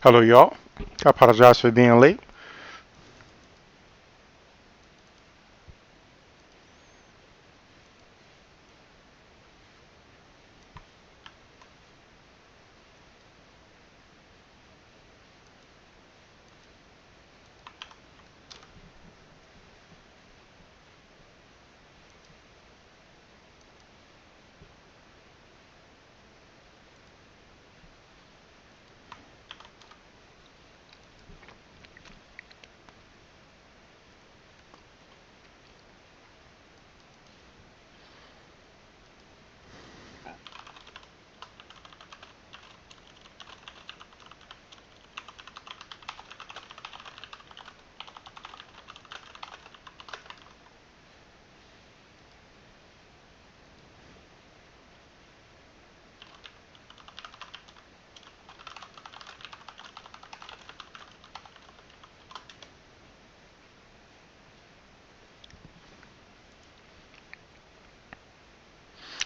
Hello, y'all. I apologize for being late.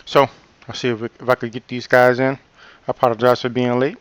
So, I'll see if I could get these guys in. I apologize for being late.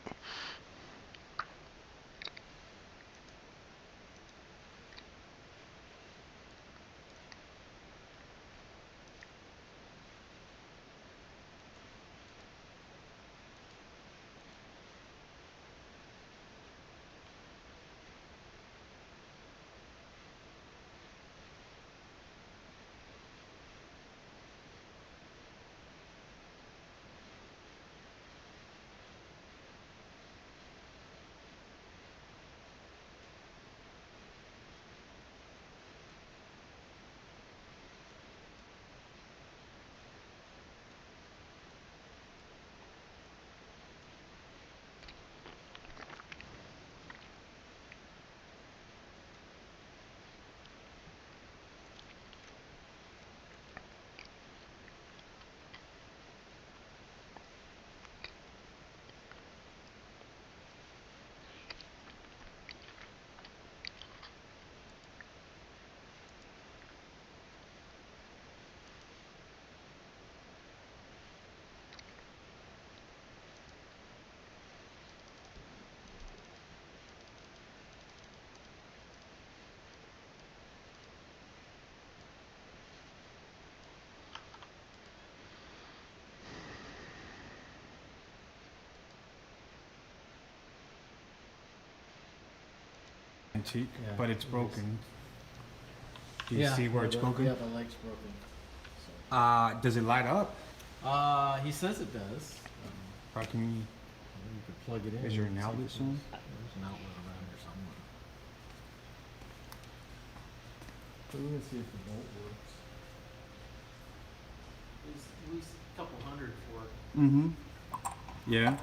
Antique, Yeah, but it's it is. broken. Do you Yeah, see where it's broken? Yeah, the leg's broken. Does it light up? He says it does. How can you? You could plug it in. Is there an and see outlet if somewhere? There's an outlet around here somewhere. So we're gonna see if the bolt works. There's at least a couple hundred for it. Mm-hmm. Yeah. Yeah,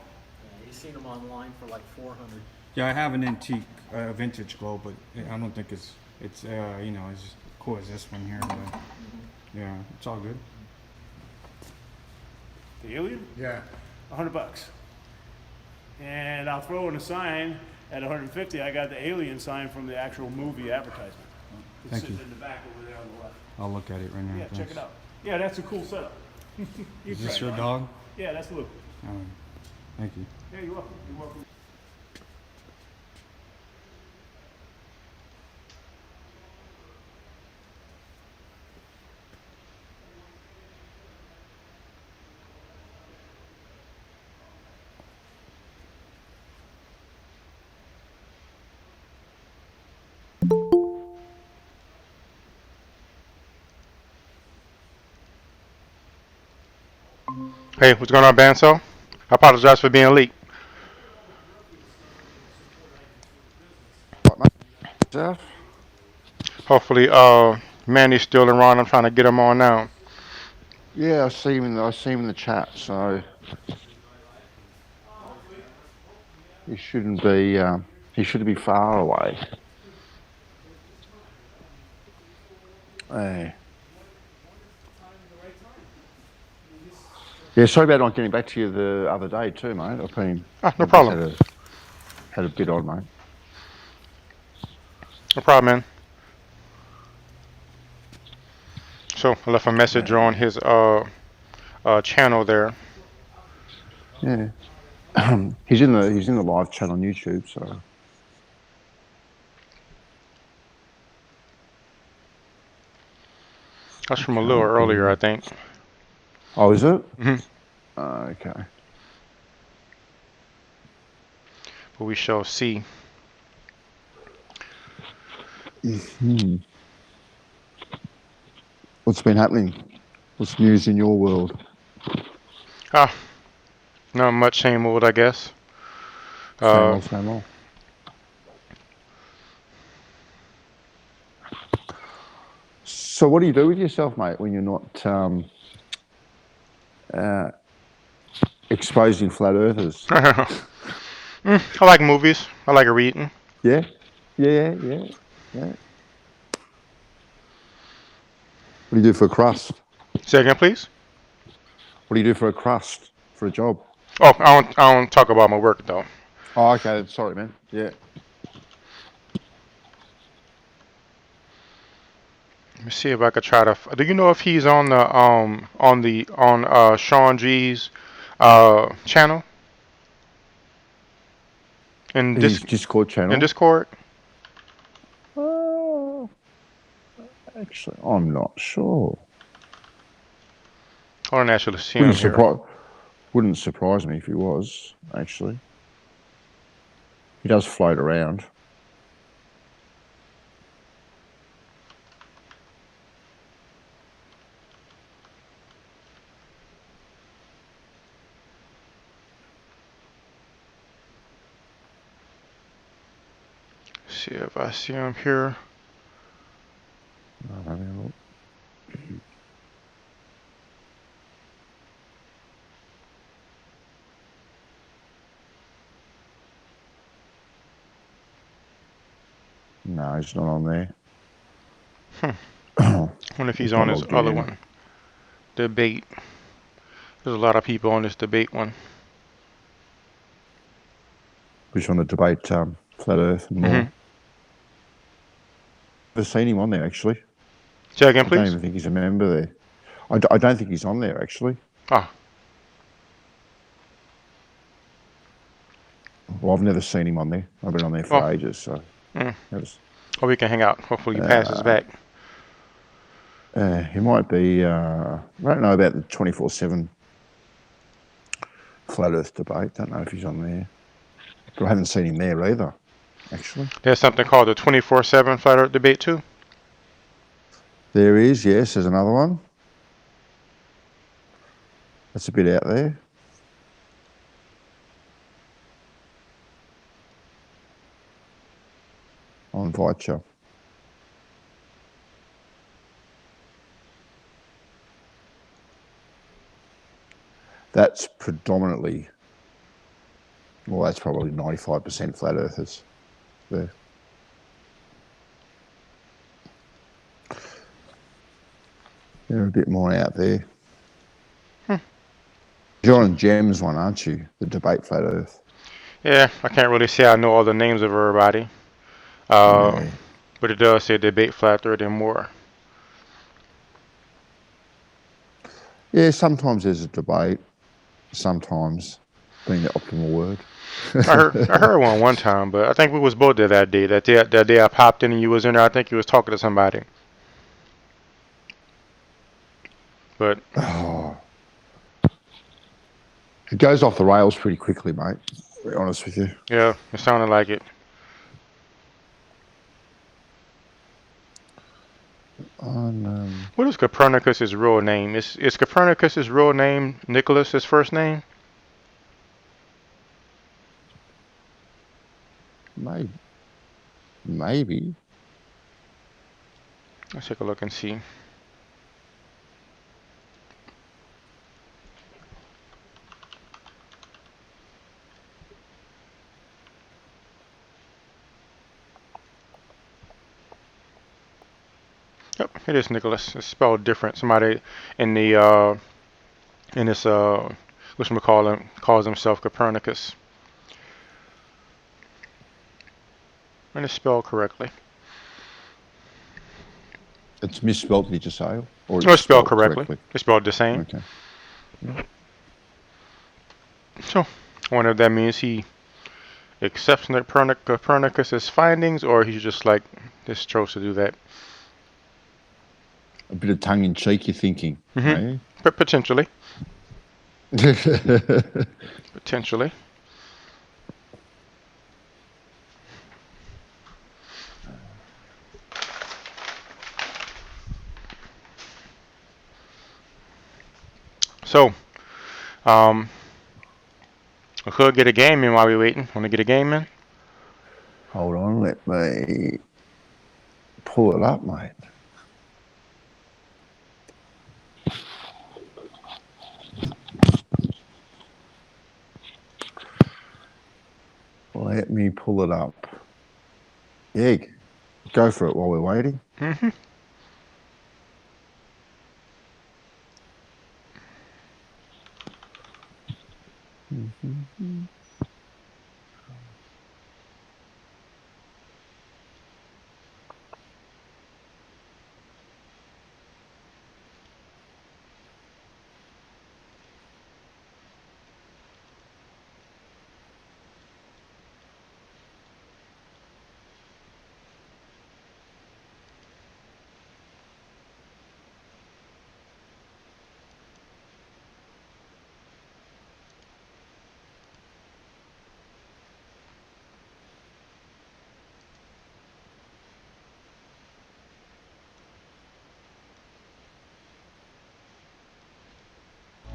you've seen them online for like 400. Yeah, I have an antique, vintage globe, but I don't think it's it's as cool as this one here. But yeah, it's all good. The Alien? Yeah. $100. And I'll throw in a sign at 150. I got the Alien sign from the actual movie advertisement. It's Thank sitting you. in the back over there on the left. I'll look at it right now. Yeah, check thanks. it out. Yeah, that's a cool setup. Is this your dog? Yeah, that's Luke. Thank you. Yeah, you're welcome. You're welcome. Hey, what's going on, Banso? I apologize for being late. Jeff? Hopefully, Manny's still around. I'm trying to get him on now. Yeah, I see him in the chat, so he shouldn't be far away. Hey. Yeah, sorry about not getting back to you the other day too, mate. I've been No problem. had a bit on, mate. No problem, man. So I left a message on his channel there. Yeah. He's in the live chat on YouTube. So That's from a little earlier, I think. oh, is it? hmm Okay. But we shall see. Hmm. What's been happening? What's news in your world? Ah, not much. Same old, I guess. Same Uh, old, same old. So, what do you do with yourself, mate, when you're not uh, exposing flat earthers? I like movies. I like reading. Yeah, yeah. What do you do for a crust? Say again, please. What do you do for a crust for a job? Oh, I don't talk about my work though. Oh, okay. Sorry, man. Yeah. Let me see if I could try to. Do you know if he's on the Sean G's channel in His Discord channel. Discord? Oh, actually, I'm not sure. I don't actually see him here. Wouldn't surprise me if he was, actually. He does float around. See if I see him here. Let me have a look. No, he's not on there. I wonder if he's on not his logged other in. one. Debate. There's a lot of people on this debate one. Which on the debate flat Earth and more. Mhm. Never seen him on there, actually. Say again, I don't please. even think he's a member there. I don't think he's on there, actually. Ah, Well, I've never seen him on there. I've been on there for Oh. ages, so. Mm. That was, or we can hang out. Hopefully he passes back. he might be, I don't know about the 24/7 flat Earth debate. Don't know if he's on there. But I haven't seen him there either, actually. There's something called the 24/7 Flat Earth debate too. There is, yes, there's another one. That's a bit out there. I'll invite you. That's predominantly, well, that's probably 95% flat earthers there. They're a bit more out there. You're on Jem's one, aren't you? The debate flat earth. Yeah, I can't really say I know all the names of everybody. Yeah. But it does say debate flat earth and more. Yeah, sometimes there's a debate. Sometimes being the optimal word. I heard one time, but I think we was both there that day. That day I popped in and you was in there. I think you was talking to somebody. But Oh. It goes off the rails pretty quickly, mate. To be honest with you. yeah, it sounded like it. What is Copernicus's real name? Is Copernicus's real name Nicholas, his first name? Maybe. Let's take a look and see. Yep, it is Nicholas. It's spelled different. Somebody in the in this whatchamacallit calls himself Copernicus. And it's spelled correctly. It's misspelled, did you say? Or No, it's spelled correctly. It's spelled the same. Okay. So I wonder if that means he accepts Copernicus's findings, or he's just like just chose to do that. A bit of tongue in cheek, you're thinking. Mm-hmm. But potentially. Eh? Potentially. So, we could get a game in while we're waiting. Want to get a game in? Hold on, let me pull it up, mate. Let me pull it up. Yeah, go for it while we're waiting. Mm-hmm.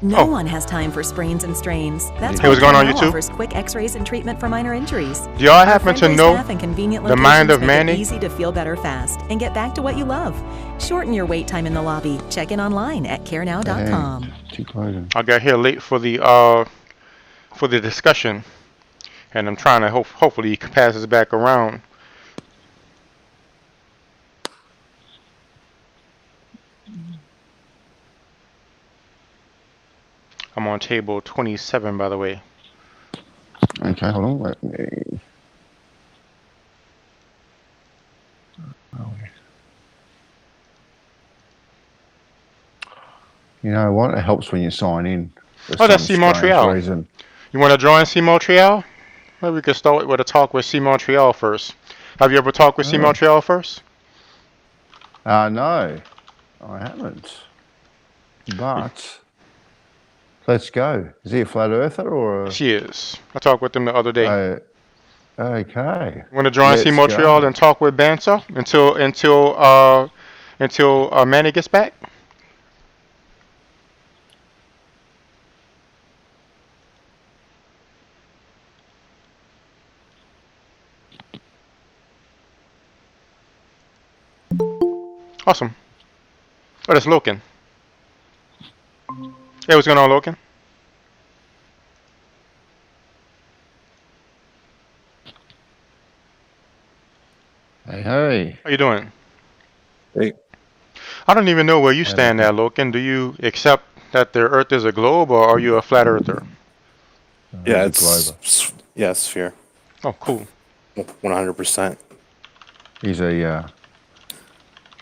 No one has time for sprains and strains. That's Hey, why what's going on, Darryl YouTube? offers quick X-rays and treatment for minor injuries. Do y'all Our happen to friendly know staff and convenient the mind of locations make it Manny? easy to feel better fast and get back to what you love. Shorten your wait time in the lobby. Check in online at carenow.com. Too close. I got here late for the discussion, and I'm trying to hopefully he passes back around. I'm on table 27, by the way. Okay, hold on, let me. You know what? It helps when you sign in. Oh, that's C Montreal. Reason. You want to join C Montreal? Maybe we could start with a talk with C Montreal first. Have you ever talked with C Montreal first? No, I haven't. But let's go. Is he a flat earther or a... She is. I talked with him the other day. Okay. Want to join C Let's Montreal go. and talk with Bansa until Manny gets back? Awesome. Oh, that's Loken. Hey, what's going on, Loken? Hey. How you doing? Hey. I don't even know where you stand there, Loken. Do you accept that the Earth is a globe, or are you a flat earther? Yeah, Glover. it's sphere. Oh, cool. 100%.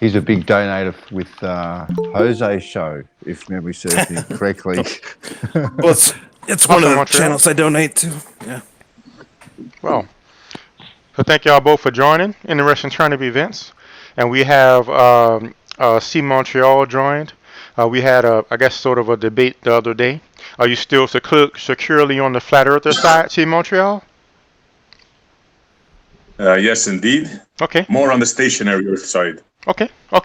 He's a big donator with Jose's show, if memory serves me correctly. Well, it's one of the Montreal. channels I donate to. Yeah. Well, so thank y'all both for joining Interesting Tournament Events. And we have C Montreal joined. We had I guess sort of a debate the other day. Are you still securely on the flat earther side, C Montreal? Yes, indeed. Okay. More on the stationary Earth side. Okay. Well,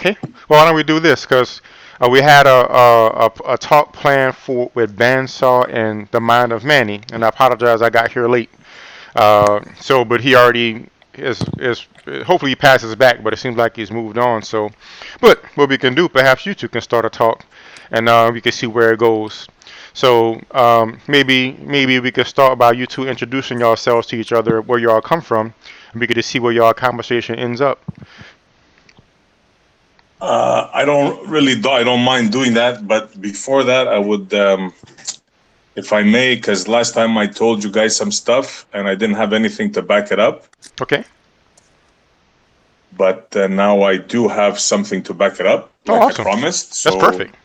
why don't we do this? Because we had a talk planned with Bandsaw and the Mind of Manny, and I apologize I got here late. But he already is hopefully he passes back, but it seems like he's moved on. So, but what we can do, perhaps you two can start a talk, and we can see where it goes. So maybe we could start by you two introducing yourselves to each other, where y'all come from, and we could just see where y'all conversation ends up. I don't mind doing that, but before that, I would, if I may, because last time I told you guys some stuff and I didn't have anything to back it up. Okay. But now I do have something to back it up. Oh, like awesome. I promised. So, That's perfect.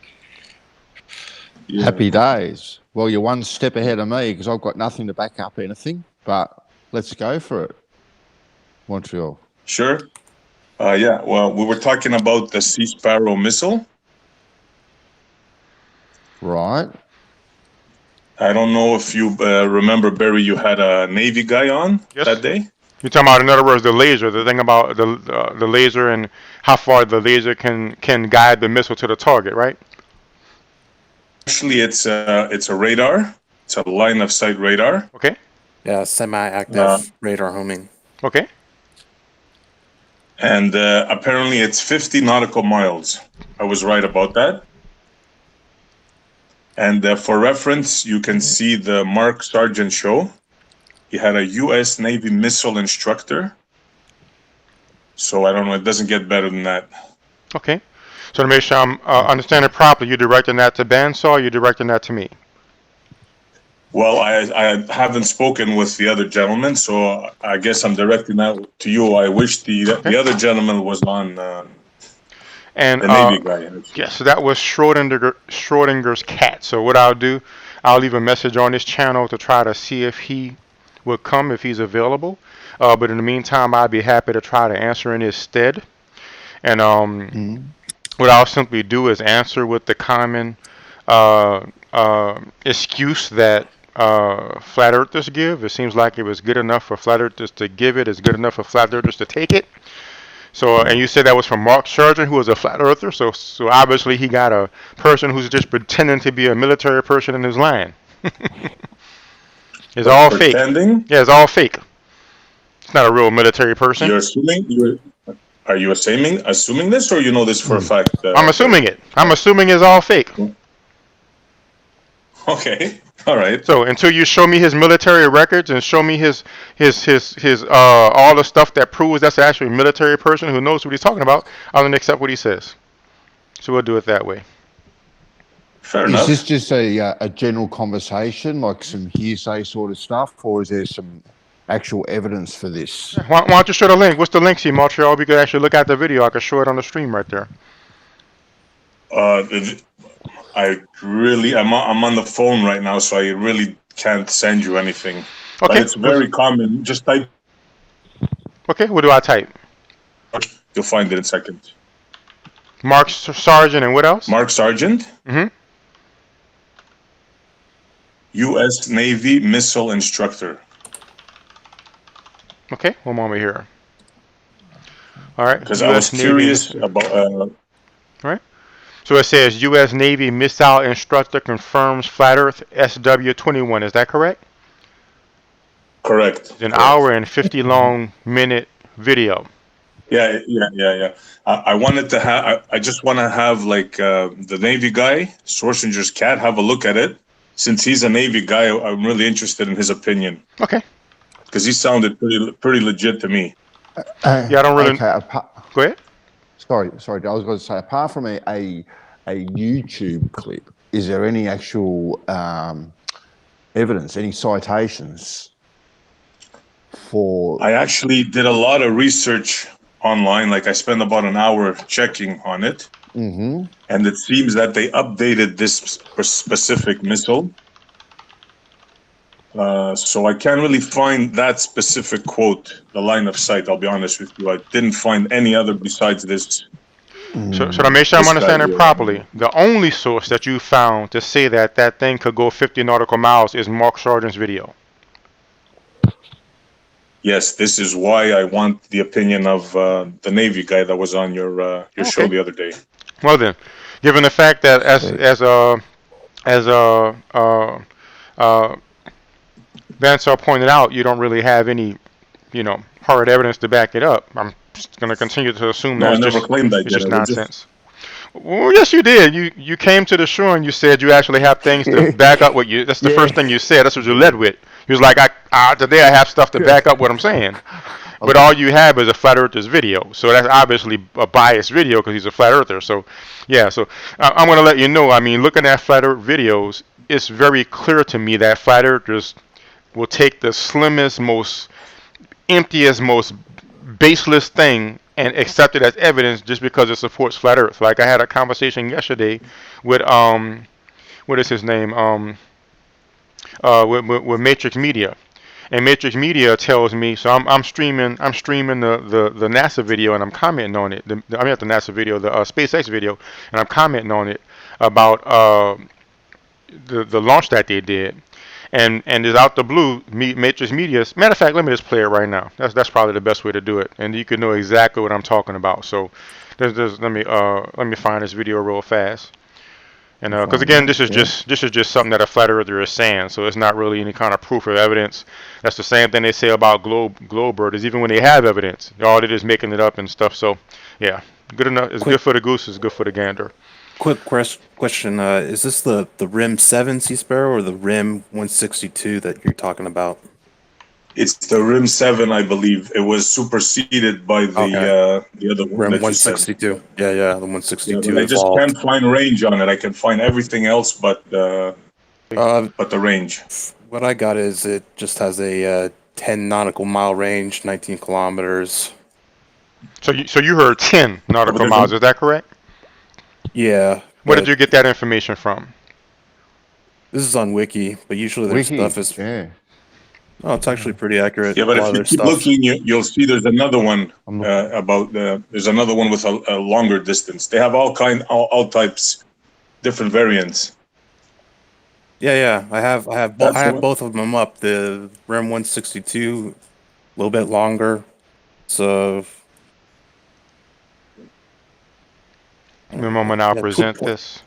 yeah. Happy days. Well, you're one step ahead of me because I've got nothing to back up anything. But let's go for it, Montreal. Sure. Yeah. Well, we were talking about the Sea Sparrow missile. Right. I don't know if you remember, Barry. You had a Navy guy on Yes. that day. You're talking about, in other words, the laser. The thing about the laser and how far the laser can guide the missile to the target, right? Actually, it's a radar. It's a line of sight radar. Okay. Yeah, semi-active radar homing. Okay. And apparently it's 50 nautical miles. I was right about that. And for reference, you can see the Mark Sargent show. He had a U.S. Navy missile instructor. So I don't know, it doesn't get better than that. Okay. So to make sure I'm understanding properly, you're directing that to Bandsaw, or you're directing that to me? Well, I haven't spoken with the other gentleman, so I guess I'm directing that to you. I wish the other gentleman was on And the Navy guy. yeah, so that was Schrodinger's cat. So what I'll do, I'll leave a message on this channel to try to see if he would come, if he's available. But in the meantime, I'd be happy to try to answer in his stead. And what I'll simply do is answer with the common excuse that flat earthers give. It seems like it was good enough for flat earthers to give it. It's good enough for flat earthers to take it. So, and you said that was from Mark Sargent, who was a flat earther. So obviously he got a person who's just pretending to be a military person in his line. It's all fake. Pretending? Yeah, it's all fake. It's not a real military person. You're assuming? Are you assuming this, or you know this for a fact? I'm assuming it. I'm assuming it's all fake. Okay. All right. So until you show me his military records and show me his all the stuff that proves that's actually a military person who knows what he's talking about, I'm gonna accept what he says. So we'll do it that way. Fair enough. Is this just a general conversation, like some hearsay sort of stuff, or is there some actual evidence for this? Why don't you show the link? What's the link, see, Montreal? We could actually look at the video. I could show it on the stream right there. I'm on the phone right now, so I really can't send you anything. Okay. But it's very common. Just type. Okay, what do I type? You'll find it in a second. Mark Sargent and what else? Mark Sargent. Mm-hmm. U.S. Navy missile instructor. Okay, one moment here. All right. Because I was curious about. All right. So it says U.S. Navy missile instructor confirms flat Earth SW-21. Is that correct? Correct. It's an hour and 50 long minute video. Yeah. I wanted to have. I just want to have like the Navy guy, Schrodinger's cat, have a look at it. Since he's a Navy guy, I'm really interested in his opinion. Okay. Because he sounded pretty legit to me. Yeah, I don't really. Okay, Go ahead. Sorry. I was going to say, apart from a YouTube clip, is there any actual evidence, any citations for? I actually did a lot of research online. Like I spent about an hour checking on it. Mm-hmm. And it seems that they updated this specific missile. So I can't really find that specific quote, the line of sight, I'll be honest with you. I didn't find any other besides this. So to make sure I'm understanding properly, the only source that you found to say that that thing could go 50 nautical miles is Mark Sargent's video. Yes, this is why I want the opinion of the Navy guy that was on your show the other day. Well then, given the fact that as Bandsawbandit pointed out, you don't really have any, hard evidence to back it up. I'm just going to continue to assume No, I that's never claimed that. it's just nonsense. Well, yes, you did. You came to the show and you said you actually have things to back up what you. That's the first thing you said. That's what you led with. You was like, today I have stuff to back up what I'm saying. But all you have is a flat earther's video. So that's obviously a biased video because he's a flat earther. So, yeah. So I'm going to let you know. I mean, looking at flat earth videos, it's very clear to me that flat earthers will take the slimmest, most emptiest, most baseless thing and accept it as evidence just because it supports flat earth. Like I had a conversation yesterday with what is his name? with Matrix Media. And Matrix Media tells me, so I'm streaming the NASA video and I'm commenting on it. I mean not the NASA video, the SpaceX video, and I'm commenting on it about the launch that they did. And is out the blue, Matrix Media. Matter of fact, let me just play it right now. That's probably the best way to do it, and you can know exactly what I'm talking about. So, let me find this video real fast. And because again, this is just something that a flat earther is saying, so it's not really any kind of proof or evidence. That's the same thing they say about globe birders. Even when they have evidence, all it is making it up and stuff. So, yeah, good enough. It's good for the goose. It's good for the gander. Quick question: is this the RIM 7 Sea Sparrow or the RIM 162 that you're talking about? It's the RIM 7, I believe. It was superseded by the other one. RIM that you said. 162. Yeah, the 162. I just can't find range on it. I can find everything else but the range. What I got is it just has a 10 nautical mile range, 19 kilometers. So you heard 10 nautical miles. Is that correct? Yeah. Where did you get that information from? This is on Wiki, but usually their stuff is. Yeah. Oh, it's actually pretty accurate. Yeah, but if you keep looking, you'll see there's another one there's another one with a longer distance. They have all types, different variants. Yeah. I have both of them up. The RIM 162, a little bit longer. So. In a moment, I'll present this.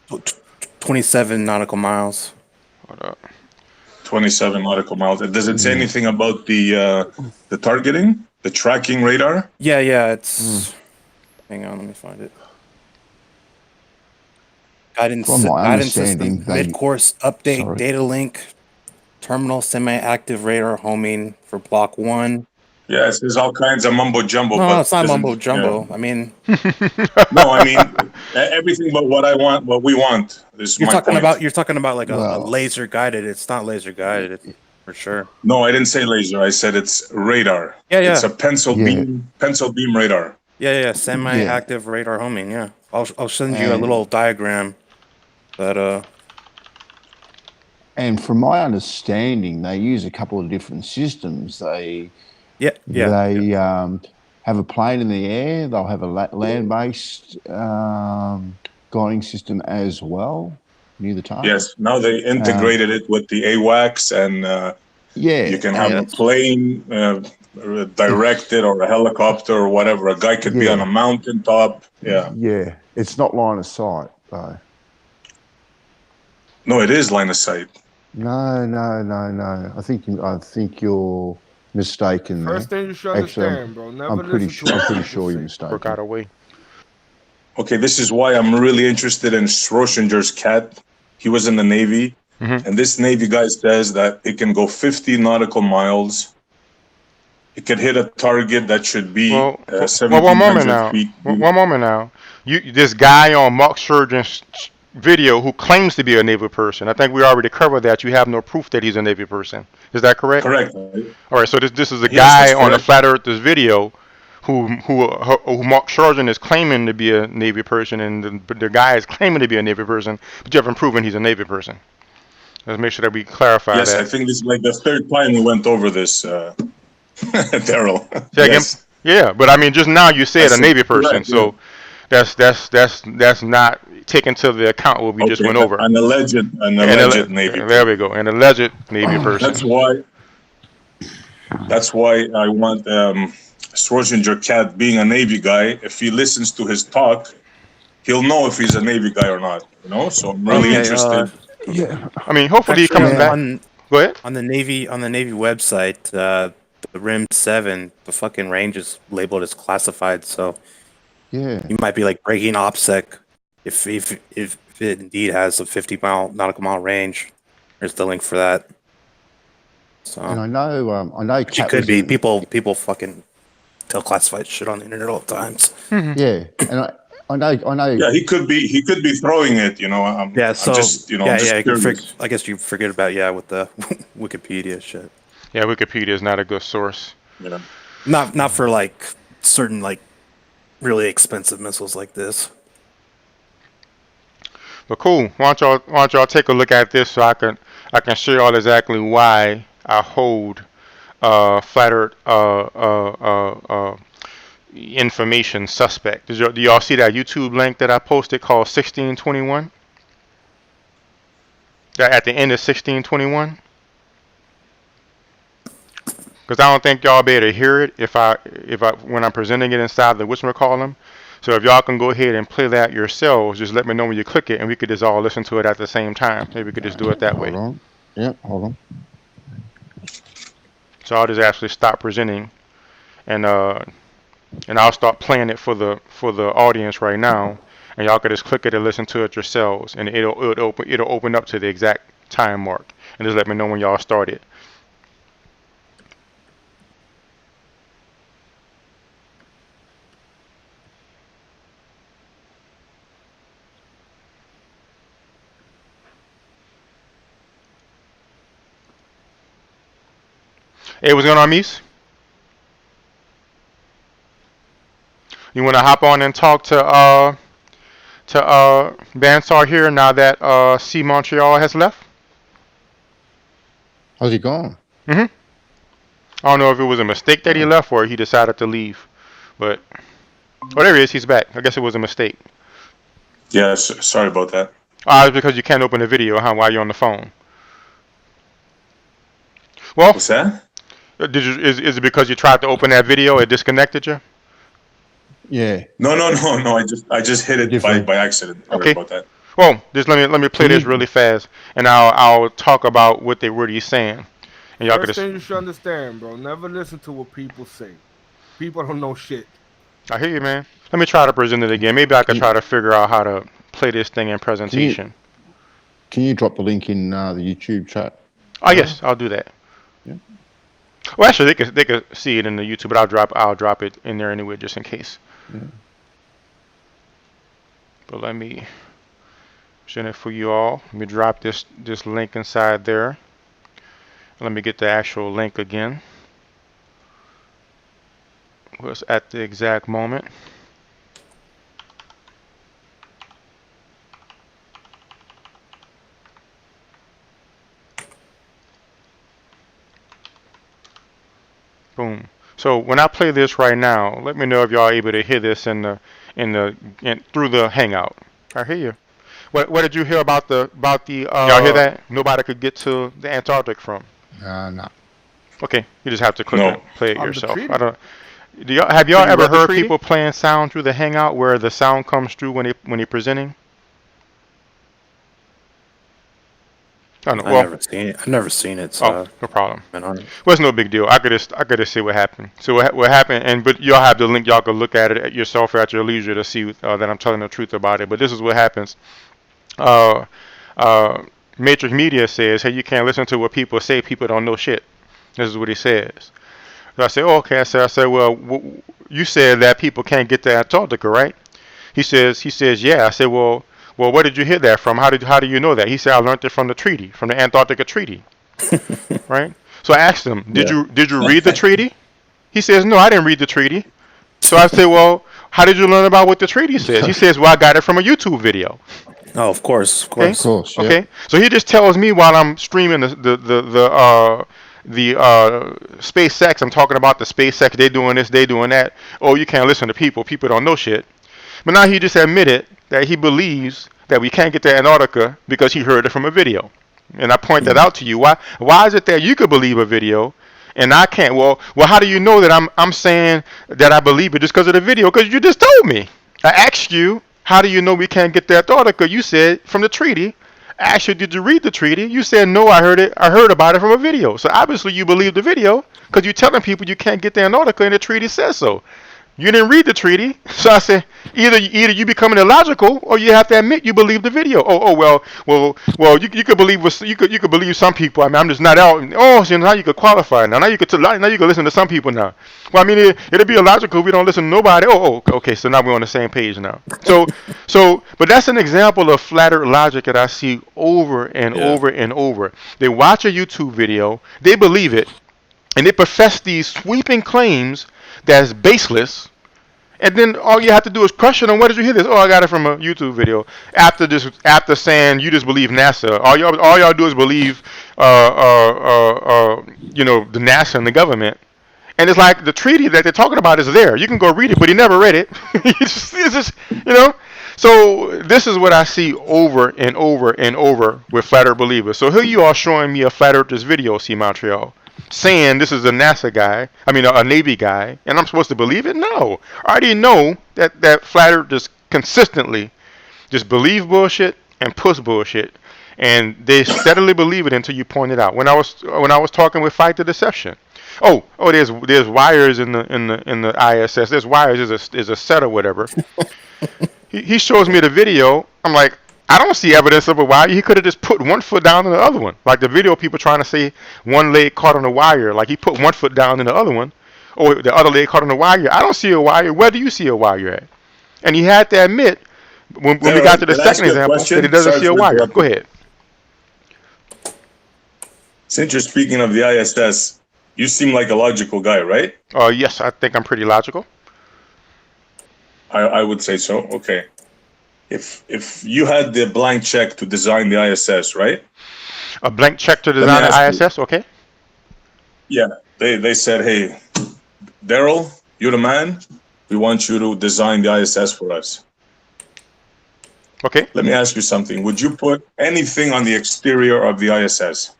27 nautical miles. Hold up. 27 nautical miles. Does it say anything about the targeting, the tracking radar? Yeah. It's. Hang on, let me find it. Guidance system, mid-course update, data link, terminal semi-active radar homing for block 1. Yes, there's all kinds of mumbo jumbo. No, it's not mumbo jumbo. Yeah. I mean, no, I mean everything but what we want. You're talking about like a laser guided. It's not laser guided for sure. No, I didn't say laser. I said it's radar. Yeah. It's a pencil beam radar. Yeah. Semi-active radar homing. Yeah, I'll send you a little diagram. That And from my understanding, they use a couple of different systems. They have a plane in the air. They'll have a land-based guiding system as well near the target. Yes, now they integrated it with the AWACS, and you can have a plane directed or a helicopter or whatever. A guy could be on a mountaintop. Yeah, it's not line of sight though. No, it is line of sight. No. I think you're mistaken. First thing you should understand, bro. Never I'm pretty sure you're mistaken. Work out a way. Okay, this is why I'm really interested in Schrodinger's cat. He was in the Navy, and this Navy guy says that it can go 50 nautical miles. It could hit a target that should be 1,700 feet. One moment now. This guy on Mark Surgeon's video who claims to be a Navy person. I think we already covered that. You have no proof that he's a Navy person. Is that correct? Correct. All right. So this is a guy on the Flat Earthers video who Mark Surgeon is claiming to be a Navy person, and the guy is claiming to be a Navy person, but you haven't proven he's a Navy person. Let's make sure that we clarify that. Yes, I think this is like the third time we went over this, Darryl. Yes. Yeah, but I mean, just now you said a Navy person, so that's not taken to the account what we just went over. An alleged Navy. There we go. An alleged Navy person. That's why I want Schrodinger cat being a Navy guy. If he listens to his talk, he'll know if he's a Navy guy or not. So I'm really interested. I mean, hopefully he comes back. Go ahead. On the Navy website, the RIM 7, the fucking range is labeled as classified. So you might be like breaking OPSEC if it indeed has a 50 nautical mile range. There's the link for that. So and I know it could be people fucking tell classified shit on the internet all the times. Yeah, and I know. Yeah, he could be throwing it. I guess you forget about with the Wikipedia shit. Yeah, Wikipedia is not a good source. Yeah. Not for like certain like really expensive missiles like this. But cool. Why don't y'all take a look at this so I I can show y'all exactly why I hold flat Earth information suspect. Do y'all see that YouTube link that I posted called 1621? That at the end of 1621? Because I don't think y'all be able to hear it if I when I'm presenting it inside the whatchamacallem. So if y'all can go ahead and play that yourselves, just let me know when you click it, and we could just all listen to it at the same time. Maybe we could just do it that way. Hold on. Yeah, hold on. So I'll just actually stop presenting, and I'll start playing it for the audience right now, and y'all can just click it and listen to it yourselves, and it'll open up to the exact time mark, and just let me know when y'all start it. Hey, what's going on, Mies? You want to hop on and talk to Bandsaw here now that C Montreal has left? How's he gone? I don't know if it was a mistake that he left or he decided to leave, but whatever it is, he's back. I guess it was a mistake. Yeah, sorry about that. It's because you can't open the video, while you're on the phone. Well, What's that? Is it because you tried to open that video, it disconnected you? Yeah. No. I just hit it by accident. Sorry about that. Well, just let me play this really fast, and I'll talk about what he's saying, and y'all First thing you should understand, bro. Never listen to what people say. People don't know shit. I hear you, man. Let me try to present it again. Maybe I could try to figure out how to play this thing in presentation. Can you drop the link in the YouTube chat? Oh yes, I'll do that. Yeah. Well, actually, they could see it in the YouTube, but I'll drop it in there anyway, just in case. Yeah. But let me present it for you all. Let me drop this link inside there. Let me get the actual link again. Was at the exact moment. Boom. So when I play this right now, let me know if y'all are able to hear this through the Hangout. I hear you. What did you hear about the y'all hear that? Nobody could get to the Antarctic from. No. Okay, you just have to click it, play it yourself. treaty. I don't. Have y'all ever heard people playing sound through the Hangout where the sound comes through when they're presenting? I've never seen it. So no problem. On it. Well, it's no big deal. I could just see what happened. So what happened, but y'all have the link. Y'all can look at it at yourself at your leisure to see that I'm telling the truth about it. But this is what happens. Matrix Media says, hey, you can't listen to what people say. People don't know shit. This is what he says. So I say, oh, okay. I said, well, you said that people can't get to Antarctica, right? He says, yeah. I said, well, where did you hear that from? How do you know that? He said, I learned it from the treaty, from the Antarctica Treaty, right? So I asked him, did you read the treaty? He says, no, I didn't read the treaty. So I said, well, how did you learn about what the treaty says? He says, well, I got it from a YouTube video. Oh, of course. Okay? Yeah. Okay. So he just tells me while I'm streaming the SpaceX, I'm talking about the SpaceX, they doing this, they doing that. Oh, you can't listen to people. People don't know shit. But now he just admitted that he believes that we can't get to Antarctica because he heard it from a video. And I point that out to you. Why is it that you could believe a video and I can't? Well, how do you know that I'm saying that I believe it just because of the video? Because you just told me. I asked you, how do you know we can't get to Antarctica? You said from the treaty. I asked you, did you read the treaty? You said no, I heard about it from a video. So obviously you believe the video because you're telling people you can't get to Antarctica and the treaty says so. You didn't read the treaty, so I said either you becoming illogical or you have to admit you believe the video. Well, you could believe you could believe some people. I mean, I'm just not out. Oh, so now you could qualify now. Now you could listen to some people now. Well, I mean, it'd be illogical if we don't listen to nobody. Okay. So now we're on the same page now. But that's an example of flat earth logic that I see over and over and over. They watch a YouTube video, they believe it, and they profess these sweeping claims that's baseless, And then all you have to do is question them. Where did you hear this? Oh, I got it from a YouTube video. After saying you just believe NASA, all y'all do is believe, the NASA and the government. And it's like the treaty that they're talking about is there. You can go read it, but he never read it. It's just, So this is what I see over and over and over with flat earth believers. So here you are showing me a flat earthers video, see Montreal, saying this is a NASA guy, a Navy guy, and I'm supposed to believe it? No. I already know that flat earth just consistently just believe bullshit and push bullshit, and they steadily believe it until you point it out. When I was talking with Fight the Deception, there's wires in the ISS. There's wires. There's a set or whatever. He shows me the video. I'm like, I don't see evidence of a wire. He could have just put one foot down in the other one. Like the video people trying to say one leg caught on the wire. Like he put one foot down in the other one, or the other leg caught on the wire. I don't see a wire. Where do you see a wire at? And he had to admit when we got to the second example that he doesn't see a wire. Go ahead. Since you're speaking of the ISS, you seem like a logical guy, right? Yes, I think I'm pretty logical. I would say so. Okay. If you had the blank check to design the ISS, right? A blank check to design the ISS, okay? Yeah. They said, hey, Darryl, you're the man. We want you to design the ISS for us. Okay. Let me ask you something. Would you put anything on the exterior of the ISS?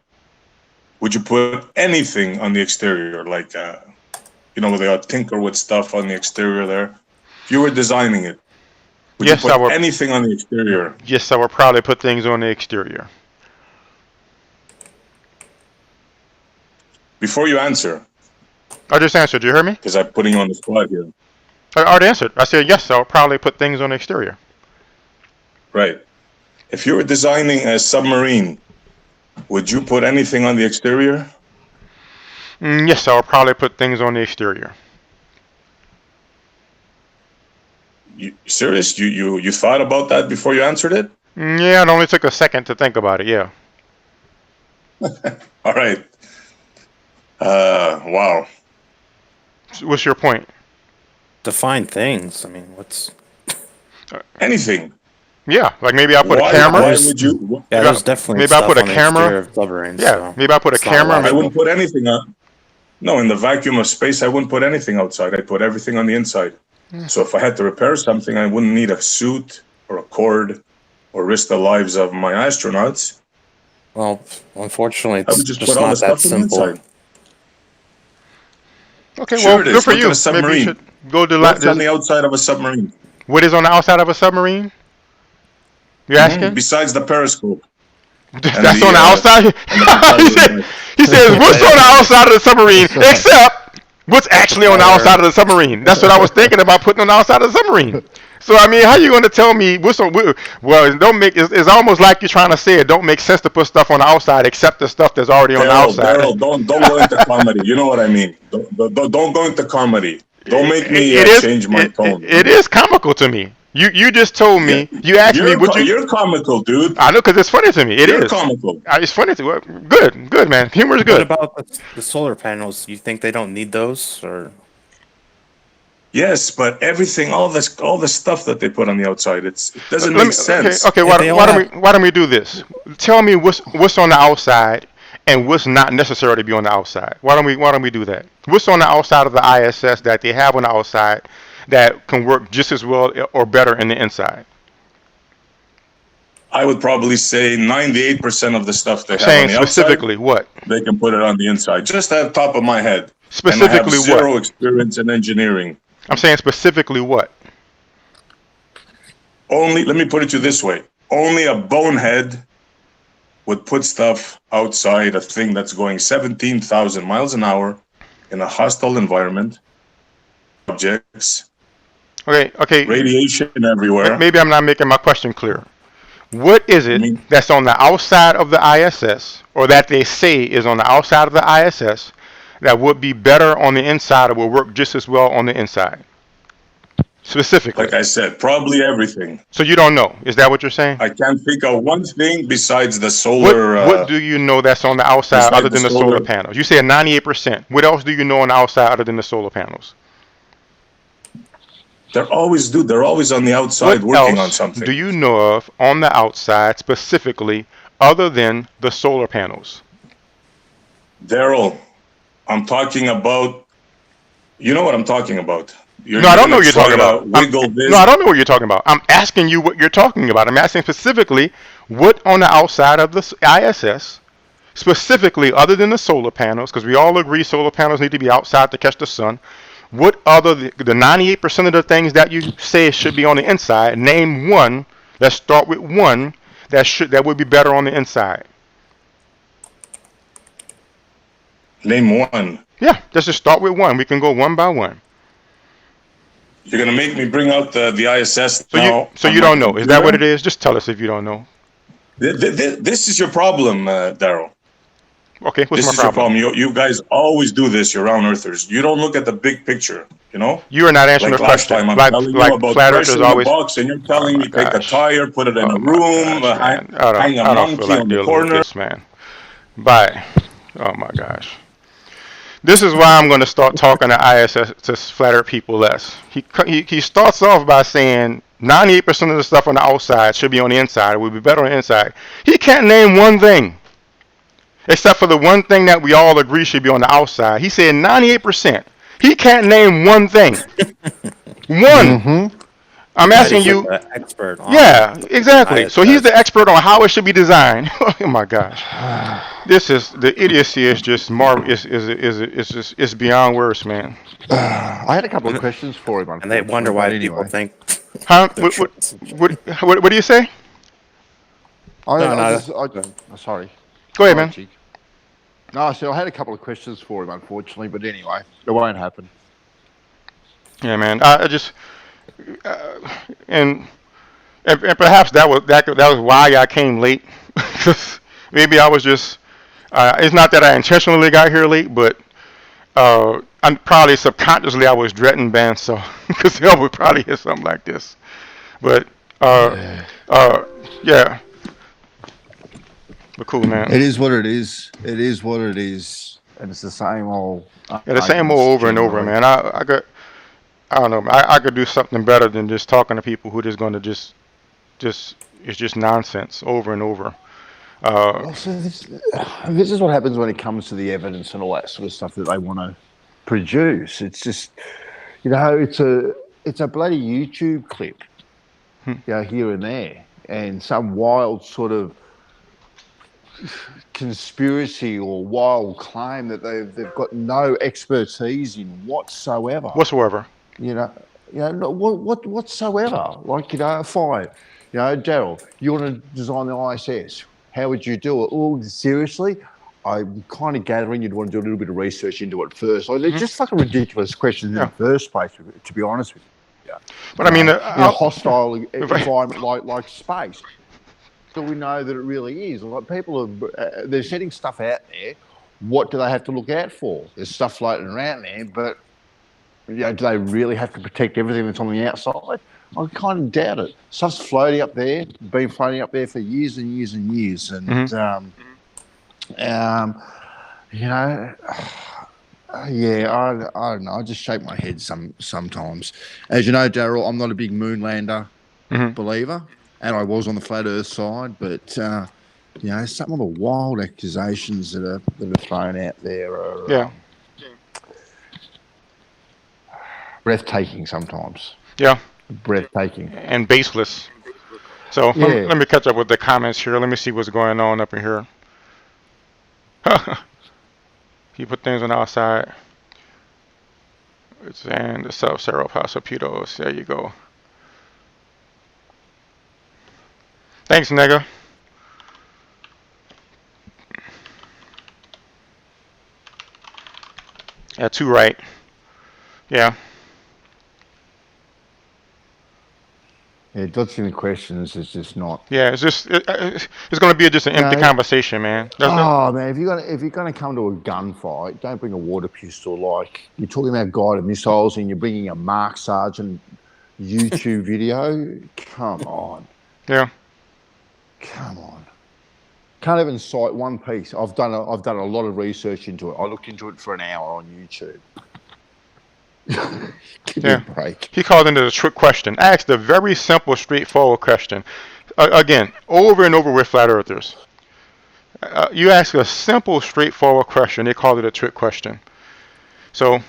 Would you put anything on the exterior, like, where they tinker with stuff on the exterior there? If you were designing it, would you put anything on the exterior? Yes, I would probably put things on the exterior. Before you answer. I just answered. You hear me? Because I'm putting you on the spot here. I already answered. I said yes, I would probably put things on the exterior. Right. If you were designing a submarine, would you put anything on the exterior? Yes, I would probably put things on the exterior. You serious? You thought about that before you answered it? Yeah, it only took a second to think about it. Yeah. All right. Wow. What's your point? Define things. What's anything? Yeah, like maybe I put a camera. Why would you? Yeah, there's definitely. Maybe I put a camera. Yeah, maybe I put a camera. I wouldn't put anything on. No, in the vacuum of space, I wouldn't put anything outside. I'd put everything on the inside. So if I had to repair something, I wouldn't need a suit or a cord or risk the lives of my astronauts. Well, unfortunately, it's I would just just put all not the that stuff on the simple. inside. Okay, Sure well, it is. good for Look you. at a submarine. Maybe you should go to What's on the outside of a submarine? What is on the outside of a submarine? You're asking? Besides the periscope. That's on the outside? he says, what's on the outside of the submarine except what's actually on the outside of the submarine? That's what I was thinking about putting on the outside of the submarine. So, how are you going to tell me what's on? Well, it's almost like you're trying to say it don't make sense to put stuff on the outside except the stuff that's already on the outside. Darryl, don't go into comedy. You know what I mean. Don't go into comedy. Don't make me change my tone. It is comical to me. You just told me. You asked me what you. You're comical, dude. I know because it's funny to me. You're comical. It's funny to good man. Humor's good. What about the solar panels? You think they don't need those, or? Yes, but everything, all the stuff that they put on the outside, it doesn't make sense. Okay. Why don't we do this? Tell me what's on the outside and what's not necessary to be on the outside. Why don't we do that? What's on the outside of the ISS that they have on the outside that can work just as well or better in the inside? I would probably say 98% of the stuff they have saying on the specifically outside, what? They can put it on the inside. Just at the top of my head. Specifically and I have zero experience in engineering. I'm saying specifically what? Let me put it to you this way. Only a bonehead would put stuff outside a thing that's going 17,000 miles an hour in a hostile environment. Objects. Okay. Radiation everywhere. Maybe I'm not making my question clear. What is it that's on the outside of the ISS, or that they say is on the outside of the ISS, that would be better on the inside or will work just as well on the inside? Specifically. Like I said, probably everything. So you don't know. Is that what you're saying? I can't think of one thing besides the solar. What do you know that's on the outside other than the solar panels? You said 98%. What else do you know on the outside other than the solar panels? They're always They're always on the outside What working on else something. do you know of on the outside specifically other than the solar panels? Darryl, I'm talking about. You know what I'm talking about. No, I don't know gonna what you're try talking to about. wiggle No, this. I don't know what you're talking about. I'm asking you what you're talking about. I'm asking specifically what on the outside of the ISS, specifically other than the solar panels, because we all agree solar panels need to be outside to catch the sun. What other the 98% of the things that you say should be on the inside? Name one. Let's start with one that would be better on the inside. Name one. Yeah, let's just start with one. We can go one by one. You're gonna make me bring out the ISS So now. you don't know. Is that what it is? Just tell us if you don't know. This is your problem, Darryl. Okay, what's This my is your problem? problem. You guys always do this. You're round earthers. You don't look at the big picture. You know. You are not answering Like the last question. time, I'm telling you Like about flat earthers pressure in the always. box, and you're Oh telling my me take a gosh. tire, put it in a Oh my room, gosh, man. hang a I don't feel monkey like on the dealing with corner. this, man. Bye. Oh my gosh. This is why I'm going to start talking to ISS to flat earth people less. He starts off by saying 98% of the stuff on the outside should be on the inside. It would be better on the inside. He can't name one thing, except for the one thing that we all agree should be on the outside. He said 98%. He can't name one thing. One. Mm-hmm. I'm asking you. Expert on Yeah, exactly. So he's ISS. the expert on how it should be designed. Oh my gosh, this is the idiocy is just is beyond words, man. I had a couple of questions for him, And they wonder unfortunately, why but people anyway. think. Huh? they're What do you say? Sorry. Go ahead, Sorry, man. Chick. No, I said I had a couple of questions for him, unfortunately, but anyway, it won't happen. Yeah, man. I just and perhaps that was why I came late. Maybe I was just. It's not that I intentionally got here late, but I'm probably subconsciously I was dreading Bandsaw because I would probably hear something like this. But yeah. But cool, man. It is what it is. It is what it is, and it's the same old. Yeah, the same old over and over, man. I don't know. I could do something better than just talking to people who are just going to just it's just nonsense over and over. Well, so this is what happens when it comes to the evidence and all that sort of stuff that they want to produce. It's just, it's a bloody YouTube clip, here and there, and some wild sort of conspiracy or wild claim that they've got no expertise in whatsoever. Whatsoever. Whatsoever. Like, fine. Darryl, you want to design the ISS. How would you do it? Oh, seriously? I'm kind of gathering you'd want to do a little bit of research into it first. Like, they're just fucking ridiculous questions in the first place, to be honest with you. But I mean, in a hostile environment like space. So we know that it really is. Like, people are they're setting stuff out there. What do they have to look out for? There's stuff floating around there, but do they really have to protect everything that's on the outside? I kind of doubt it. Stuff's floating up there, been floating up there for years and years and years, and I don't know. I just shake my head sometimes. As you know, Darryl, I'm not a big moonlander believer, and I was on the flat Earth side, but some of the wild accusations that are thrown out there are breathtaking sometimes. Yeah. Breathtaking. And baseless. So let me catch up with the comments here. Let me see what's going on up in here. He put things on the outside. It's and the sub-zero torpedoes. There you go. Thanks, nigga. Yeah, 2 right. Yeah. Yeah, dodging the questions is just not. Yeah, it's just it's going to be just an empty conversation, man. Man, if you're gonna come to a gunfight, don't bring a water pistol. Like, you're talking about guided missiles, and you're bringing a Mark Sargent YouTube video. Come on. Yeah. Come on. Can't even cite one piece. I've done a lot of research into it. I looked into it for an hour on YouTube. Give me a break. He called into the trick question. Asked a very simple, straightforward question. Again, over and over with flat earthers. You ask a simple, straightforward question, they call it a trick question. So,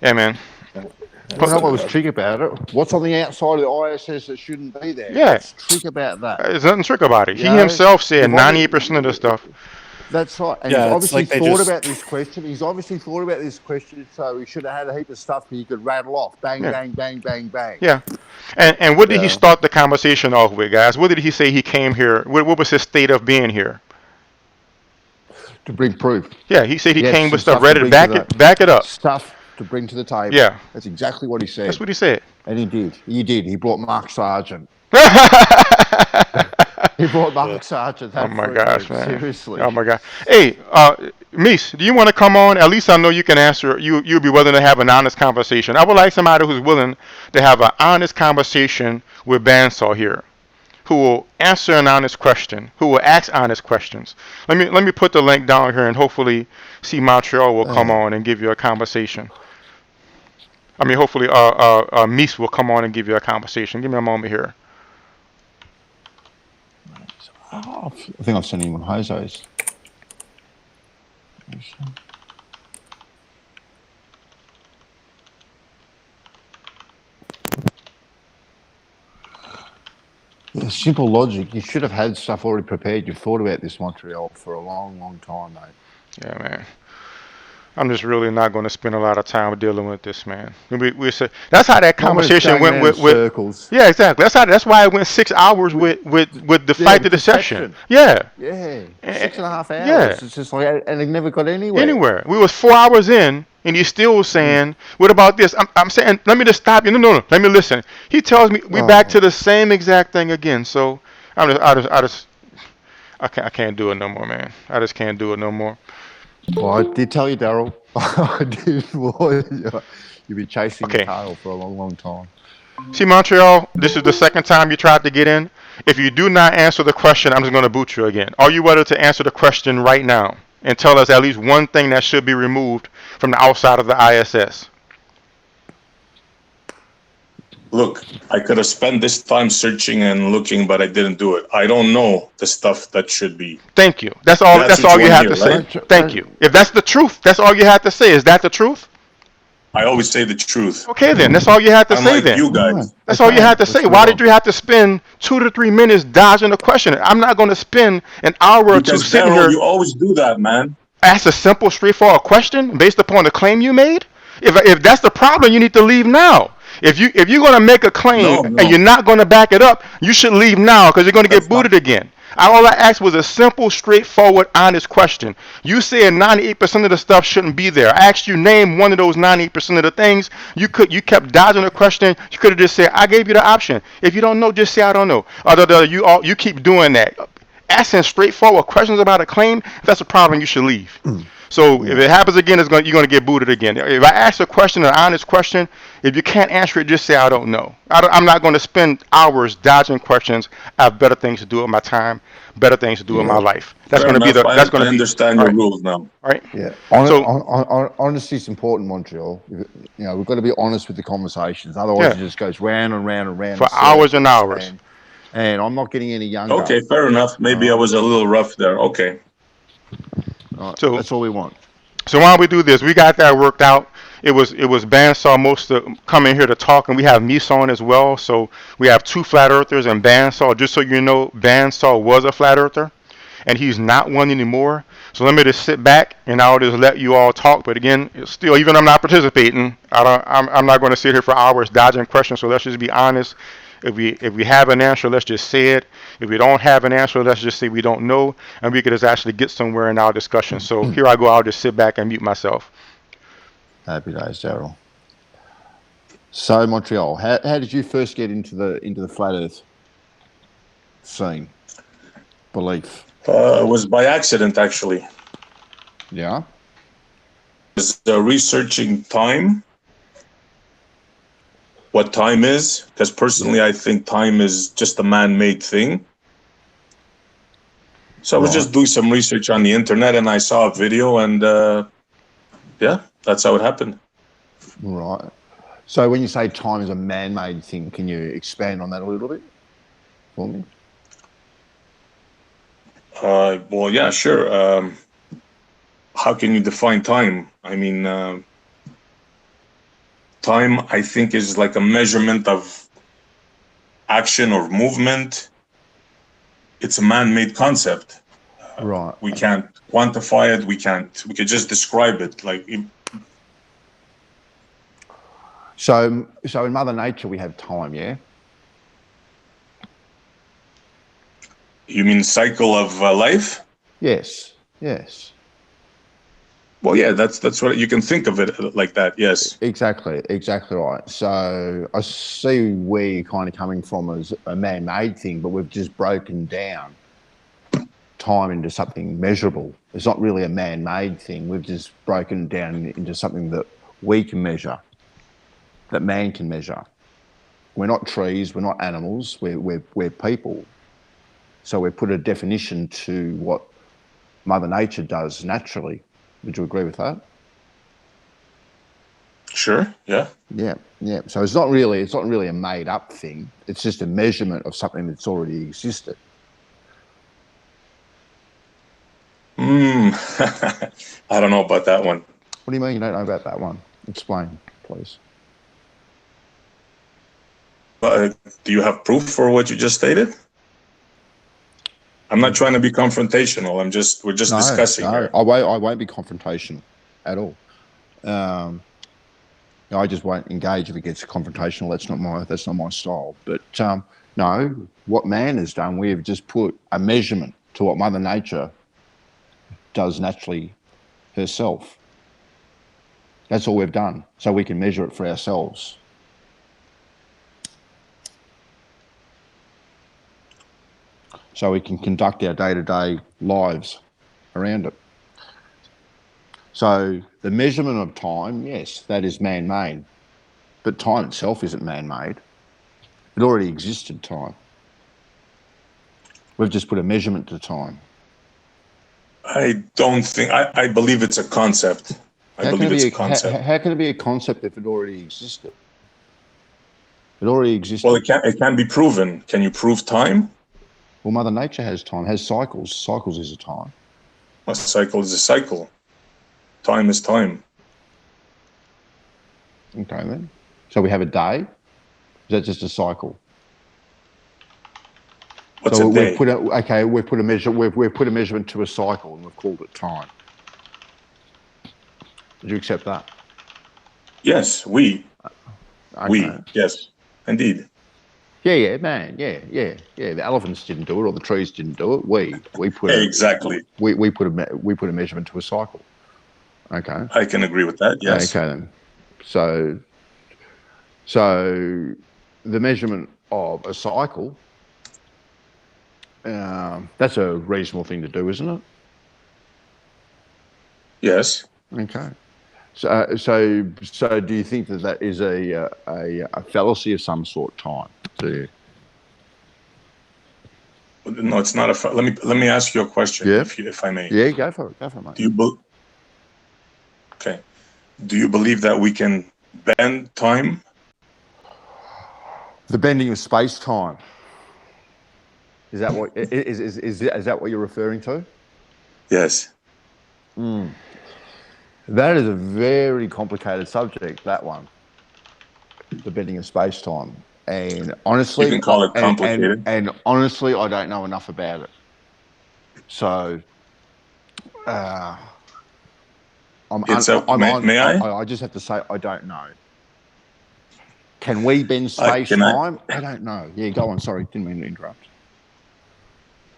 yeah, man. You know what was trick about it? What's on the outside of the ISS that shouldn't be there? Yeah. What's trick about that? There's nothing trick about it. You He know, himself said if I- 98% of the stuff. That's right. And Yeah, he's it's obviously like they thought just- about this question. He's obviously thought about this question, so he should have had a heap of stuff that he could rattle off. Bang, Yeah. bang, bang, bang, bang. Yeah. And what did he Yeah. start the conversation off with, guys? What did he say he came here? What was his state of being here? To bring proof. Yeah, he said he Yes, came with some stuff ready to bring back the- back it up. Stuff to bring to the table. Yeah. That's exactly what he said. That's what he said. And he did. He did. He brought Mark Sargent. He brought Mark Sargent. Oh my gosh, man! Seriously. Oh my god! Hey, Mies, do you want to come on? At least I know you can answer. You'll be willing to have an honest conversation. I would like somebody who's willing to have an honest conversation with Bandsaw here, who will answer an honest question, who will ask honest questions. Let me put the link down here, and hopefully, see Montreal will come on and give you a conversation. I mean, hopefully, Mies will come on and give you a conversation. Give me a moment here. Oh, I think I've sent him on Jose's. Yeah, simple logic. You should have had stuff already prepared. You've thought about this, Montreal, for a long, long time, mate. Yeah, man. I'm just really not going to spend a lot of time dealing with this, man. We said that's how that conversation went with circles. Yeah, exactly. That's why it went 6 hours with the fight to deception. Yeah. Yeah, 6.5 hours. Yeah. It's just like, and it never got anywhere. Anywhere. We was 4 hours in, and he's still saying, "What about this?" I'm saying, let me just stop you. No. Let me listen. He tells me we back to the same exact thing again. So I can't do it no more, man. I just can't do it no more. Well, I did tell you, Darryl. I did. Well, you've been chasing the tail for a long, long time. See, Montreal, this is the second time you tried to get in. If you do not answer the question, I'm just going to boot you again. Are you ready to answer the question right now and tell us at least one thing that should be removed from the outside of the ISS? Look, I could have spent this time searching and looking, but I didn't do it. I don't know the stuff that should be. Thank you. That's all you have to say. Right? Thank you. If that's the truth, that's all you have to say. Is that the truth? I always say the truth. Okay, then. That's all you have to say Unlike then. you guys. That's all you have to say. Why did you have to spend 2 to 3 minutes dodging a question? I'm not going to spend an hour or two Because sitting Darryl, here. you always do that, man. Ask a simple, straightforward question based upon the claim you made. If that's the problem, you need to leave now. If you're going to make a claim and you're not going to back it up, you should leave now because you're going to get booted again. All I asked was a simple, straightforward, honest question. You said 98% of the stuff shouldn't be there. I asked you name one of those 98% of the things. You kept dodging the question. You could have just said, I gave you the option. If you don't know, just say I don't know. You keep doing that. Asking straightforward questions about a claim, if that's a problem, you should leave. So if it happens again, you're going to get booted again. If I ask a question, an honest question, if you can't answer it, just say I don't know. I'm not going to spend hours dodging questions. I have better things to do with my time, better things to do with my life. That's going to be the. That's going to be. I understand your rules now. Right. Yeah. Honesty is important, Montreal. We've got to be honest with the conversations. Otherwise, it just goes round and round and round for hours and hours. And I'm not getting any younger. Okay, fair enough. Maybe I was a little rough there. Okay. So that's all we want. So why don't we do this? We got that worked out. It was Bandsaw most of coming here to talk, and we have Mies on as well. So we have 2 flat earthers and Bandsaw. Just so you know, Bandsaw was a flat earther, and he's not one anymore. So let me just sit back and I'll just let you all talk. But again, still, even I'm not participating. I'm not going to sit here for hours dodging questions. So let's just be honest. If we have an answer, let's just say it. If we don't have an answer, let's just say we don't know, and we could just actually get somewhere in our discussion. So here I go. I'll just sit back and mute myself. Happy days, Darryl. So Montreal, how did you first get into the flat Earth scene? Belief. It was by accident, actually. Yeah. I was researching time. What time is, because personally I think time is just a man-made thing. So I was just doing some research on the internet and I saw a video and yeah, that's how it happened. Right. So when you say time is a man-made thing, can you expand on that a little bit for me? Well, yeah, sure. How can you define time? I mean, time, I think, is like a measurement of action or movement. It's a man-made concept. Right. We can't quantify it. We could just describe it. Like, So in Mother Nature we have time, yeah? you mean cycle of life? Yes. Yes. Well, yeah, that's what you can think of it like that. Yes. Exactly right. So I see where you're kind of coming from as a man-made thing, but we've just broken down time into something measurable. It's not really a man-made thing. We've just broken down into something that we can measure, that man can measure. We're not trees, we're not animals, we're people. So we've put a definition to what Mother Nature does naturally. Would you agree with that? Sure. Yeah. Yeah. So it's not really a made up thing. It's just a measurement of something that's already existed. I don't know about that one. What do you mean you don't know about that one? Explain, please. Do you have proof for what you just stated? I'm not trying to be confrontational. We're just discussing here. I won't be confrontational at all. I just won't engage if it gets confrontational. That's not my style. But no, what man has done, we have just put a measurement to what Mother Nature does naturally herself. That's all we've done, so we can measure it for ourselves. So we can conduct our day-to-day lives around it. So the measurement of time, yes, that is man-made, but time itself isn't man-made. It already existed, time. We've just put a measurement to time. I don't think. I believe it's a concept. I believe it's a concept. How can it be a concept if it already existed? It already existed. Well, it can be proven. Can you prove time? Well, Mother Nature has time, has cycles. Cycles is a time. A cycle is a cycle. Time is time. Okay, then. So we have a day. Is that just a cycle? What's a day? We've put a measurement to a cycle and we've called it time. Did you accept that? Yes, we. Yes, indeed. Yeah, man. Yeah. The elephants didn't do it, or the trees didn't do it. We put exactly. We put a measurement to a cycle. Okay. I can agree with that. Yes. Okay then. So the measurement of a cycle, that's a reasonable thing to do, isn't it? Yes. Okay. So do you think that is a fallacy of some sort? Time. Do you? No, it's not a. Let me ask you a question, Yeah. if I may. Yeah, go for it, mate. Okay. Do you believe that we can bend time? The bending of space time. Is that what you're referring to? Yes. That is a very complicated subject, that one. The bending of space time. And honestly, you can call it complicated. And honestly, I don't know enough about it. So may I? I just have to say I don't know. Can we bend space time? I don't know. Yeah, go on. Sorry, didn't mean to interrupt.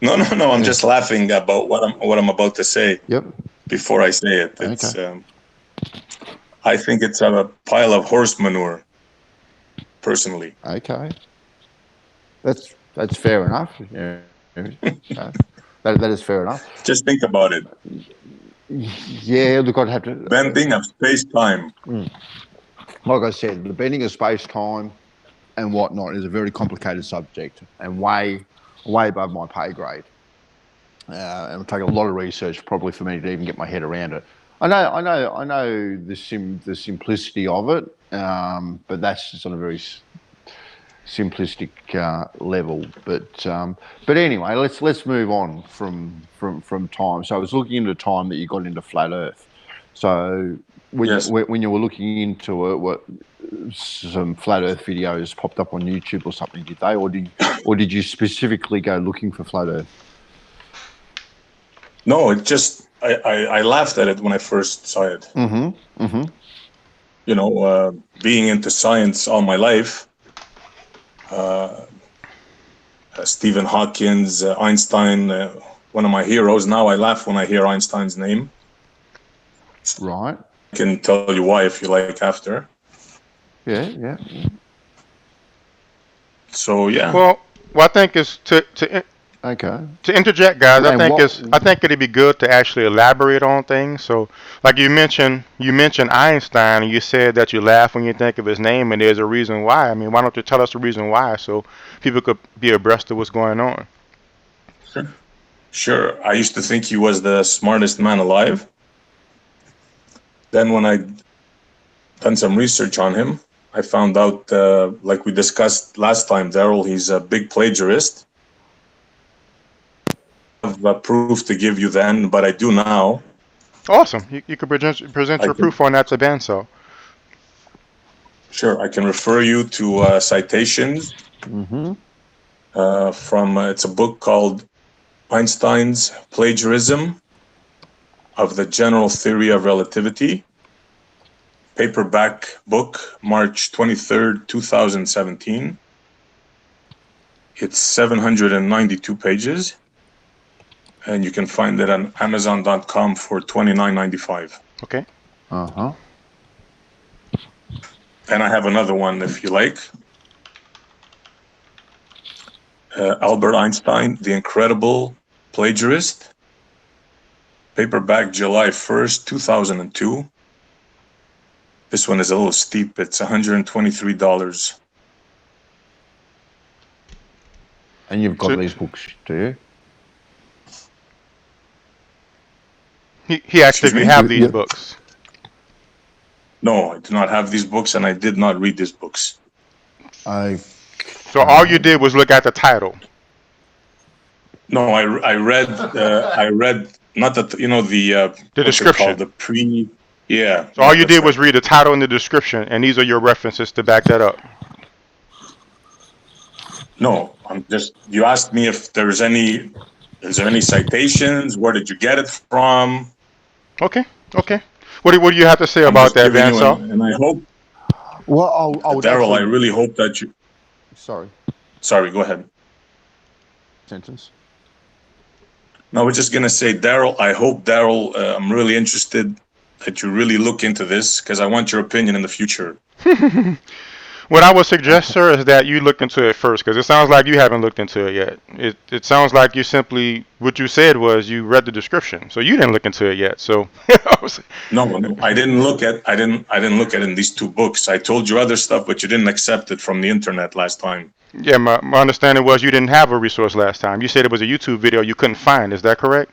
No. I'm just laughing about what I'm about to say. Yep. Before I say it, it's. Okay. I think it's a pile of horse manure. Personally. Okay. That's fair enough. Yeah. That is fair enough. Just think about it. Yeah, look, I'd have to. Bending of space time. Like I said, the bending of space time and whatnot is a very complicated subject and way above my pay grade. It would take a lot of research probably for me to even get my head around it. I know the simplicity of it, but that's just on a very simplistic level. But anyway, let's move on from time. So I was looking into time that you got into flat Earth. So when you were looking into it, what some flat Earth videos popped up on YouTube or something? Did they, or did you specifically go looking for flat Earth? No, it just I laughed at it when I first saw it. Mm-hmm. Mm-hmm. You know, being into science all my life, Stephen Hawkins, Einstein, one of my heroes. Now I laugh when I hear Einstein's name. Right. I can tell you why if you like after. Yeah. So yeah. Well, I think is to interject, guys. I think it'd be good to actually elaborate on things. So, like you mentioned Einstein, and you said that you laugh when you think of his name, and there's a reason why. I mean, why don't you tell us the reason why, so people could be abreast of what's going on? Sure. I used to think he was the smartest man alive. Then when I done some research on him, I found out, like we discussed last time, Darryl, he's a big plagiarist. I have proof to give you then, but I do now. Awesome. You could present your proof on that to Bansaw. Sure. I can refer you to citations from, it's a book called Einstein's Plagiarism of the General Theory of Relativity. Paperback book, March 23rd, 2017. It's 792 pages. And you can find it on Amazon.com for $29.95. Okay. Uh-huh. And I have another one if you like. Albert Einstein, The Incredible Plagiarist. Paperback, July 1st, 2002. This one is a little steep. It's $123. And you've got these books, do you? He actually have these books. No, I do not have these books, and I did not read these books. So all you did was look at the title. No, I read not that the description. Yeah. So all you did was read the title and the description, and these are your references to back that up. No, you asked me if is there any citations? Where did you get it from? Okay. What do you have to say about that, Bansaw? And I hope. Well, Darryl, I really hope that you. Sorry, go ahead. Sentence. No, I was just gonna say, Darryl. I hope, Darryl, I'm really interested that you really look into this because I want your opinion in the future. What I would suggest, sir, is that you look into it first, because it sounds like you haven't looked into it yet. It sounds like you simply, what you said was you read the description, so you didn't look into it yet. So No, I didn't look at it in these two books. I told you other stuff, but you didn't accept it from the internet last time. Yeah, my understanding was you didn't have a resource last time. You said it was a YouTube video you couldn't find. Is that correct?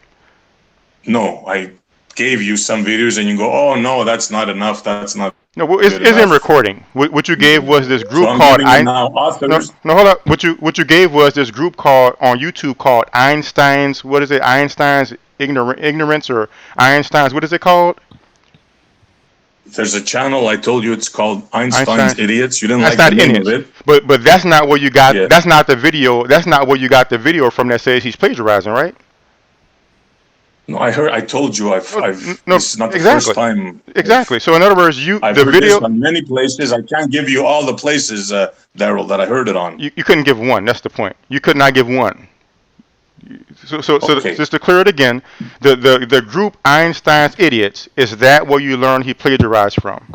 No, I gave you some videos and you go, oh no, that's not enough. That's not. No, well, it's in recording. What you gave was this group so called No, hold up. What you gave was this group called on YouTube called Einstein's. What is it? Einstein's ignorance or Einstein's? What is it called? There's a channel I told you it's called Einstein's Idiots. You didn't that's like not the name of it. But that's not where you got. Yeah. That's not the video. That's not where you got the video from that says he's plagiarizing, right? No, I told you, this is not the first time. Exactly. So in other words, I've heard this on many places. I can't give you all the places, Darryl, that I heard it on. You couldn't give one. That's the point. You could not give one. So just to clear it again, the group Einstein's Idiots, is that where you learned he plagiarized from?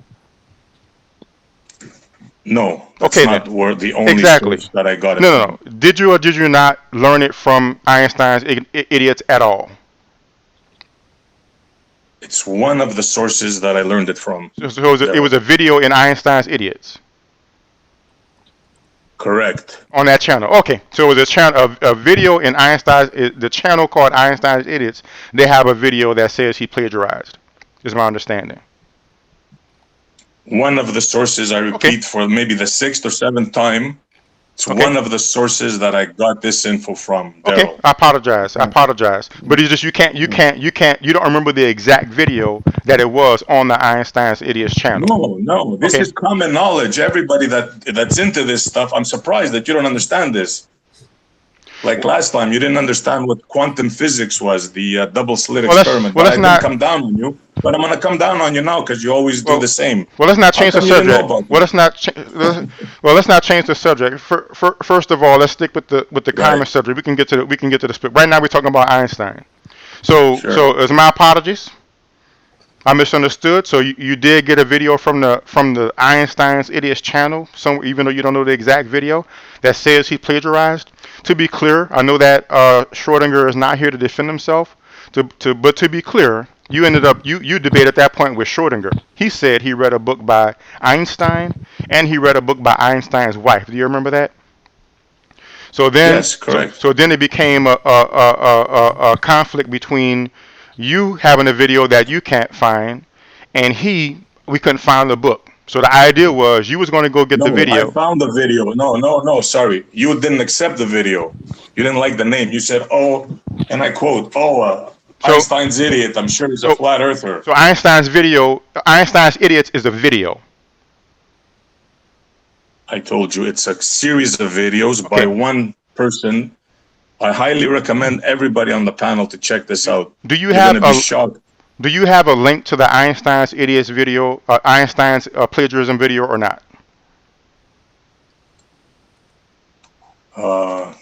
No, that's not where the only source that I got it from. No. Did you or did you not learn it from Einstein's Idiots at all? It's one of the sources that I learned it from. So it was a video in Einstein's Idiots? Correct. On that channel. Okay. So it was a video in the channel called Einstein's Idiots. They have a video that says he plagiarized. is my understanding. One of the sources, I repeat for maybe the 6th or 7th time, it's one of the sources that I got this info from, Darryl. Okay, I apologize. But it's just you don't remember the exact video that it was on the Einstein's Idiots channel. No. This is common knowledge. Everybody that's into this stuff, I'm surprised that you don't understand this. Like last time, you didn't understand what quantum physics was, the double slit experiment. I didn't come down on you, but I'm going to come down on you now because you always do the same. Well, let's not change the subject. Let's not change the subject. First of all, let's stick with the common subject. We can get to the split. Right now, we're talking about Einstein. So it's my apologies. I misunderstood. So you did get a video from the Einstein's Idiots channel, even though you don't know the exact video, that says he plagiarized. To be clear, I know that Schrodinger is not here to defend himself. But to be clear, you ended up you debated at that point with Schrodinger. He said he read a book by Einstein and he read a book by Einstein's wife. Do you remember that? So then, yes, correct. So then it became a conflict between you having a video that you can't find, and we couldn't find the book. So the idea was you was going to go get the video. I found the video. No, sorry. You didn't accept the video. You didn't like the name. You said, and I quote, Einstein's idiot. I'm sure he's a flat earther. So Einstein's Idiots is a video. I told you it's a series of videos by one person. I highly recommend everybody on the panel to check this out. Do you have a link to the Einstein's Idiots video, Einstein's plagiarism video, or not?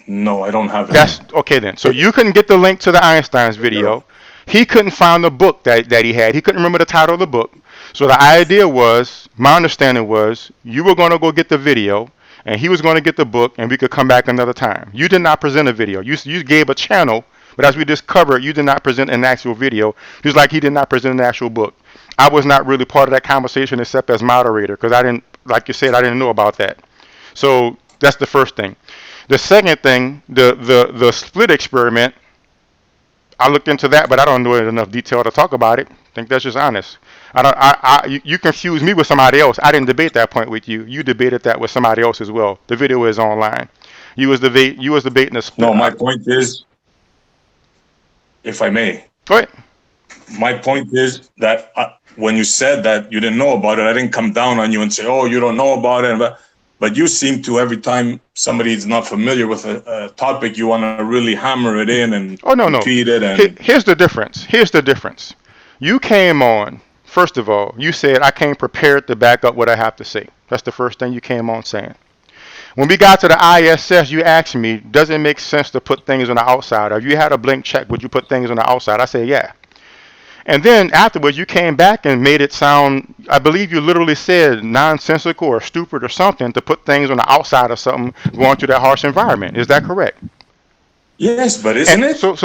No, I don't have it. That's okay then. So you couldn't get the link to the Einstein's video. He couldn't find the book that he had. He couldn't remember the title of the book. So the idea was, my understanding was, you were going to go get the video, and he was going to get the book, and we could come back another time. You did not present a video. You gave a channel, but as we just covered, you did not present an actual video, just like he did not present an actual book. I was not really part of that conversation except as moderator, because I didn't, like you said, I didn't know about that. So that's the first thing. The second thing, the split experiment, I looked into that, but I don't know enough detail to talk about it. I think that's just honest. You confused me with somebody else. I didn't debate that point with you. You debated that with somebody else as well. The video is online. You was debating the split. No, my point is, if I may. Go ahead. My point is that when you said that you didn't know about it, I didn't come down on you and say, you don't know about it. But you seem to, every time somebody is not familiar with a topic, you want to really hammer it in and repeat it. And Here's the difference. You came on, first of all, you said, I came prepared to back up what I have to say. That's the first thing you came on saying. When we got to the ISS, you asked me, does it make sense to put things on the outside? If you had a blank check, would you put things on the outside? I said, yeah. And then afterwards, you came back and made it sound, I believe you literally said nonsensical or stupid or something to put things on the outside of something going through that harsh environment. Is that correct? Yes, but isn't it? So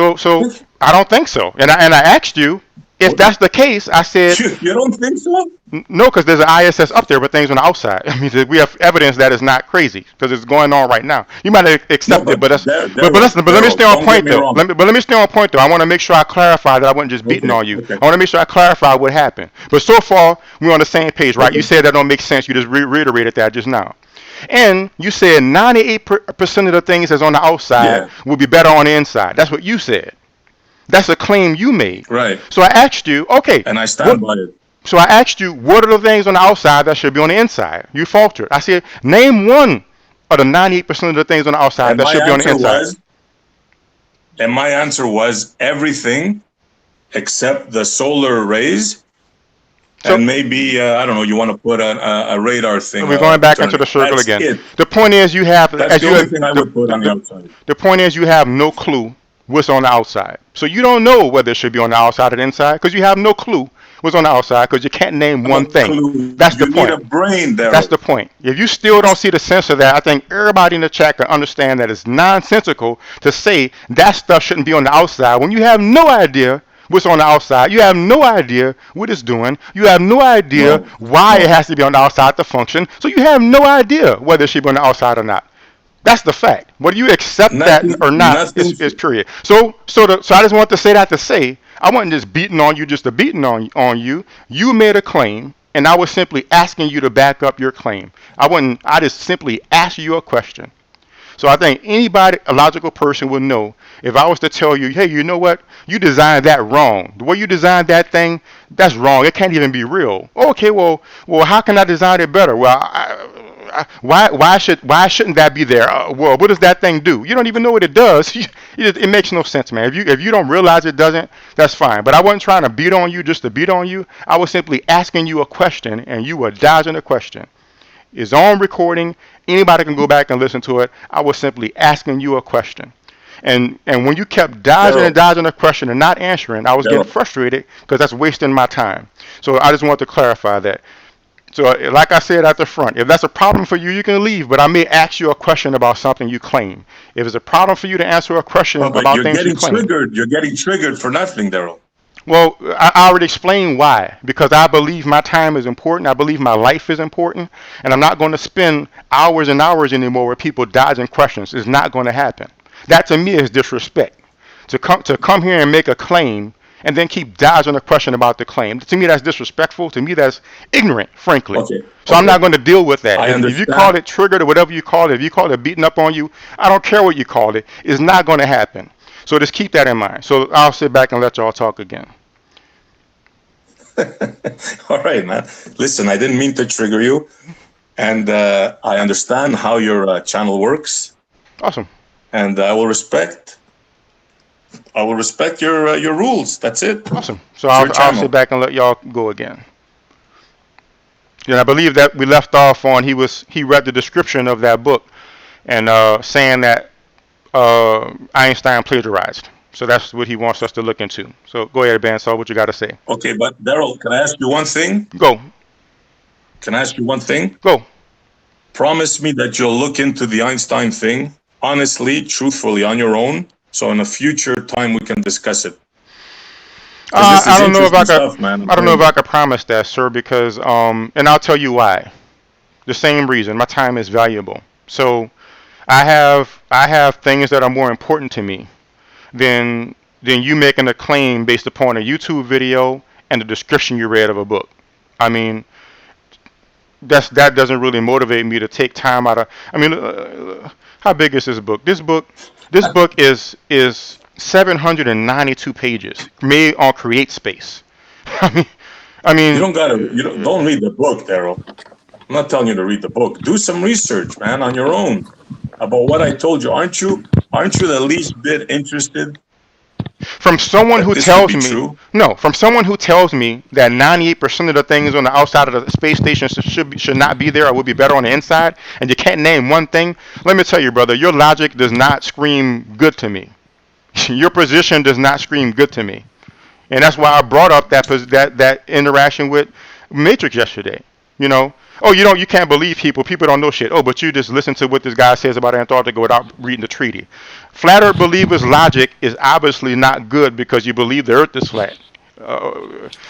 I don't think so. And I asked you, if that's the case, I said... You don't think so? No, because there's an ISS up there, but things on the outside. I mean, we have evidence that it's not crazy, because it's going on right now. You might accept it, but let me stay on point, though. Let me stay on point, though. I want to make sure I clarify that I wasn't just beating on you. I want to make sure I clarify what happened. But so far, we're on the same page, right? You said that don't make sense. You just reiterated that just now. And you said 98% of the things that's on the outside will be better on the inside. That's what you said. That's a claim you made. Right. So I asked you, okay. And I stand by it. So I asked you, what are the things on the outside that should be on the inside? You faltered. I said, name one of the 98% of the things on the outside that should be on the inside. And my answer was everything except the solar rays. And maybe, I don't know, you want to put a radar thing. We're going back into the circle again. It. The point is you have... That's the only thing I would put on the outside. The point is you have no clue what's on the outside. So you don't know whether it should be on the outside or the inside because you have no clue what's on the outside because you can't name one thing. That's the point. You need a brain there. That's the point. If you still don't see the sense of that, I think everybody in the chat can understand that it's nonsensical to say that stuff shouldn't be on the outside when you have no idea what's on the outside. You have no idea what it's doing. You have no idea why it has to be on the outside to function. So you have no idea whether it should be on the outside or not. That's the fact. Whether you accept that or not is period. So I just want to say that to say I wasn't just beating on you just to beating on you. You made a claim, and I was simply asking you to back up your claim. I just simply asked you a question. So I think anybody, a logical person, would know if I was to tell you, hey, you know what? You designed that wrong. The way you designed that thing, that's wrong. It can't even be real. Okay, well, how can I design it better? Well, why shouldn't that be there? Well, what does that thing do? You don't even know what it does. It makes no sense, man. If you don't realize it doesn't, that's fine. But I wasn't trying to beat on you just to beat on you. I was simply asking you a question, and you were dodging the question. It's on recording. Anybody can go back and listen to it. I was simply asking you a question. And when you kept dodging and dodging the question and not answering, I was getting frustrated because that's wasting my time. So I just want to clarify that. So like I said at the front, if that's a problem for you, you can leave. But I may ask you a question about something you claim. If it's a problem for you to answer a question about things you claim. You're getting triggered for nothing, Darryl. Well, I already explained why. Because I believe my time is important. I believe my life is important. And I'm not going to spend hours and hours anymore with people dodging questions. It's not going to happen. That to me is disrespect. To come here and make a claim and then keep dodging a question about the claim. To me, that's disrespectful. To me, that's ignorant, frankly. So I'm not going to deal with that. If you call it triggered or whatever you call it, if you call it beating up on you, I don't care what you call it. It's not going to happen. So just keep that in mind. So I'll sit back and let y'all talk again. All right, man. Listen, I didn't mean to trigger you, and I understand how your channel works. Awesome. And I will respect your rules. That's it. Awesome. So I'll sit back and let y'all go again. And I believe that we left off on he read the description of that book and saying that Einstein plagiarized. So that's what he wants us to look into. So go ahead, Bandsaw. What you got to say? Okay, but Darryl, can I ask you one thing? Go. Can I ask you one thing? Go. Promise me that you'll look into the Einstein thing honestly, truthfully, on your own. So in a future time we can discuss it. I don't know if I could. I don't know if I could promise that, sir, because and I'll tell you why. The same reason. My time is valuable. So I have things that are more important to me than you making a claim based upon a YouTube video and the description you read of a book. I mean, that doesn't really motivate me to take time out of. I mean, how big is this book? This book is 792 pages, made on CreateSpace. I mean, don't read the book, Darryl. I'm not telling you to read the book. Do some research, man, on your own about what I told you. Aren't you the least bit interested? From someone who tells me from someone who tells me that 98% of the things on the outside of the space station should not be there or would be better on the inside, and you can't name one thing. Let me tell you, brother, your logic does not scream good to me. Your position does not scream good to me, and that's why I brought up that interaction with Matrix yesterday. You know, oh, you can't believe people. People don't know shit. Oh, but you just listen to what this guy says about Antarctica without reading the treaty. Flat Earth believers' logic is obviously not good because you believe the Earth is flat.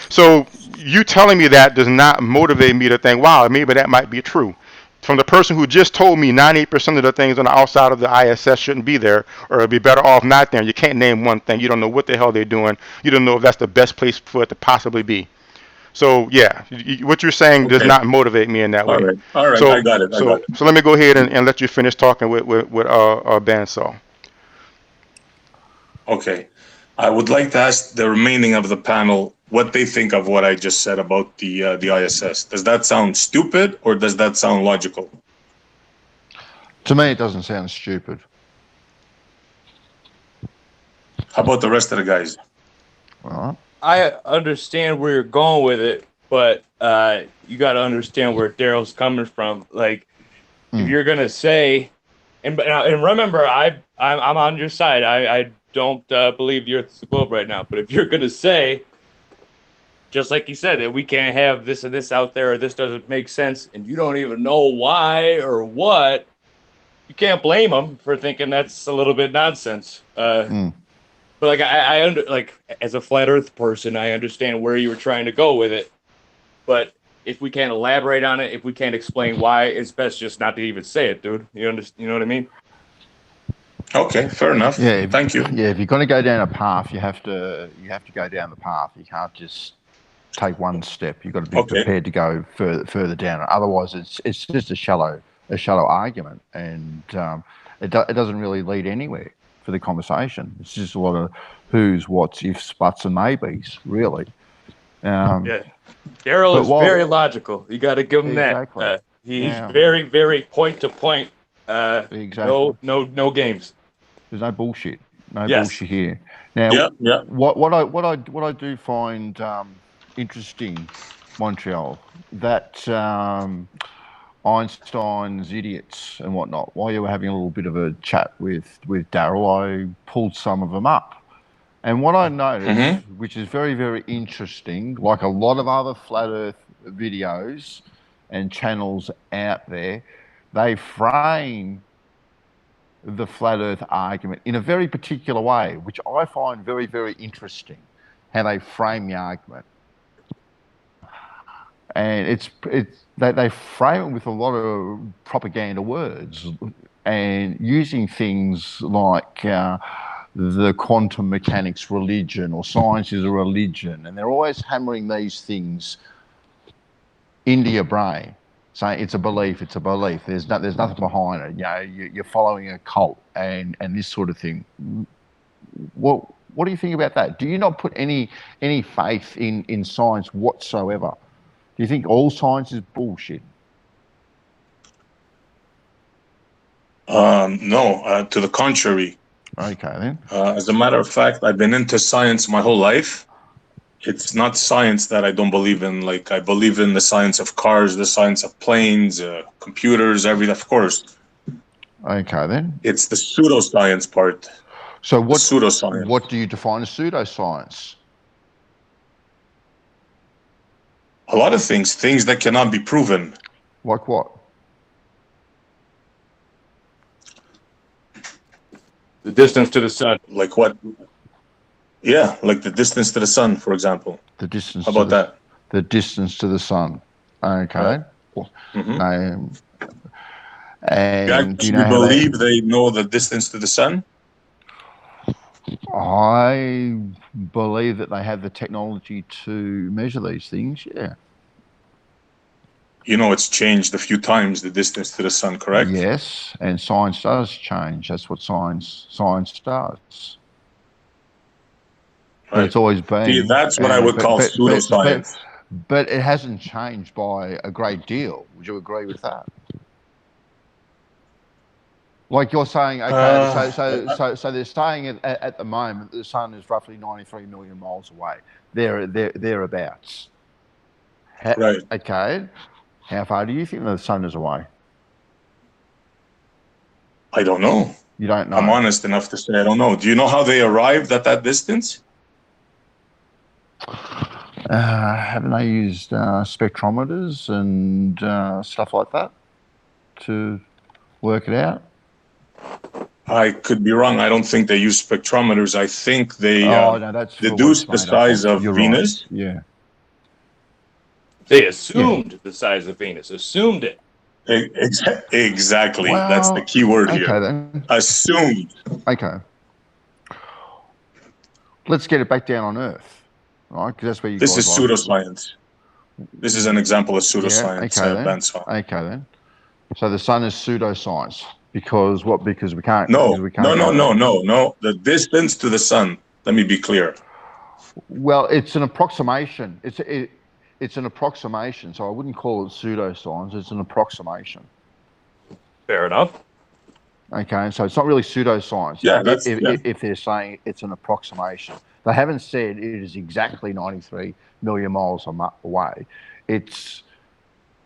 So you telling me that does not motivate me to think, wow, maybe that might be true. From the person who just told me 98% of the things on the outside of the ISS shouldn't be there, or it'd be better off not there. You can't name one thing. You don't know what the hell they're doing. You don't know if that's the best place for it to possibly be. So yeah, what you're saying does not motivate me in that way. All right, so, I got it. So let me go ahead and let you finish talking with Bandsaw. Okay, I would like to ask the remaining of the panel what they think of what I just said about the ISS. Does that sound stupid or does that sound logical? To me, it doesn't sound stupid. How about the rest of the guys? All right. I understand where you're going with it, but you got to understand where Darryl's coming from. Like, if you're gonna say, and remember, I'm on your side. I don't believe the Earth is the globe right now. But if you're gonna say, just like you said, that we can't have this and this out there, or this doesn't make sense, and you don't even know why or what, you can't blame them for thinking that's a little bit nonsense. But like as a flat Earth person, I understand where you were trying to go with it. But if we can't elaborate on it, if we can't explain why, it's best just not to even say it, dude. You know what I mean? Okay, fair enough. Yeah, Thank you. Yeah, if you're going to go down a path, you have to go down the path. You can't just take one step. You've got to be Okay. prepared to go further down. Otherwise, it's just a shallow argument, and it doesn't really lead anywhere for the conversation. It's just a lot of who's, what's, ifs, buts, and maybes, really. Yeah, Darryl is very logical. You got to give him Exactly. that. He's Yeah. very, very point to point. Exactly. No games. There's no bullshit. No Yes. bullshit here. Now, Yeah. what I do find interesting, Montreal, that Einstein's idiots and whatnot. While you were having a little bit of a chat with Darryl, I pulled some of them up. And what I noticed, which is very, very interesting, like a lot of other flat Earth videos and channels out there, they frame the flat Earth argument in a very particular way, which I find very, very interesting, how they frame the argument. And they frame it with a lot of propaganda words and using things like the quantum mechanics religion or science is a religion, and they're always hammering these things into your brain, saying it's a belief. There's nothing behind it. You know, you're following a cult and this sort of thing. What do you think about that? Do you not put any faith in science whatsoever? Do you think all science is bullshit? No, to the contrary. Okay, then. As a matter of fact, I've been into science my whole life. It's not science that I don't believe in. Like, I believe in the science of cars, the science of planes, computers, everything, of course. Okay, then. It's the pseudoscience part. So what pseudoscience? What do you define as pseudoscience? A lot of things that cannot be proven. Like what? The distance to the sun. Like what? Yeah, like the distance to the sun, for example. The distance. How about that? The distance to the sun. Okay. And do you know how believe they know the distance to the sun? I believe that they have the technology to measure these things. Yeah. You know, it's changed a few times, the distance to the sun, correct? Yes, and science does change. That's what science does. Right. But it's always been. See, that's what I would call pseudoscience. But it hasn't changed by a great deal. Would you agree with that? Like you're saying, okay, so they're saying at the moment the sun is roughly 93 million miles away. Thereabouts. Right. Okay. How far do you think the sun is away? I don't know. You don't know? I'm honest enough to say I don't know. Do you know how they arrived at that distance? Haven't they used spectrometers and stuff like that to work it out? I could be wrong. I don't think they use spectrometers. I think they deduced the size of Venus. Right. Yeah. They assumed the size of Venus. Assumed it. Exactly. Well, that's the key word here. Okay, then. Assumed. Okay. Let's get it back down on Earth, right? Because that's where you. This is pseudoscience. This is an example of pseudoscience. Yeah, okay then. So the sun is pseudoscience because what? Because we can't. No. Because we can't No. The distance to the sun. Let me be clear. Well, it's an approximation. It's an approximation, so I wouldn't call it pseudoscience. It's an approximation. Fair enough. Okay, so it's not really pseudoscience. Yeah, if they're saying it's an approximation. They haven't said it is exactly 93 million miles away. It's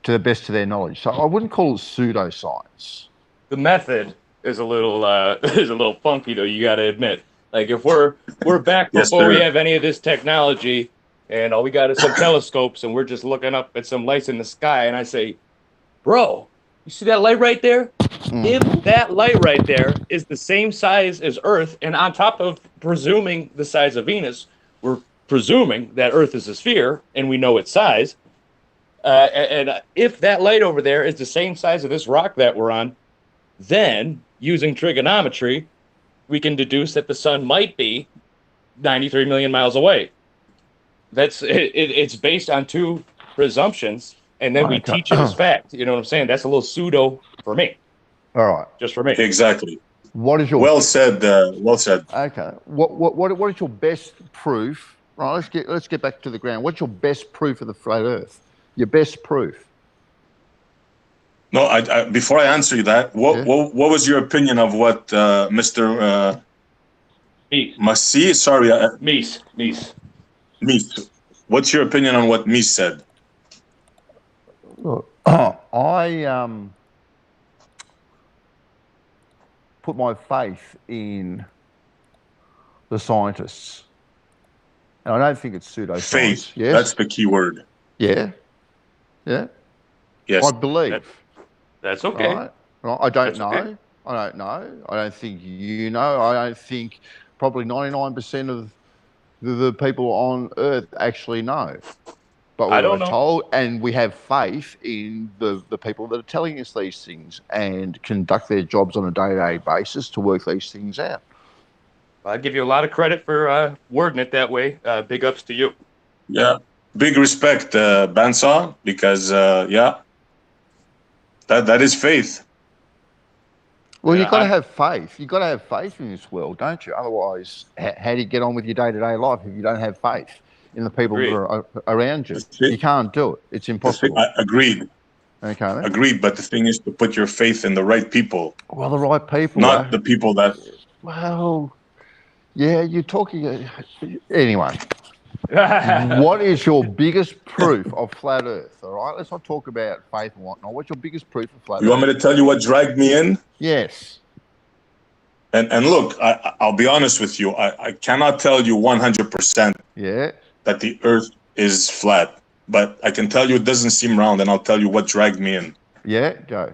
to the best of their knowledge. So I wouldn't call it pseudoscience. The method is a little funky, though. You got to admit. Like if we're back before we have any of this technology, and all we got is some telescopes, and we're just looking up at some lights in the sky, and I say, "Bro, you see that light right there? If that light right there is the same size as Earth, and on top of presuming the size of Venus, we're presuming that Earth is a sphere, and we know its size. And if that light over there is the same size of this rock that we're on, then using trigonometry, we can deduce that the sun might be 93 million miles away. It's based on two presumptions, and then we Okay. teach it as fact. You know what I'm saying? That's a little pseudo for me, All right. just for me. Exactly. What is your Well said. Well said. okay? What is your best proof? Right. Let's get back to the ground. What's your best proof of the flat Earth? Your best proof. No, before I answer you that, what was your opinion of what Mr. Massi? Sorry, Mies. What's your opinion on what Mies said? Look, I put my faith in the scientists, and I don't think it's pseudoscience. Faith. Yes, That's the key word. yeah. Yes. I believe. That's okay. Right? I don't That's know. okay. I don't know. I don't think you know. I don't think probably 99% of the people on Earth actually know. But I we're don't know. told, and we have faith in the people that are telling us these things and conduct their jobs on a day-to-day basis to work these things out. I give you a lot of credit for wording it that way. Big ups to you. Yeah. Big respect, Bandsaw, because that is faith. Well, Yeah, you've got to have faith. You've got to have faith in this world, don't you? Otherwise, how do you get on with your day-to-day life if you don't have faith in the people that are around you? You can't do it. It's impossible. Agreed. Okay. Then? Agreed. But the thing is to put your faith in the right people. Well, the right people. Not the people that. Well, yeah, you're talking. Anyway. What is your biggest proof of flat Earth? All right, let's not talk about faith and whatnot. What's your biggest proof of flat Earth? You want me to tell you what dragged me in? Yes. And look, I'll be honest with you. I cannot tell you 100% that the Earth is flat, but I can tell you it doesn't seem round, and I'll tell you what dragged me in. Yeah, go.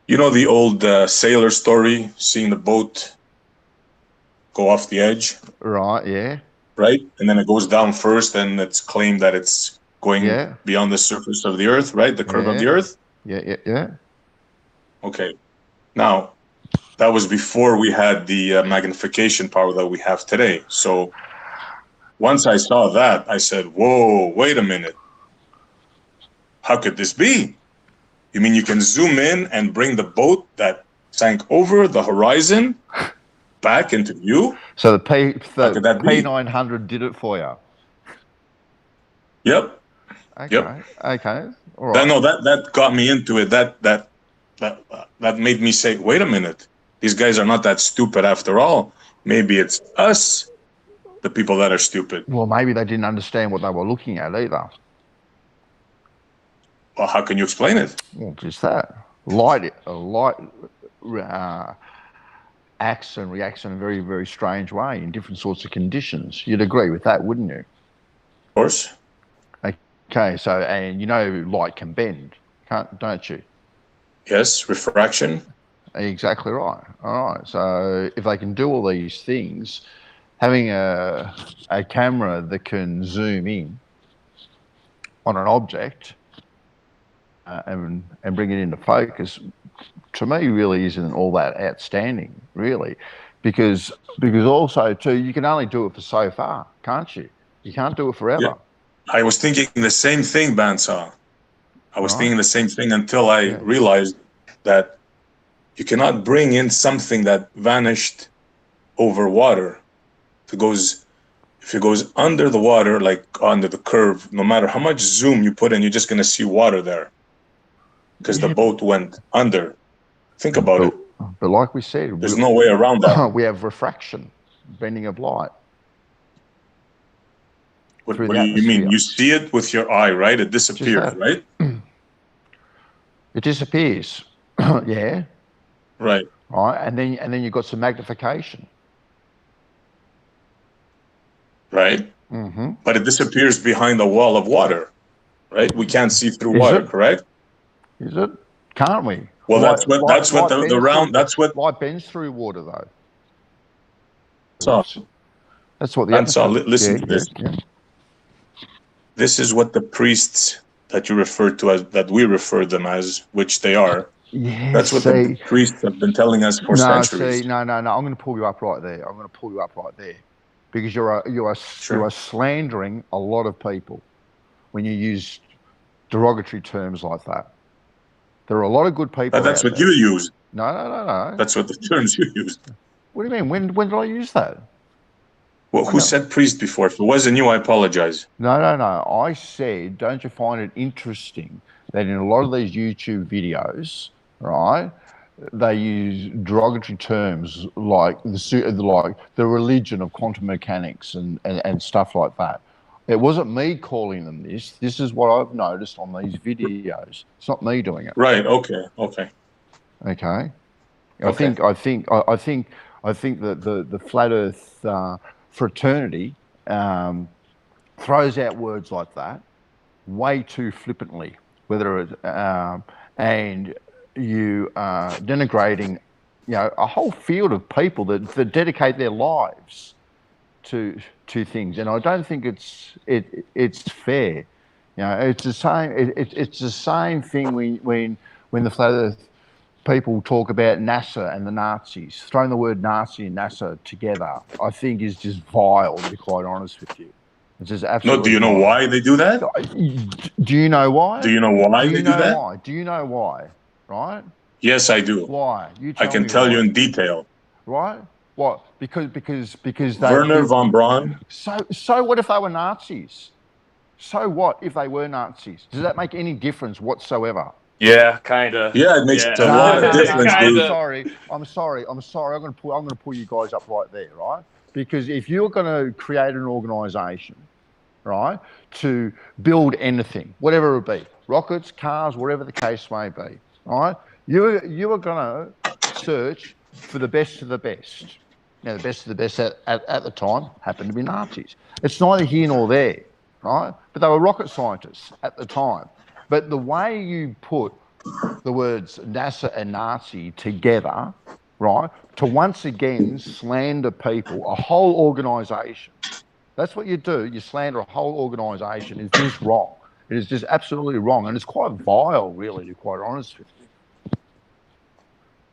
You know the old sailor story, seeing the boat go off the edge? Right, yeah. Right? And then it goes down first, and it's claimed that it's going beyond the surface of the Earth, right? The curve of the Earth? Yeah. Okay. Now, that was before we had the magnification power that we have today. So once I saw that, I said, whoa, wait a minute. How could this be? You mean you can zoom in and bring the boat that sank over the horizon back into view? So the P900 did it for you? Yep. Okay. Okay. All right. No, that got me into it. That made me say, wait a minute. These guys are not that stupid after all. Maybe it's us, the people that are stupid. Well, maybe they didn't understand what they were looking at either. Well, how can you explain it? Well, just that. Light acts and reacts in a very, very strange way in different sorts of conditions. You'd agree with that, wouldn't you? Of course. Okay, so, and you know light can bend, don't you? Yes, refraction. Exactly right. All right, so if they can do all these things, having a camera that can zoom in on an object and bring it into focus, to me really isn't all that outstanding, really, because also too you can only do it for so far, can't you? You can't do it forever. Yeah. I was thinking the same thing, Bandsaw. I was thinking the same thing until I realized that you cannot bring in something that vanished over water. If it goes under the water, like under the curve, no matter how much zoom you put in, you're just going to see water there because the boat went under. Think about it. But like we said, there's no way around that. We have refraction, bending of light. What do you mean? You see it with your eye, right? It disappears, right? It disappears. Yeah. Right. Right, and then you've got some magnification. Right. Mm-hmm. But it disappears behind a wall of water, right? We can't see through water, correct? Is it? Can't we? Well, that's what the round. That's what light bends through water, though. So that's what the. Listen to this. Yeah. This is what the priests that you refer to as, that we refer them as, which they are, Yeah, That's what the priests have been telling us for centuries. no. I'm going to pull you up right there. Because you are slandering a lot of people when you use derogatory terms like that. There are a lot of good people That's out what there. you use. No. That's what the terms you use. What do you mean? When did I use that? Well, who said priest before? If it wasn't you, I apologize. No. I said, don't you find it interesting that in a lot of these YouTube videos, right, they use derogatory terms like the religion of quantum mechanics and stuff like that. It wasn't me calling them this. This is what I've noticed on these videos. It's not me doing it. Right. Okay. Okay. I think that the flat Earth fraternity throws out words like that way too flippantly. Whether it and you are denigrating, a whole field of people that dedicate their lives to things, and I don't think it's fair. It's the same. It's the same thing when the flat Earth people talk about NASA and the Nazis. Throwing the word Nazi and NASA together, I think, is just vile, to be quite honest with you. It's just absolutely. No, do you know why they do that? Do you know why? Do you know why they do that? Why? Do you know why? Right? Yes, I do. Why? I can tell you in detail. Right? What? Because they. Werner von Braun. So what if they were Nazis? So what if they were Nazis? Does that make any difference whatsoever? Yeah, kind of. Yeah, it makes a lot of difference, dude. I'm sorry. I'm going to pull you guys up right there, right? Because if you're going to create an organisation, right, to build anything, whatever it be, rockets, cars, whatever the case may be, right, you are going to search for the best of the best. Now, the best of the best at the time happened to be Nazis. It's neither here nor there, right? But they were rocket scientists at the time. But the way you put the words NASA and Nazi together, right, to once again slander people, a whole organisation, that's what you do. You slander a whole organisation. It's just wrong. It is just absolutely wrong. And it's quite vile, really, to be quite honest with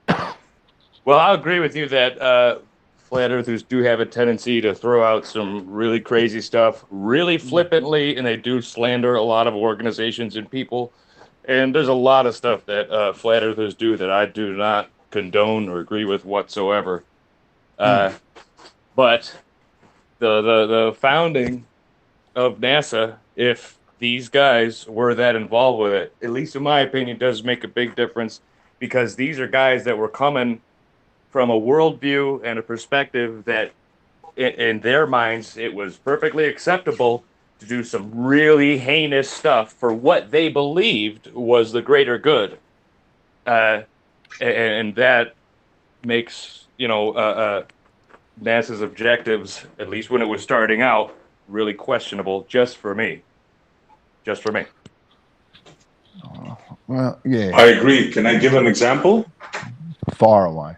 you. Well, I agree with you that flat earthers do have a tendency to throw out some really crazy stuff really flippantly, and they do slander a lot of organizations and people. And there's a lot of stuff that flat earthers do that I do not condone or agree with whatsoever. But the founding of NASA, if these guys were that involved with it, at least in my opinion, does make a big difference, because these are guys that were coming from a worldview and a perspective that in their minds it was perfectly acceptable to do some really heinous stuff for what they believed was the greater good. And that makes, NASA's objectives, at least when it was starting out, really questionable just for me. Well, yeah. I agree. Can I give an example? Far away.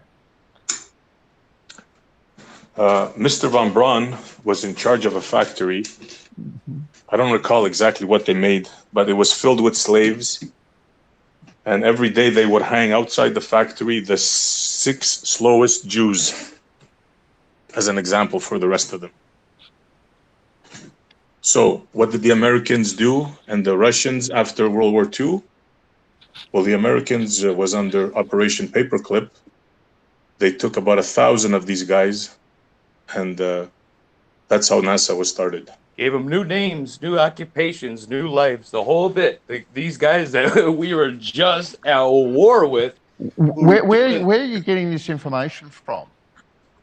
Mr. von Braun was in charge of a factory. I don't recall exactly what they made, but it was filled with slaves. And every day they would hang outside the factory the 6 slowest Jews as an example for the rest of them. So what did the Americans do and the Russians after World War II? Well, the Americans was under Operation Paperclip. They took about 1,000 of these guys, and that's how NASA was started. Gave them new names, new occupations, new lives, the whole bit. These guys that we were just at war with. Where are you getting this information from?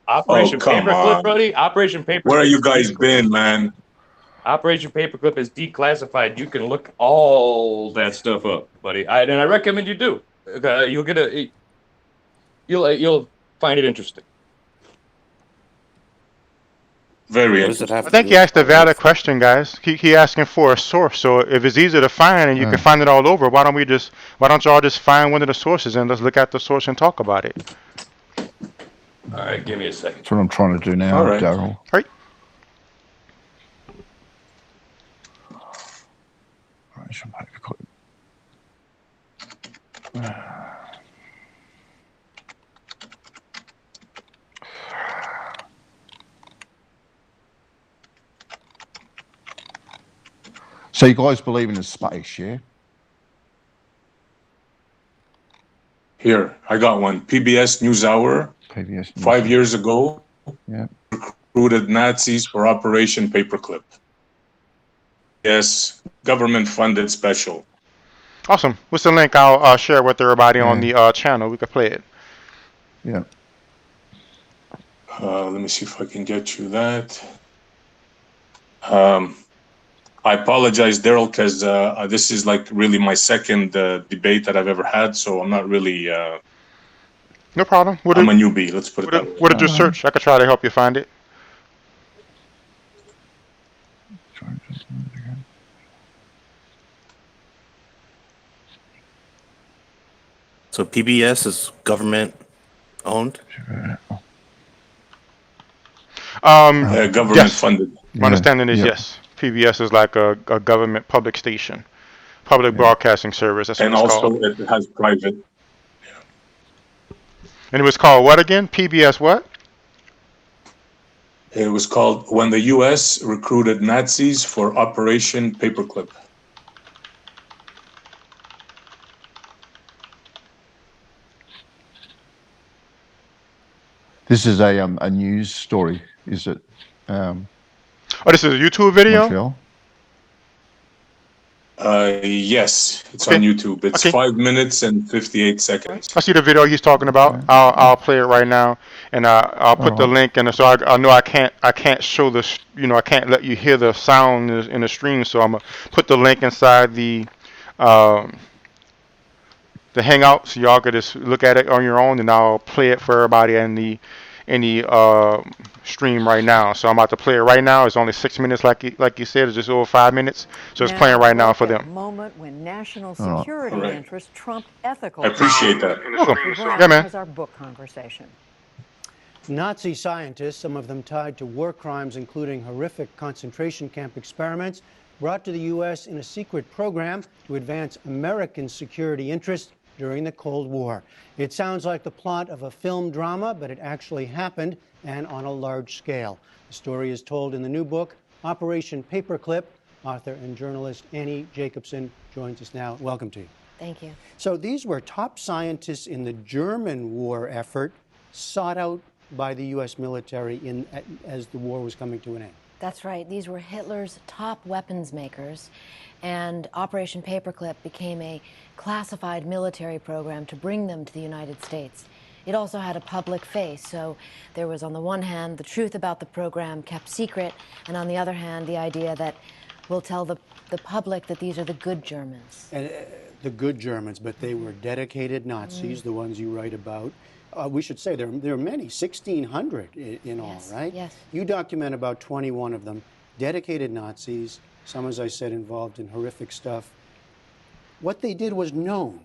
Operation Paperclip, buddy. Operation Paperclip. Where have you guys been, man? Operation Paperclip is declassified. You can look all that stuff up, buddy. And I recommend you do. You'll find it interesting. Very interesting. I think he asked a valid question, guys. He asking for a source. So if it's easy to find and you can find it all over, why don't y'all just find one of the sources and let's look at the source and talk about it? All right, give me a second. That's what I'm trying to do now, all right. Darryl. Right. So you guys believe in the space, yeah? Here, I got one. PBS NewsHour. PBS. 5 years ago, Yeah. recruited Nazis for Operation Paperclip. Yes, government-funded special. Awesome. What's the link? I'll share with everybody on the channel. We can play it. Yeah. Let me see if I can get you that. I apologize, Darryl, because this is like really my second debate that I've ever had, so I'm not really. No problem. I'm a newbie. Let's put it that way. What did you search? I could try to help you find it. So PBS is government owned? Government yes. funded. My understanding is yes. PBS is like a government public station, public broadcasting service. That's what And it's also called. it has private. And it was called what again? PBS what? It was called When the U.S. Recruited Nazis for Operation Paperclip. This is a news story, is it? Oh, this is a YouTube video? Montreal? Yes, it's on YouTube. It's 5 minutes and 58 seconds. I see the video he's talking about. I'll play it right now, and I'll put the link in. So I know I can't show this. I can't let you hear the sound in the stream. So I'm gonna put the link inside the Hangout, so y'all could just look at it on your own, and I'll play it for everybody in the stream right now. So I'm about to play it right now. It's only 6 minutes, like you said. It's just over 5 minutes. So it's playing right now for them. Moment when national security interests trump ethical. I appreciate that. Yeah, man. Has our book conversation. Nazi scientists, some of them tied to war crimes, including horrific concentration camp experiments, brought to the U.S. in a secret program to advance American security interests during the Cold War. It sounds like the plot of a film drama, but it actually happened, and on a large scale. The story is told in the new book, Operation Paperclip. Author and journalist Annie Jacobson joins us now. Welcome to you. Thank you. So these were top scientists in the German war effort, sought out by the U.S. military as the war was coming to an end. That's right. These were Hitler's top weapons makers, and Operation Paperclip became a classified military program to bring them to the United States. It also had a public face, so there was, on the one hand, the truth about the program kept secret, and on the other hand, the idea that we'll tell the public that these are the good Germans. And, the good Germans, but they were dedicated Nazis, the ones you write about. We should say there are many, 1,600 in all, right? Yes. You document about 21 of them, dedicated Nazis, some, as I said, involved in horrific stuff. What they did was known,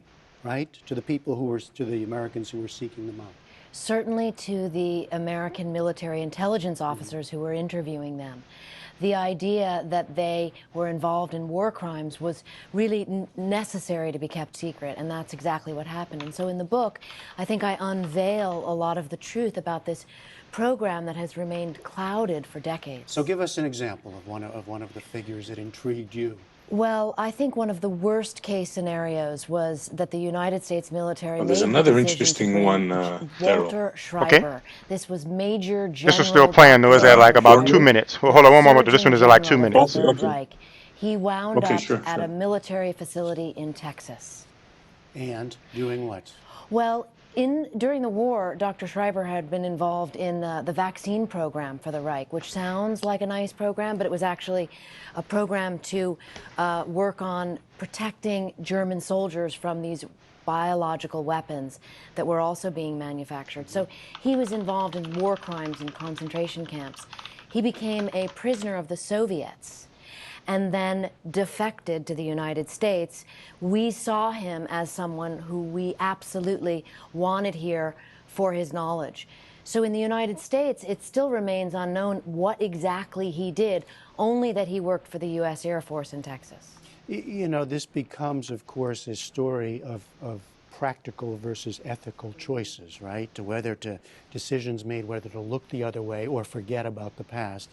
right, to the people to the Americans who were seeking them out. Certainly to the American military intelligence officers who were interviewing them. The idea that they were involved in war crimes was really necessary to be kept secret, and that's exactly what happened. And so in the book, I think I unveil a lot of the truth about this program that has remained clouded for decades. So give us an example of one of the figures that intrigued you. Well, I think one of the worst case scenarios was that the United States military There's made another the decision interesting to one, bring Darryl. Walter Schreiber. This was Major General. This is still playing, though. It's at like about 2 minutes. Well, hold on one moment. This one is at like 2 minutes. Reich. He wound up at a military facility in Texas. And doing what? Well, during the war, Dr. Schreiber had been involved in the vaccine program for the Reich, which sounds like a nice program, but it was actually a program to work on protecting German soldiers from these biological weapons that were also being manufactured. So he was involved in war crimes in concentration camps. He became a prisoner of the Soviets and then defected to the United States. We saw him as someone who we absolutely wanted here for his knowledge. So in the United States, it still remains unknown what exactly he did, only that he worked for the U.S. Air Force in Texas. You know, this becomes, of course, a story of practical versus ethical choices, right? To whether to decisions made whether to look the other way or forget about the past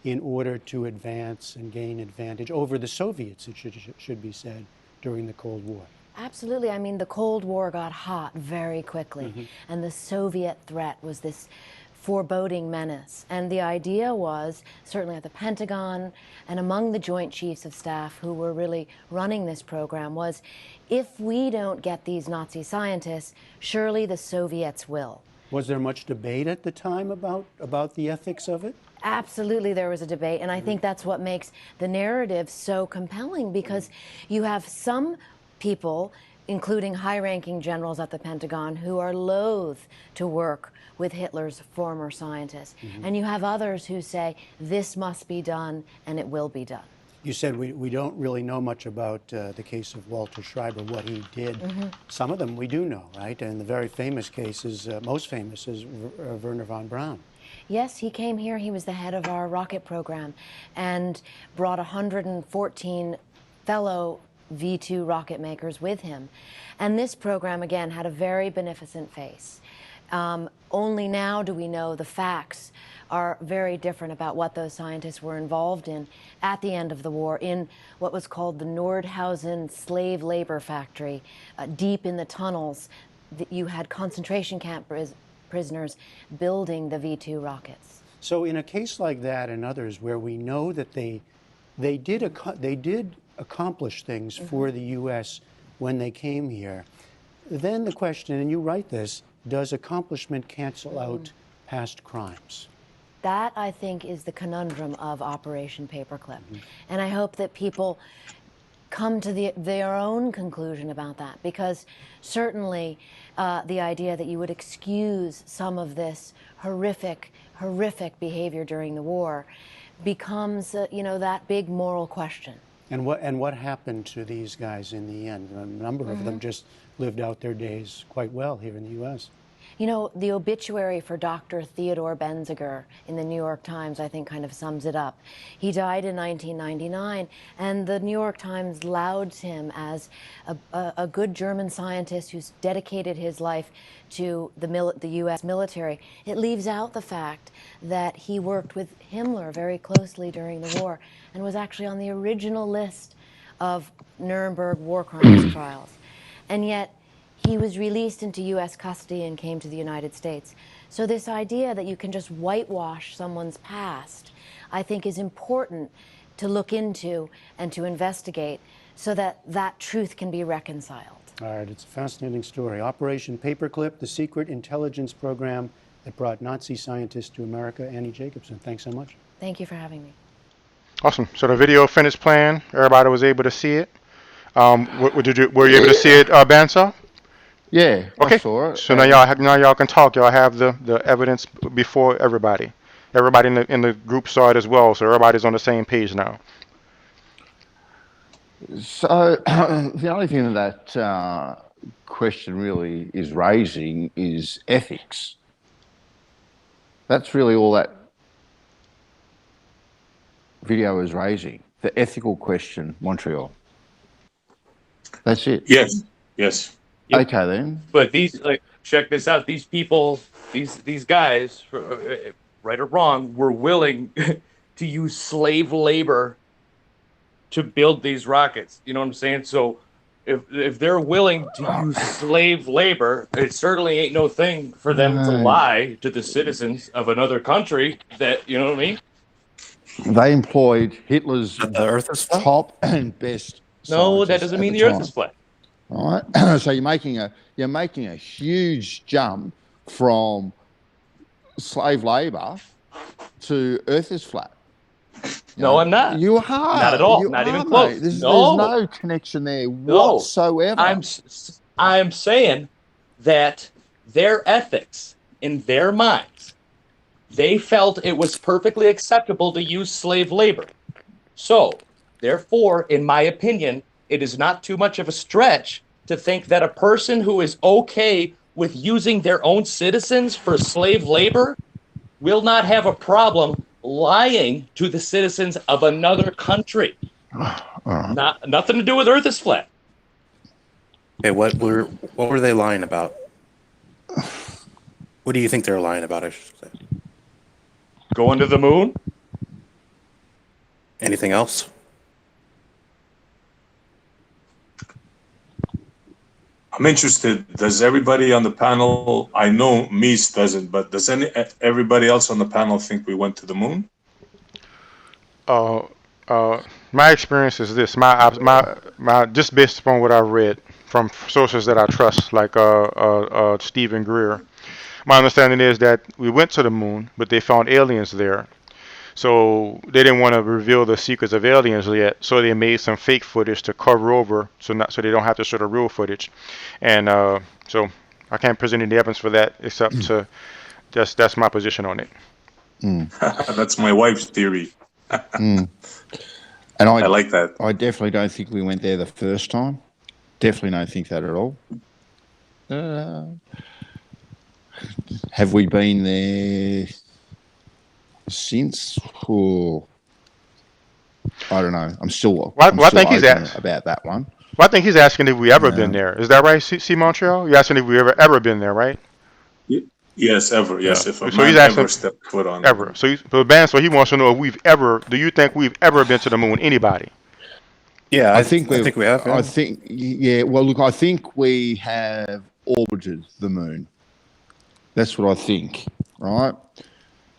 in order to advance and gain advantage over the Soviets, it should be said, during the Cold War. Absolutely. I mean, the Cold War got hot very quickly, and the Soviet threat was this foreboding menace. And the idea was, certainly at the Pentagon and among the Joint Chiefs of Staff who were really running this program, was if we don't get these Nazi scientists, surely the Soviets will. Was there much debate at the time about the ethics of it? Absolutely, there was a debate, and I think that's what makes the narrative so compelling, because you have some people, including high-ranking generals at the Pentagon, who are loath to work with Hitler's former scientists. And you have others who say, this must be done, and it will be done. You said we don't really know much about the case of Walter Schreiber, what he did. Some of them we do know, right? And the very famous case is, most famous is Wernher von Braun. Yes, he came here. He was the head of our rocket program and brought 114 fellow V2 rocket makers with him. And this program, again, had a very beneficent face. Only now do we know the facts are very different about what those scientists were involved in at the end of the war in what was called the Nordhausen slave labor factory. Deep in the tunnels, you had concentration camp prisoners building the V2 rockets. So in a case like that and others where we know that they did accomplish things for the U.S. when they came here, then the question, and you write this, does accomplishment cancel out past crimes? That, I think, is the conundrum of Operation Paperclip. And I hope that people come to their own conclusion about that, because certainly the idea that you would excuse some of this horrific behavior during the war becomes, that big moral question. And what happened to these guys in the end? A number of them just lived out their days quite well here in the U.S. You know, the obituary for Dr. Theodore Benziger in the New York Times, I think, kind of sums it up. He died in 1999, and the New York Times lauds him as a good German scientist who's dedicated his life to the U.S. military. It leaves out the fact that he worked with Himmler very closely during the war and was actually on the original list of Nuremberg war crimes trials. And yet, he was released into U.S. custody and came to the United States. So this idea that you can just whitewash someone's past, I think, is important to look into and to investigate so that that truth can be reconciled. All right, it's a fascinating story. Operation Paperclip, the secret intelligence program that brought Nazi scientists to America. Annie Jacobson, thanks so much. Thank you for having me. Awesome. So the video finished playing. Everybody was able to see it. Were you able to see it, Bandsaw? Yeah, okay. I saw it. So now y'all can talk. Y'all have the evidence before everybody. Everybody in the group saw it as well, so everybody's on the same page now. So the only thing that question really is raising is ethics. That's really all that video is raising. The ethical question, Montreal. That's it. Yes. Yes. Yep. Okay then. But check this out. These people, these guys, right or wrong, were willing to use slave labor to build these rockets. You know what I'm saying? So if they're willing to use slave labor, it certainly ain't no thing for them to lie to the citizens of another country that, you know what I mean? They employed Hitler's The Earth is flat? top and best. No, that doesn't mean the Earth is flat. All right. So you're making a huge jump from slave labor to Earth is flat. No, I'm not. You are. Not at all. You not are, even close. mate. There's No. no connection there whatsoever. I'm saying that their ethics in their minds, they felt it was perfectly acceptable to use slave labor. So, therefore, in my opinion, it is not too much of a stretch to think that a person who is okay with using their own citizens for slave labor will not have a problem lying to the citizens of another country. Nothing to do with Earth is flat. Hey, what were they lying about? What do you think they're lying about? I should say. Going to the moon? Anything else? I'm interested. Does everybody on the panel? I know Mies doesn't, but does everybody else on the panel think we went to the moon? My experience is this. My just based upon what I've read from sources that I trust, like Stephen Greer. My understanding is that we went to the moon, but they found aliens there. So they didn't want to reveal the secrets of aliens yet, so they made some fake footage to cover over, so they don't have to show the real footage. And so I can't present any evidence for that except to that's my position on it. That's my wife's theory. And I like that. I definitely don't think we went there the first time. Definitely don't think that at all. Have we been there since? Oh, I don't know. I'm still I think he's open about that one. Well, I think he's asking if we ever been there. Is that right, C Montreal? You're asking if we ever been there, right? Yes, ever. Yes, Yeah. if a So man he's asking ever stepped foot on ever. So he wants to know if we've ever. Do you think we've ever been to the moon? Anybody? Yeah, I think we have. Yeah. I think, yeah. Well, look, I think we have orbited the moon. That's what I think, right?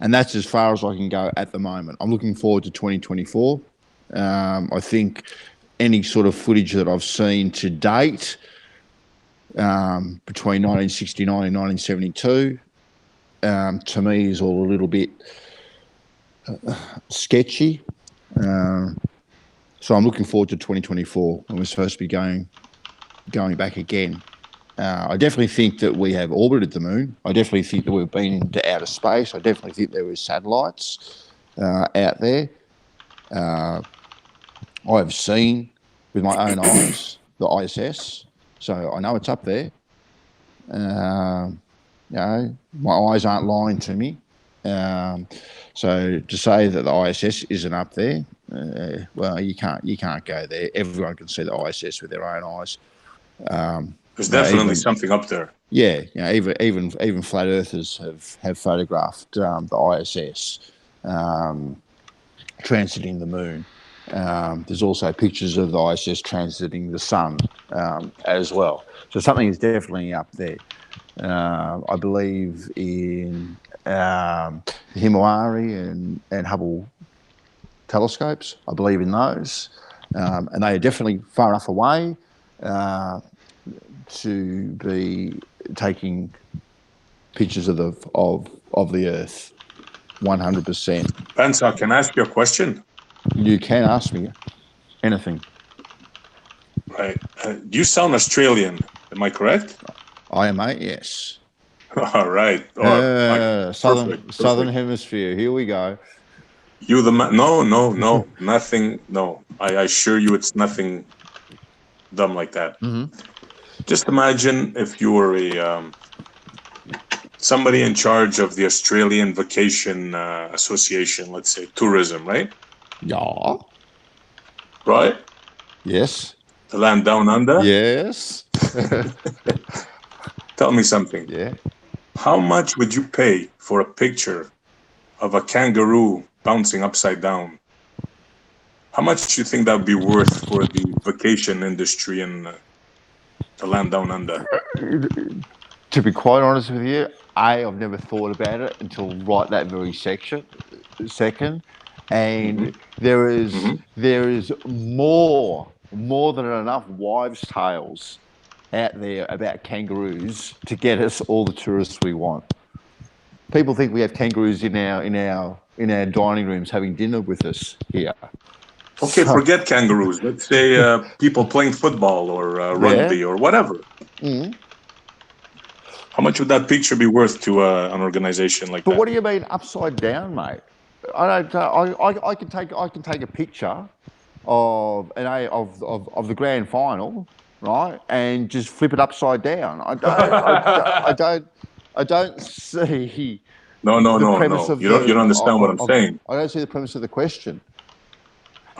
And that's as far as I can go at the moment. I'm looking forward to 2024. I think any sort of footage that I've seen to date between 1969 and 1972, to me, is all a little bit sketchy. So I'm looking forward to 2024 when we're supposed to be going back again. I definitely think that we have orbited the moon. I definitely think that we've been into outer space. I definitely think there were satellites out there. I have seen with my own eyes the ISS, so I know it's up there. You know, my eyes aren't lying to me. So to say that the ISS isn't up there, well, you can't go there. Everyone can see the ISS with their own eyes. There's definitely something up there. Yeah, you know, even flat earthers have photographed the ISS transiting the moon. There's also pictures of the ISS transiting the sun as well. So something is definitely up there. I believe in the Himawari and Hubble telescopes. I believe in those, and they are definitely far enough away to be taking pictures of the Earth. 100%. Bansaw, can I ask you a question? You can ask me anything. Right. You sound Australian. Am I correct? I am, mate. Yes. All right. Southern Hemisphere. Here we go. You the man? No, nothing. No, I assure you, it's nothing dumb like that. Mm-hmm. Just imagine if you were somebody in charge of the Australian Vacation Association, let's say tourism, right? Yeah. Right? Yes. The land down under? Yes. Tell me something. Yeah. How much would you pay for a picture of a kangaroo bouncing upside down? How much do you think that would be worth for the vacation industry in the land down under? To be quite honest with you, I've never thought about it until right that very second, and there is more than enough wives' tales out there about kangaroos to get us all the tourists we want. People think we have kangaroos in our dining rooms having dinner with us here. Okay, forget kangaroos. Let's say people playing football or rugby or whatever. Mm-hmm. How much would that picture be worth to an organization like that? But what do you mean upside down, mate? I can take a picture of the grand final, right, and just flip it upside down. I don't see. No. You don't understand what I'm saying. I don't see the premise of the question.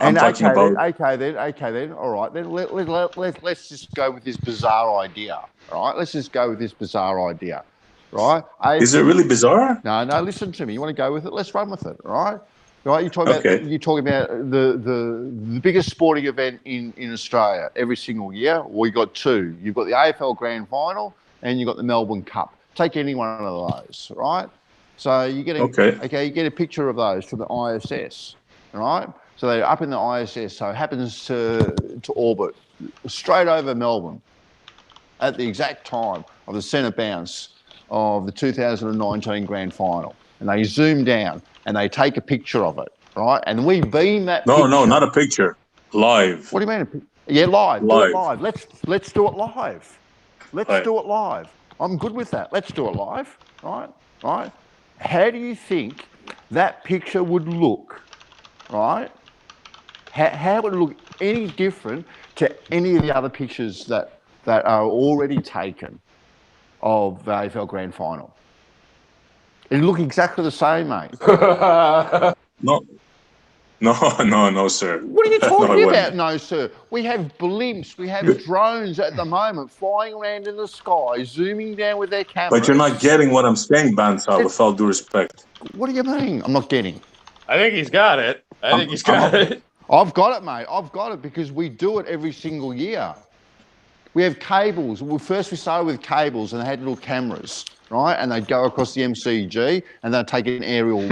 And talking about. okay then. All right, then let's just go with this bizarre idea. All right, let's just go with this bizarre idea. Right? Is it really bizarre? No. Listen to me. You want to go with it? Let's run with it. All right. Right. You talk Okay. about the biggest sporting event in Australia every single year. We got two. You've got the AFL Grand Final and you've got the Melbourne Cup. Take any one of those. Right. So you get you get a picture of those from the ISS. All right. So they're up in the ISS. So it happens to orbit straight over Melbourne at the exact time of the centre bounce of the 2019 Grand Final. And they zoom down and they take a picture of it, right? And we beam that picture. No, not a picture. Live. What do you mean? Yeah, live. Live. Do it live. Let's do it live. Let's do it live. I'm good with that. Let's do it live, right? Right? How do you think that picture would look, right? How would it look any different to any of the other pictures that are already taken of the AFL Grand Final? It'd look exactly the same, mate. No, sir. What are you talking about? No, sir. We have blimps, we have drones at the moment flying around in the sky, zooming down with their cameras. But you're not getting what I'm saying, Bansaw, with all due respect. What do you mean? I'm not getting. I think he's got it. I've got it, mate. I've got it because we do it every single year. We have cables. Well, first we started with cables and they had little cameras, right? And they'd go across the MCG and they'd take an aerial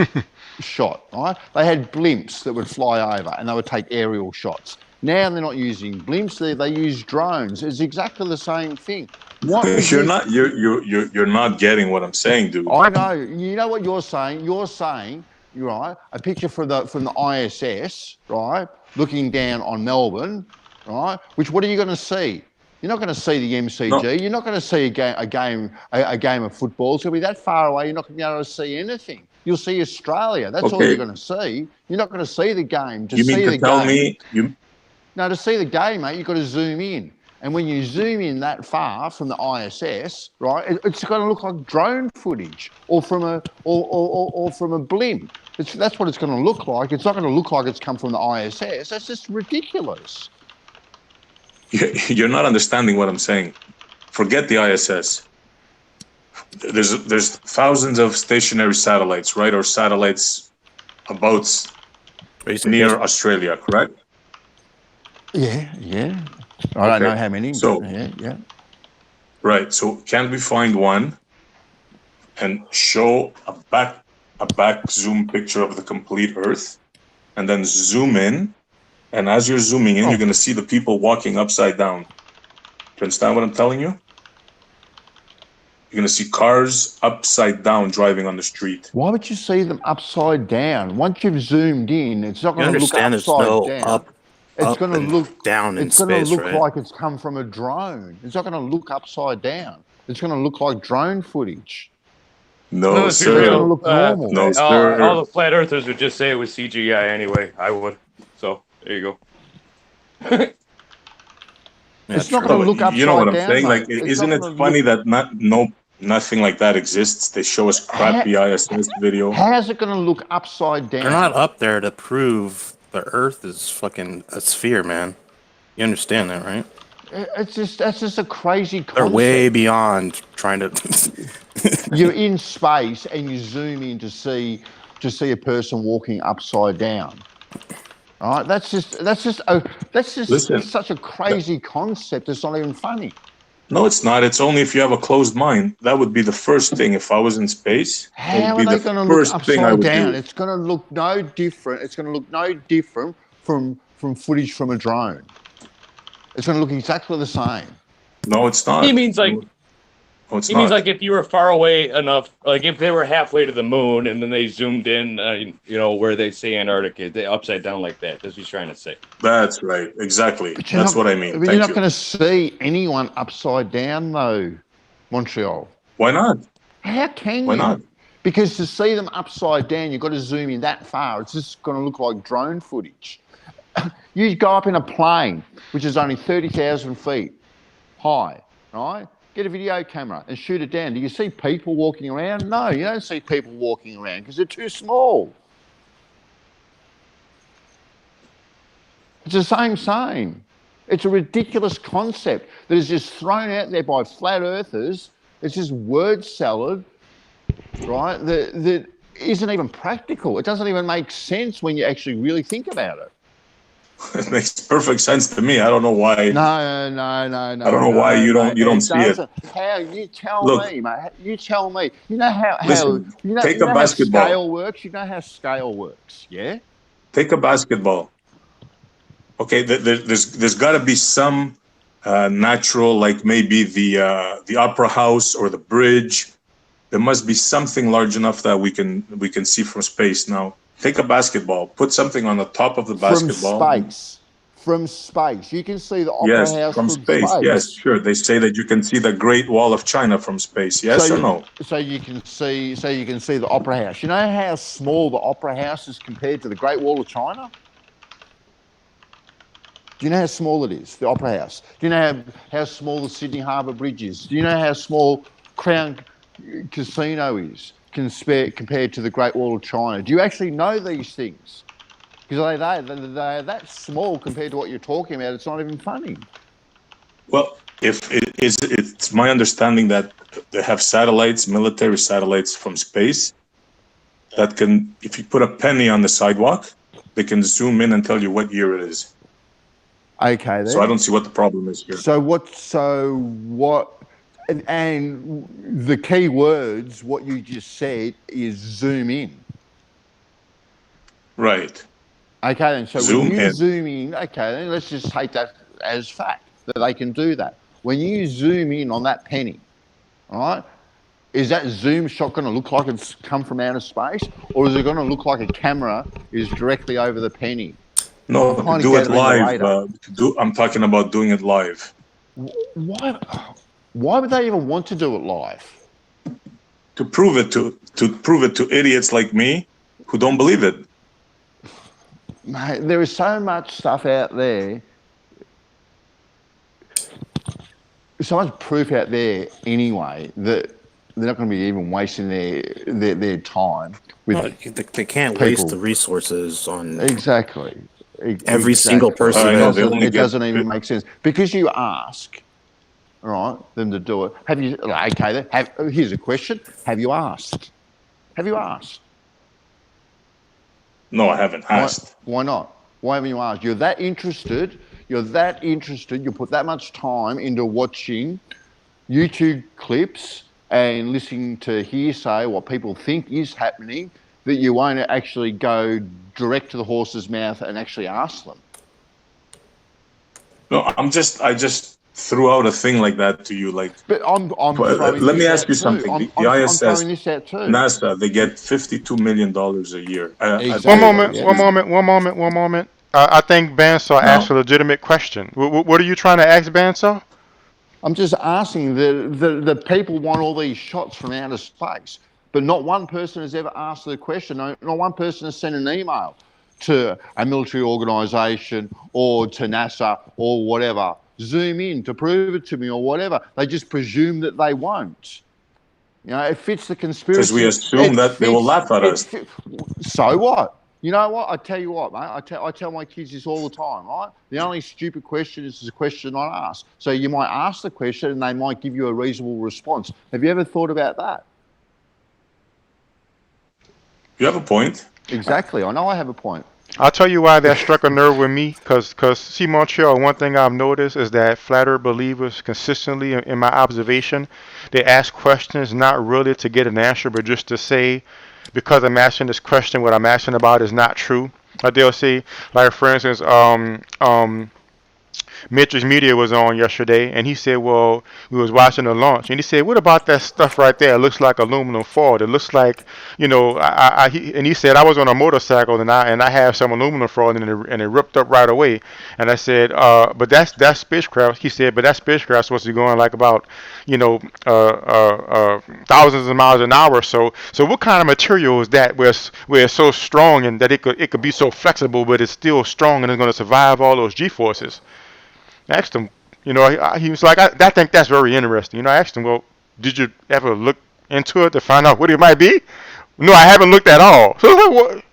shot, right? They had blimps that would fly over and they would take aerial shots. Now they're not using blimps, they use drones. It's exactly the same thing. You're not getting what I'm saying, dude. I know. You know what you're saying? You're saying, right, a picture from the ISS, right, looking down on Melbourne, right, which what are you going to see? You're not going to see the MCG. No. You're not going to see a game of football. It's going to be that far away. You're not going to be able to see anything. You'll see Australia. That's all you're going to see. You're not going to see the game. To see the game. No, to see the game, mate, you've got to zoom in. And when you zoom in that far from the ISS, right, it's going to look like drone footage or from a blimp. That's what it's going to look like. It's not going to look like it's come from the ISS. That's just ridiculous. You're not understanding what I'm saying. Forget the ISS. There's thousands of stationary satellites, right? Or satellites about near Australia, correct? Yeah. I don't know how many. So, yeah. Right. So can we find one and show a back zoom picture of the complete Earth, and then zoom in? And as you're zooming in, you're going to see the people walking upside down. Do you understand what I'm telling you? You're going to see cars upside down driving on the street. Why would you see them upside down? Once you've zoomed in, it's not going to look upside down. It's going to look down in space, right? It's going to look like it's come from a drone. It's not going to look upside down. It's going to look like drone footage. No, sir. It's going to look normal. No, sir. All the flat earthers would just say it was CGI anyway. I would. So there you go. It's not going to look upside down. You know what I'm saying? Mate. Like, isn't it funny that nothing like that exists? They show us crappy ISS video. How's it going to look upside down? They're not up there to prove the Earth is fucking a sphere, man. You understand that, right? That's just a crazy concept. They're way beyond trying to. You're in space and you zoom in to see a person walking upside down. All right, that's just such a crazy concept. It's not even funny. No, it's not. It's only if you have a closed mind. That would be the first thing. If I was in space, how are they going to look upside down? It's going to look no different. It's going to look no different from footage from a drone. It's going to look exactly the same. No, it's not. He means like. He means like if you were far away enough, like if they were halfway to the moon and then they zoomed in, where they say Antarctica, they upside down like that. That's what he's trying to say. That's right. Exactly. That's what I mean. But you're not going to see anyone upside down though, Montreal. Why not? How can you? Why not? Because to see them upside down, you've got to zoom in that far. It's just going to look like drone footage. You go up in a plane, which is only 30,000 feet high, right? Get a video camera and shoot it down. Do you see people walking around? No, you don't see people walking around because they're too small. It's the same. It's a ridiculous concept that is just thrown out there by flat earthers. It's just word salad, right? That isn't even practical. It doesn't even make sense when you actually really think about it. It makes perfect sense to me. I don't know why. No. I don't know why you don't see it. How you tell Look, me, mate? You tell me. You know how listen, you know, take you a know basketball. how scale works. You know how scale works, yeah? Take a basketball. Okay, there's got to be some natural, like maybe the opera house or the bridge. There must be something large enough that we can see from space. Now, take a basketball, put something on the top of the basketball. From space, you can see the opera house from space. Yes, sure. They say that you can see the Great Wall of China from space. Yes or no? So you can see the opera house. You know how small the opera house is compared to the Great Wall of China? Do you know how small it is, the opera house? Do you know how small the Sydney Harbour Bridge is? Do you know how small Crown Casino is compared to the Great Wall of China? Do you actually know these things? Because they're that small compared to what you're talking about. It's not even funny. Well, it's my understanding that they have satellites, military satellites from space that can, if you put a penny on the sidewalk, they can zoom in and tell you what year it is. Okay, then. So I don't see what the problem is here. So what? And the key words, what you just said, is zoom in. Right. Okay, then. So Zoom when you in. zoom in, okay, then let's just take that as fact that they can do that. When you zoom in on that penny, all right, is that zoom shot going to look like it's come from outer space, or is it going to look like a camera is directly over the penny? No, to do it live. I'm talking about doing it live. Why would they even want to do it live? To prove it to idiots like me who don't believe it. Mate, there is so much stuff out there. There's so much proof out there anyway that they're not going to be even wasting their time with they can't waste the resources on exactly every single person. It doesn't even make sense because you ask, all right, them to do it. Have you? Okay, here's a question: have you asked? Have you asked? No, I haven't asked. Why not? Why haven't you asked? You're that interested. You put that much time into watching YouTube clips and listening to hearsay, what people think is happening, that you won't actually go direct to the horse's mouth and actually ask them. No, I just threw out a thing like that to you, like. But let me ask you something. The ISS, I'm throwing this out too. NASA, they get $52 million a year. Exactly. One moment. I think Bandsaw asked a legitimate question. What are you trying to ask Bandsaw? I'm just asking the people want all these shots from outer space, but not one person has ever asked the question. Not one person has sent an email to a military organisation or to NASA or whatever. Zoom in to prove it to me or whatever. They just presume that they won't. You know, it fits the conspiracy. Because we assume that they will laugh at us. So what? You know what? I tell you what, mate. I tell my kids this all the time, right? The only stupid question is the question not asked. So you might ask the question and they might give you a reasonable response. Have you ever thought about that? You have a point. Exactly. I know I have a point. I'll tell you why that struck a nerve with me. Because see, Montreal, one thing I've noticed is that flat earth believers consistently, in my observation, they ask questions not really to get an answer, but just to say, because I'm asking this question, what I'm asking about is not true. Like they'll say, like for instance, Mitch's Media was on yesterday, and he said, well, we was watching the launch, and he said, what about that stuff right there? It looks like aluminum foil. It looks like, you know, and he said, I was on a motorcycle, and I have some aluminum foil, and it ripped up right away. And I said, but that's spacecraft. He said, but that spacecraft supposed to be going like about, you know, thousands of miles an hour. So what kind of material is that where it's so strong and that it could be so flexible, but it's still strong and it's going to survive all those G-forces? I asked him, you know, he was like, I think that's very interesting. You know, I asked him, well, did you ever look into it to find out what it might be? No, I haven't looked at all. So what?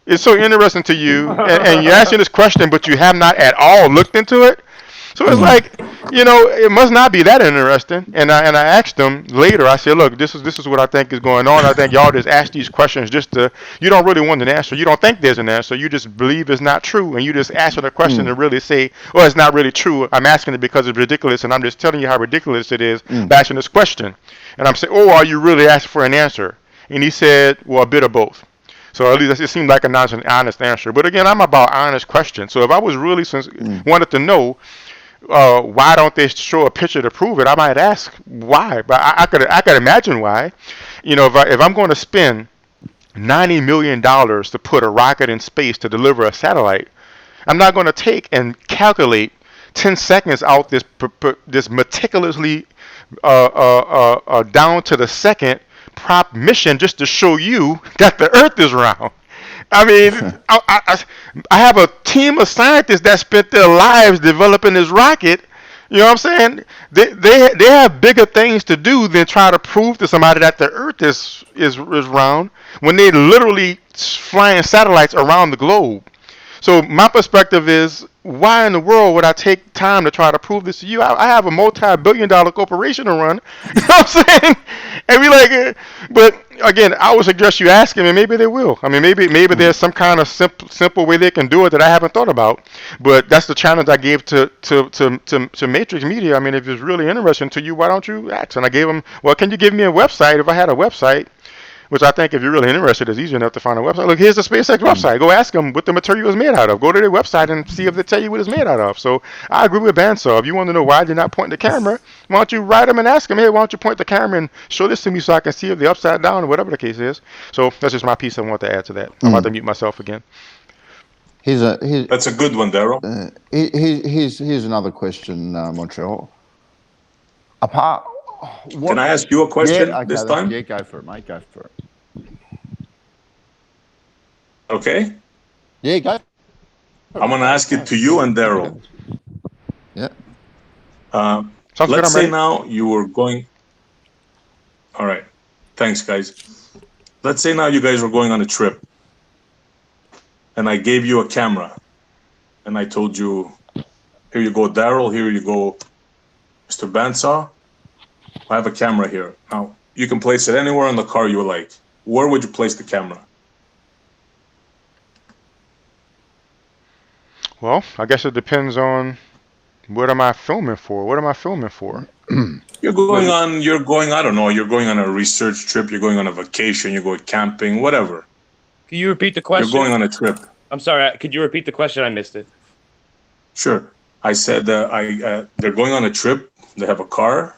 is so interesting to you, and you're asking this question, but you have not at all looked into it. So it's like, it must not be that interesting. And I asked them later. I said, look, this is what I think is going on. I think y'all just ask these questions you don't really want an answer. You don't think there's an answer. You just believe it's not true, and you just answer the question to really say, well, it's not really true. I'm asking it because it's ridiculous, and I'm just telling you how ridiculous it is by asking this question. And I'm saying, oh, are you really asking for an answer? And he said, well, a bit of both. So at least it seemed like an honest answer. But again, I'm about honest questions. So if I was really wanted to know, why don't they show a picture to prove it? I might ask why, but I could imagine why. If I'm going to spend $90 million to put a rocket in space to deliver a satellite, I'm not going to take and calculate 10 seconds out this meticulously down to the second prop mission just to show you that the Earth is round. I mean, I have a team of scientists that spent their lives developing this rocket. You know what I'm saying? They have bigger things to do than try to prove to somebody that the Earth is round when they literally flying satellites around the globe. So my perspective is, why in the world would I take time to try to prove this to you? I have a multi-billion-dollar corporation to run. You know what I'm saying? And be like, but again, I would suggest you ask them, and maybe they will. I mean, maybe there's some kind of simple way they can do it that I haven't thought about. But that's the challenge I gave to Matrix Media. I mean, if it's really interesting to you, why don't you ask? And I gave them, well, can you give me a website? If I had a website, which I think if you're really interested, is easy enough to find a website. Look, here's the SpaceX website. Go ask them what the material is made out of. Go to their website and see if they tell you what it's made out of. So I agree with Bandsaw. If you want to know why they're not pointing the camera, why don't you write them and ask them, hey, why don't you point the camera and show this to me so I can see if they're upside down or whatever the case is. So that's just my piece I want to add to that. I'm about to mute myself again. That's a good one, Darryl. Here's another question, Montreal. Can I ask you a question this time? Yeah, go for it, mate. Go for it. Okay. Yeah, go. I'm going to ask it to you and Darryl. Yeah. Let's say now you were going. All right. Thanks, guys. Let's say now you guys were going on a trip, and I gave you a camera, and I told you, here you go, Darryl. Here you go, Mr. Bandsaw. I have a camera here. Now, you can place it anywhere in the car you like. Where would you place the camera? Well, I guess it depends on what am I filming for? What am I filming for? You're going on, I don't know, you're going on a research trip, you're going on a vacation, you're going camping, whatever. Can you repeat the question? You're going on a trip. I'm sorry, could you repeat the question? I missed it. Sure. I said they're going on a trip, they have a car,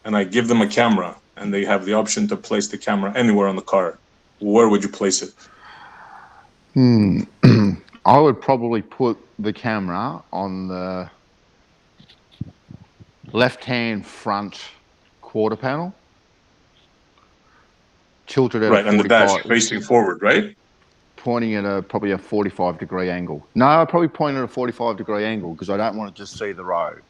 and I give them a camera, and they have the option to place the camera anywhere on the car. Where would you place it? I would probably put the camera on the left-hand front quarter panel, tilted at right, and the dash facing forward, right? Pointing at probably a 45-degree angle. No, I'd probably point at a 45-degree angle because I don't want to just see the road.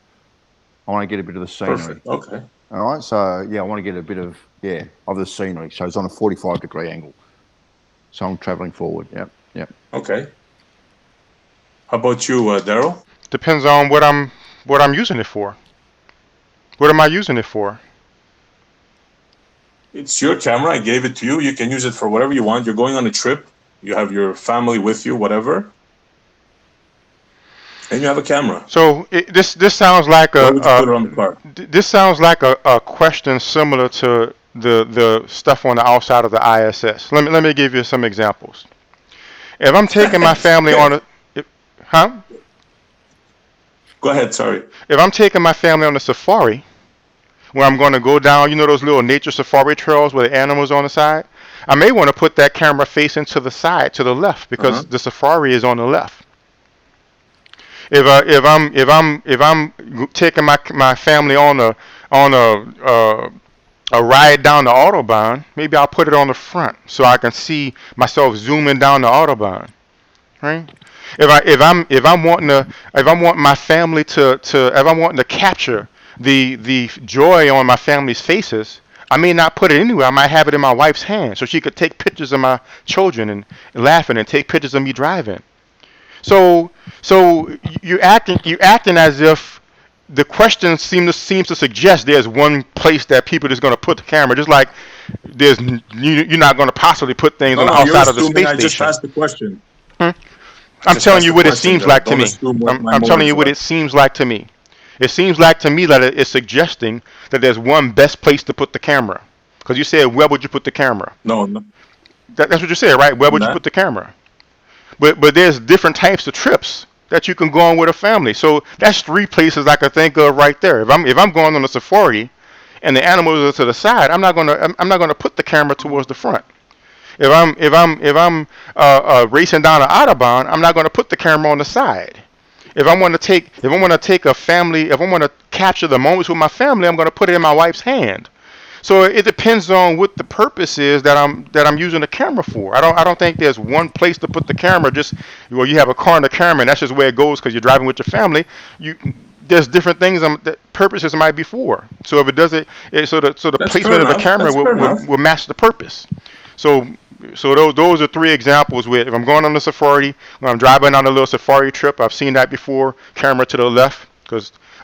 I want to get a bit of the scenery. Perfect. Okay. All right. So yeah, I want to get a bit of the scenery. So it's on a 45-degree angle. So I'm traveling forward. Yep. Okay. How about you, Darryl? Depends on what I'm using it for. What am I using it for? It's your camera. I gave it to you. You can use it for whatever you want. You're going on a trip. You have your family with you, whatever. And you have a camera. So this sounds like Where would you put it on the car? This sounds like a question similar to the stuff on the outside of the ISS. Let me give you some examples. If I'm taking my family on a Go ahead, sorry. If I'm taking my family on a safari, where I'm going to go down, those little nature safari trails with the animals on the side, I may want to put that camera facing to the side, to the left, because the safari is on the left. If I'm taking my family on a ride down the Autobahn, maybe I'll put it on the front so I can see myself zooming down the Autobahn, right? If I'm wanting my family to capture the joy on my family's faces, I may not put it anywhere. I might have it in my wife's hand so she could take pictures of my children and laughing and take pictures of me driving. So you're acting as if the question seems to suggest there's one place that people are just going to put the camera, just like you're not going to possibly put things on the You're outside of the assuming space I just station. asked the question. I'm telling you what it seems like to me. I'm I'm telling you what it seems like to me. It seems like to me that it's suggesting that there's one best place to put the camera. Because you said, where would you put the camera? No. That's what you said, right? Where would you put the camera? But there's different types of trips that you can go on with a family. So that's 3 places I could think of right there. If I'm going on a safari and the animals are to the side, I'm not gonna put the camera towards the front. If I'm racing down an autobahn, I'm not gonna put the camera on the side. If I want to take a family, if I want to capture the moments with my family, I'm going to put it in my wife's hand. So it depends on what the purpose is that I'm using the camera for. I don't think there's one place to put the camera. Just you have a car and a camera, and that's just where it goes because you're driving with your family. There's different things that purposes might be for. So if it does so the placement of the camera will match the purpose. So those are 3 examples where if I'm going on the safari, when I'm driving on a little safari trip, I've seen that before. Camera to the left,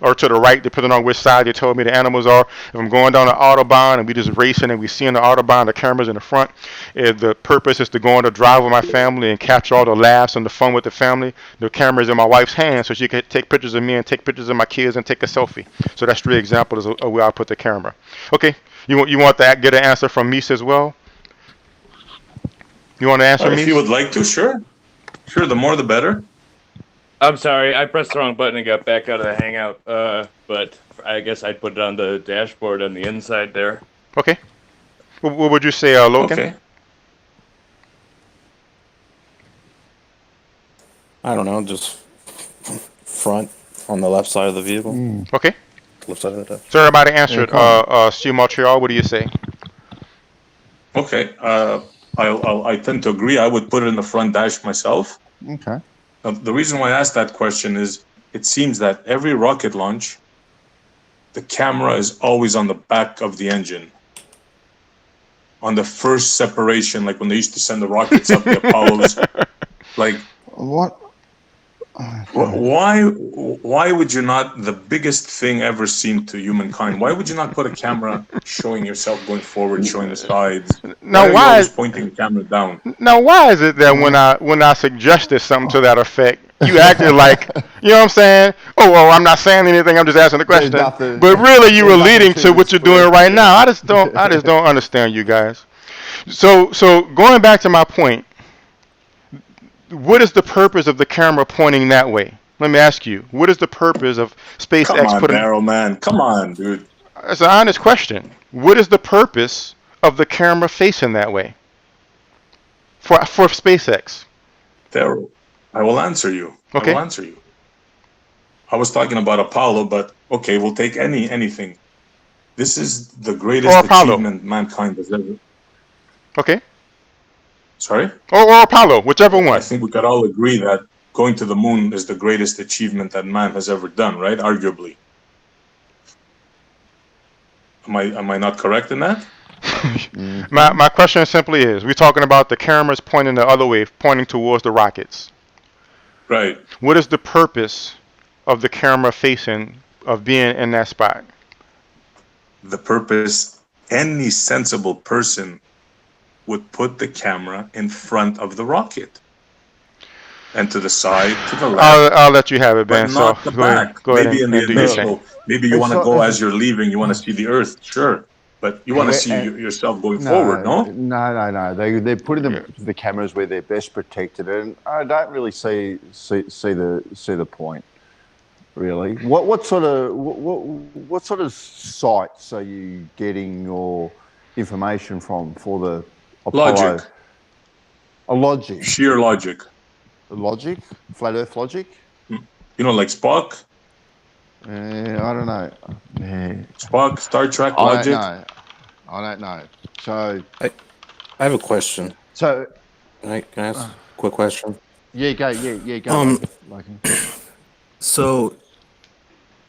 or to the right, depending on which side they told me the animals are. If I'm going down the autobahn and we just racing and we see in the autobahn the cameras in the front, if the purpose is to go on the drive with my family and capture all the laughs and the fun with the family, the camera's in my wife's hand so she can take pictures of me and take pictures of my kids and take a selfie. So that's 3 examples of where I put the camera. Okay, you want that? Get an answer from Mies as well. You want to answer me? If you would like to, sure. Sure, the more the better. I'm sorry, I pressed the wrong button and got back out of the Hangout. But I guess I'd put it on the dashboard on the inside there. Okay. What would you say, Logan? Okay. I don't know, just front on the left side of the vehicle. Okay. Left side of the So everybody answered. Stu Montreal, what do you say? Okay. I tend to agree. I would put it in the front dash myself. Okay. The reason why I asked that question is it seems that every rocket launch, the camera is always on the back of the engine. On the first separation, like when they used to send the rockets up, the Apollos. Like, what? Why would you not, the biggest thing ever seen to humankind, why would you not put a camera showing yourself going forward, showing the sides? Now why is pointing the camera down? Now why is it that when I suggested something to that effect, you acted like, you know what I'm saying? Oh, well, I'm not saying anything. I'm just asking the question. But really, you were leading to what you're doing right now. I just don't understand you guys. So going back to my point, what is the purpose of the camera pointing that way? Let me ask you. What is the purpose of SpaceX putting? Come on, Darryl, man. Come on, dude. It's an honest question. What is the purpose of the camera facing that way for SpaceX? Darryl, I will answer you. Okay. I will answer you. I was talking about Apollo, but okay, we'll take anything. This is the greatest achievement mankind has ever. Okay. Sorry? Or Apollo, whichever one. I think we could all agree that going to the moon is the greatest achievement that man has ever done, right? Arguably. Am I not correct in that? My question simply is, we're talking about the cameras pointing the other way, pointing towards the rockets. Right. What is the purpose of the camera facing, of being in that spot? The purpose, any sensible person would put the camera in front of the rocket. And to the side, to the left. I'll let you have it, Ben. But not the back. Go ahead Maybe in the initial. Maybe you want to go as you're leaving, you want to see the Earth, sure. But you want to see yourself going forward, no? No. They're putting the cameras where they're best protected, and I don't really see the point. Really, what sort of sites are you getting your information from for the Apollo? Logic. A logic. Sheer logic. Logic? Flat Earth logic? You know, like Spock? I don't know. Spock, Star Trek logic? I don't know. So I have a question. So can I ask a quick question? Yeah, go. So,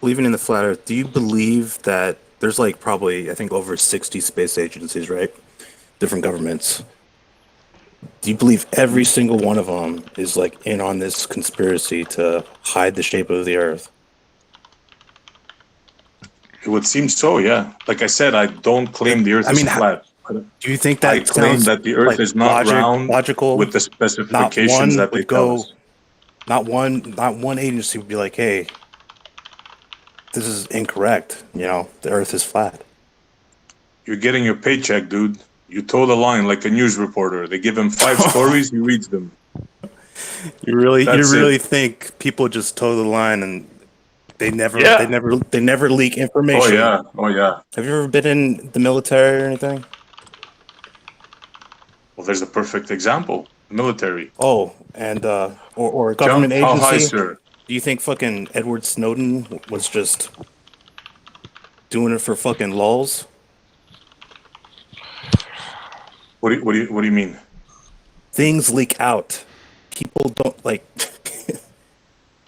believing in the flat Earth, do you believe that there's like probably I think over 60 space agencies, right? Different governments. Do you believe every single one of them is like in on this conspiracy to hide the shape of the Earth? It would seem so, yeah. Like I said, I don't claim the Earth is flat. Do you think that I claim sounds that the Earth like is not round logical with the specifications that they tell us. Not one agency would be like, "Hey, this is incorrect. You know, the Earth is flat." You're getting your paycheck, dude. You toe the line like a news reporter. They give him 5 stories, he reads them. You really That's think people just toe the line and they never leak information? Oh yeah. Have you ever been in the military or anything? Well, there's a perfect example. Military. Oh, and or a government How agency. high, sir? Do you think fucking Edward Snowden was just doing it for fucking lulz? What do you mean? Things leak out. People don't like.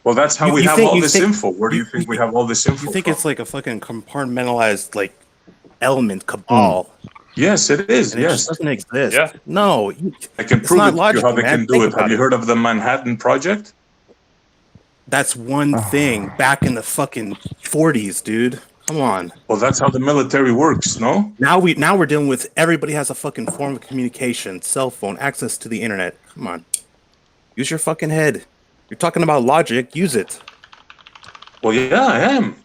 Well, that's how we have all this info. Where do you think we have all this info? You think it's like a fucking compartmentalized like element cabal? Yes, it is. And it Yes, just doesn't exist. Yeah. No, I can it's prove not it to you logical, how they man. can do Think it. Have about you heard of the Manhattan Project? That's one thing back in the fucking 40s, dude. Come on. Well, that's how the military works, no? Now we're dealing with everybody has a fucking form of communication, cell phone, access to the internet. Come on. Use your fucking head. You're talking about logic, use it. Well, yeah, I am.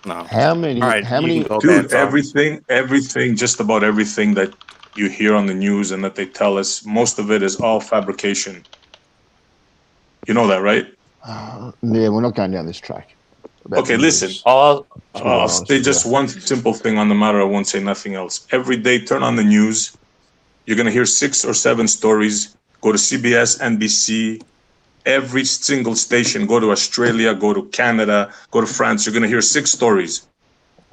No. How many? All right, how many? Dude, everything, just about everything that you hear on the news and that they tell us, most of it is all fabrication. You know that, right? Yeah, we're not going down this track. Okay, listen. I'll say just one simple thing on the matter. I won't say nothing else. Every day, turn on the news. You're going to hear 6 or 7 stories. Go to CBS, NBC, every single station. Go to Australia, go to Canada, go to France. You're going to hear 6 stories.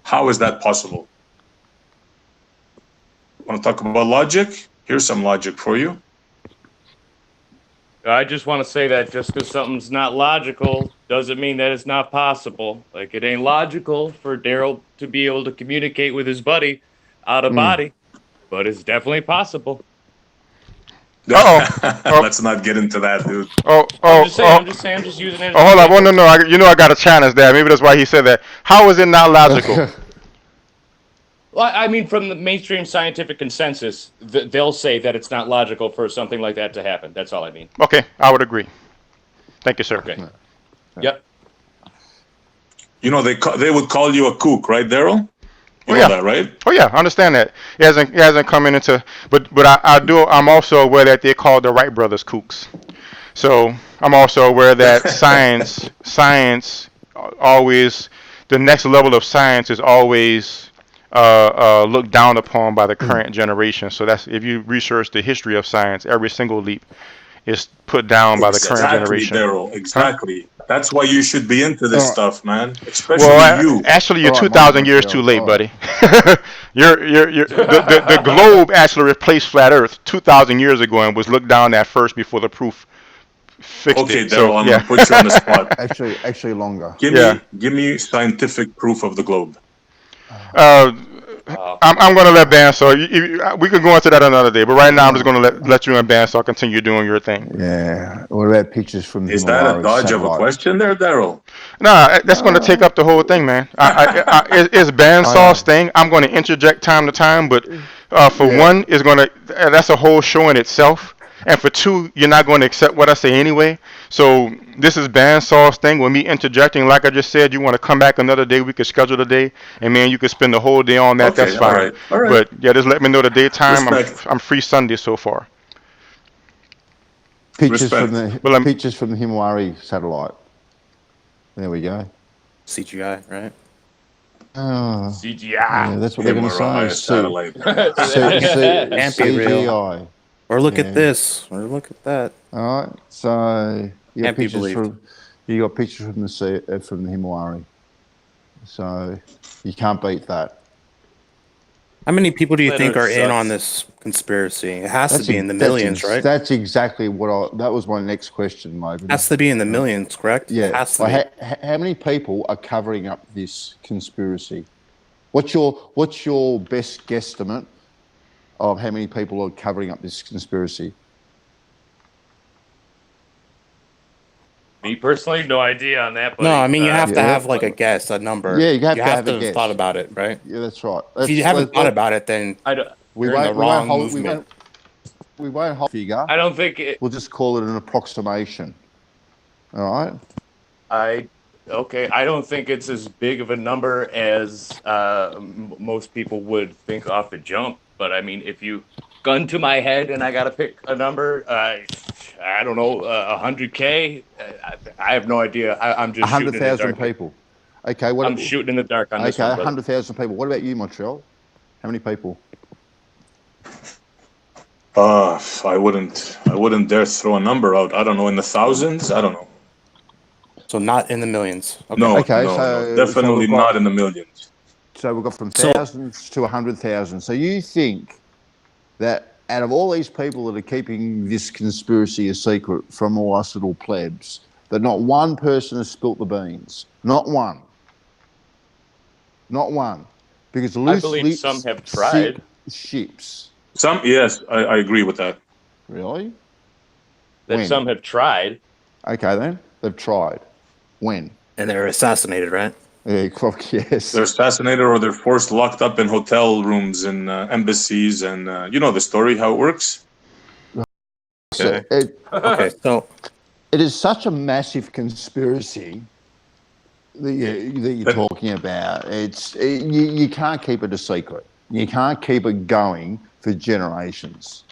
How is that possible? Want to talk about logic? Here's some logic for you. I just want to say that just because something's not logical doesn't mean that it's not possible. Like, it ain't logical for Darryl to be able to communicate with his buddy out of body, but it's definitely possible. Let's not get into that, dude. I'm just saying, I'm just using it. Oh, hold on. Well, no. I got a challenge there. Maybe that's why he said that. How is it not logical? Well, I mean, from the mainstream scientific consensus, they'll say that it's not logical for something like that to happen. That's all I mean. Okay, I would agree. Thank you, sir. Okay. Yep. You know, they would call you a kook, right, Darryl? You know that, right? Oh yeah, I understand that. It hasn't come into, but I'm also aware that they call the Wright brothers kooks. So I'm also aware that science always, the next level of science is always looked down upon by the current generation. So that's, if you research the history of science, every single leap is put down by the current generation. Darryl, exactly. Huh? That's why you should be into this stuff, man. Especially you. Actually, you're 2,000 years too late, buddy. The globe actually replaced flat Earth 2,000 years ago and was looked down at first before the proof fixed it. Okay, Darryl, I'm gonna put you on the spot. Actually longer. Give me scientific proof of the globe. I'm going to let Bandsaw. We could go into that another day, but right now I'm just going to let you and Bandsaw continue doing your thing. Yeah. What about pictures from the Is that a dodge of a question there, Darryl? Nah, that's going to take up the whole thing, man. It's Bandsaw's thing. I'm going to interject time to time, but for one, it's going to. That's a whole show in itself. And for two, you're not going to accept what I say anyway. So this is Bandsaw's thing. With me interjecting, like I just said, you want to come back another day, we could schedule a day, and man, you could spend the whole day on that. Okay, that's fine. All right. But yeah, just let me know the daytime. I'm free Sunday so far. Pictures from the Himawari satellite. There we go. CGI, right? Oh, CGI. Yeah, that's what they're going to say. Satellite. CGI. Or look at this, or look at that. All right, so you got Can't be pictures believed. from the Himawari, so you can't beat that. How many people do you That think are in sucks. on this conspiracy? It has to be in the millions, right? That's exactly that was my next question, Logan. Has to be in the millions, correct? Yeah. Has to be. How many people are covering up this conspiracy? What's your best guesstimate of how many people are covering up this conspiracy? Me personally, no idea on that. But No, I mean you have to have like a guess, a number. Yeah, you have you to have have to a have guess. thought about it, right? Yeah, that's right. If you haven't thought about it, then you're in the wrong movement. We won't hold figure. I don't think it. We'll just call it an approximation. All right. I don't think it's as big of a number as most people would think off the jump. But I mean, if you gun to my head and I gotta pick a number, I don't know, 100K. I have no idea. I'm just 100,000 people. Okay. What? I'm shooting in the dark on this Okay, one. 100,000 people. What about you, Montreal? How many people? I wouldn't dare throw a number out. I don't know, in the thousands. I don't know. So not in the millions. Okay. No, Okay, no, definitely we've got- not in the millions. So we've got from thousands to 100,000. So you think that out of all these people that are keeping this conspiracy a secret from all us little plebs, that not one person has spilt the beans? Not one. Not one. Because I believe some have tried. Ships. Some, yes, I agree with that. Really? That When? some have tried. Okay then, they've tried. When? And they're assassinated, right? Yeah, yes. They're assassinated or they're forced locked up in hotel rooms in embassies, and you know the story, how it works. So Okay, so it is such a massive conspiracy that you're talking about. You can't keep it a secret. You can't keep it going for generations.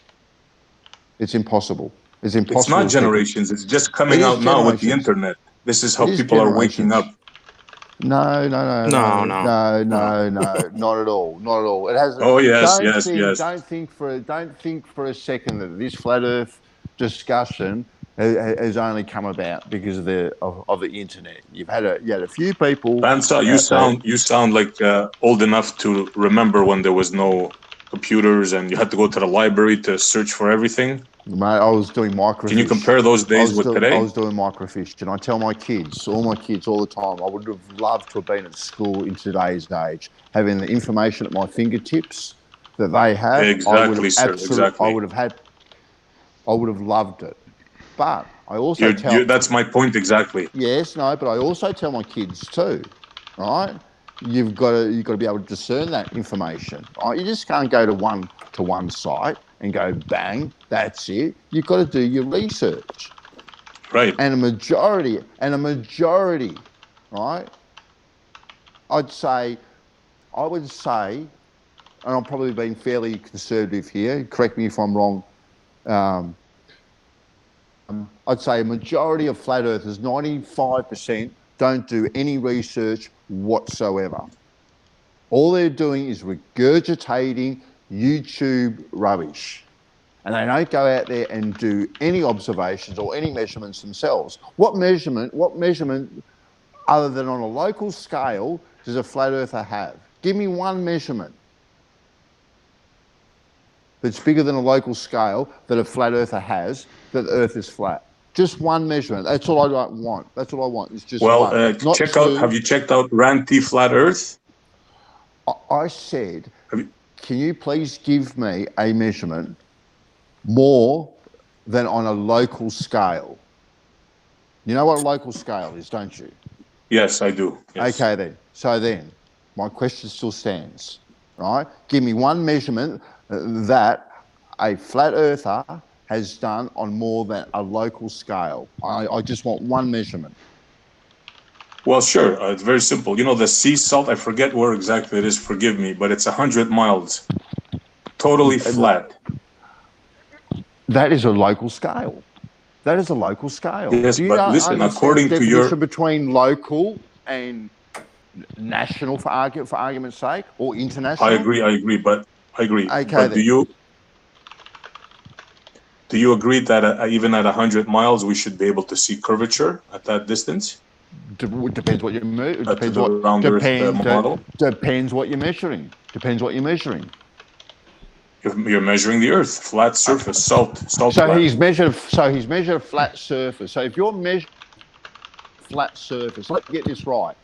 It's impossible. It's impossible. It's not generations. It's just coming out now with the internet. This is how people are waking up. No, not at all. Not at all. It has. Oh yes, yes. Don't think for a second that this flat Earth discussion has only come about because of the internet. You had a few people. Bandsaw, you sound like old enough to remember when there was no computers and you had to go to the library to search for everything. Mate, I was doing microfiche. Can you compare those days with today? I was doing microfiche, and I tell my kids, all the time, I would have loved to have been at school in today's age, having the information at my fingertips that they have. Exactly, sir. Exactly. I would have loved it. But I also that's my point exactly. Yes, no, but I also tell my kids too, right? You've got to be able to discern that information. Right? You just can't go to one site and go bang, that's it. You've got to do your research. Right. And a majority, right? I would say, and I'm probably being fairly conservative here, correct me if I'm wrong, I'd say a majority of flat earthers, 95%, don't do any research whatsoever. All they're doing is regurgitating YouTube rubbish. And they don't go out there and do any observations or any measurements themselves. What measurement other than on a local scale does a flat earther have? Give me one measurement that's bigger than a local scale that a flat earther has, that the earth is flat. Just one measurement. That's all I want. That's all I want. It's just one. Have you checked out Ranty Flat Earth? I said, can you please give me a measurement more than on a local scale? You know what a local scale is, don't you? Yes, I do. Yes. Okay then. So then, my question still stands, right? Give me one measurement that a flat earther has done on more than a local scale. I just want one measurement. Well, sure. It's very simple. You know, the sea salt, I forget where exactly it is, forgive me, but it's 100 miles. Totally flat. That is a local scale. That is a local scale. Yes, but listen, according to your definition between local and national, for argument's sake, or international. I agree. But Okay, but do you agree that even at 100 miles we should be able to see curvature at that distance? Depends what you're measuring. Depends what you're measuring. You're measuring the Earth, flat surface, salt. So he's measured a flat surface. So if you're measuring flat surface, let's get this right.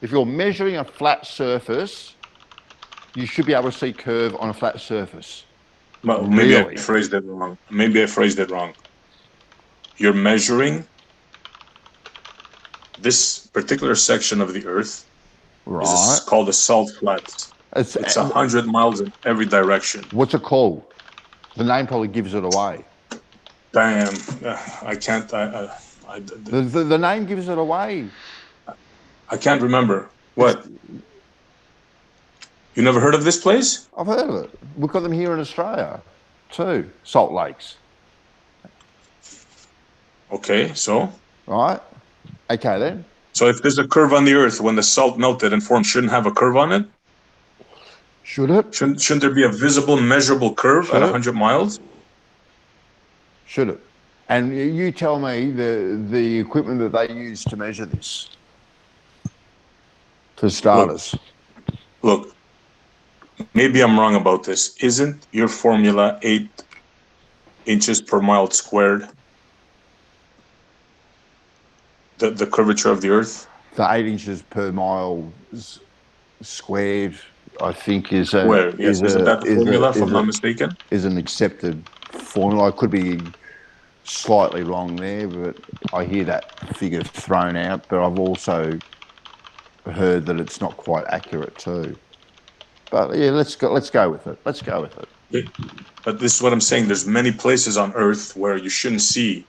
If you're measuring a flat surface, you should be able to see curve on a flat surface. Well, maybe Really? I phrased it wrong. You're measuring this particular section of the Earth. Right. Is called a salt flats. It's 100 miles in every direction. What's it called? The name probably gives it away. Damn, I can't. The name gives it away. I can't remember. What? You never heard of this place? I've heard of it. We've got them here in Australia too. Salt lakes. Okay, so? Right. Okay then. So if there's a curve on the Earth when the salt melted and formed, shouldn't have a curve on it? Should it? Shouldn't there be a visible, measurable curve at 100 miles? Should it? And you tell me the equipment that they use to measure this. For starters. Look, maybe I'm wrong about this. Isn't your formula 8 inches per mile squared? The curvature of the Earth? The 8 inches per mile squared, I think, is a... Where? Yes, isn't that the formula, if I'm not mistaken? Is an accepted formula. I could be slightly wrong there, but I hear that figure thrown out, but I've also heard that it's not quite accurate too. But yeah, let's go with it. Let's go with it. But this is what I'm saying. There's many places on Earth where you shouldn't see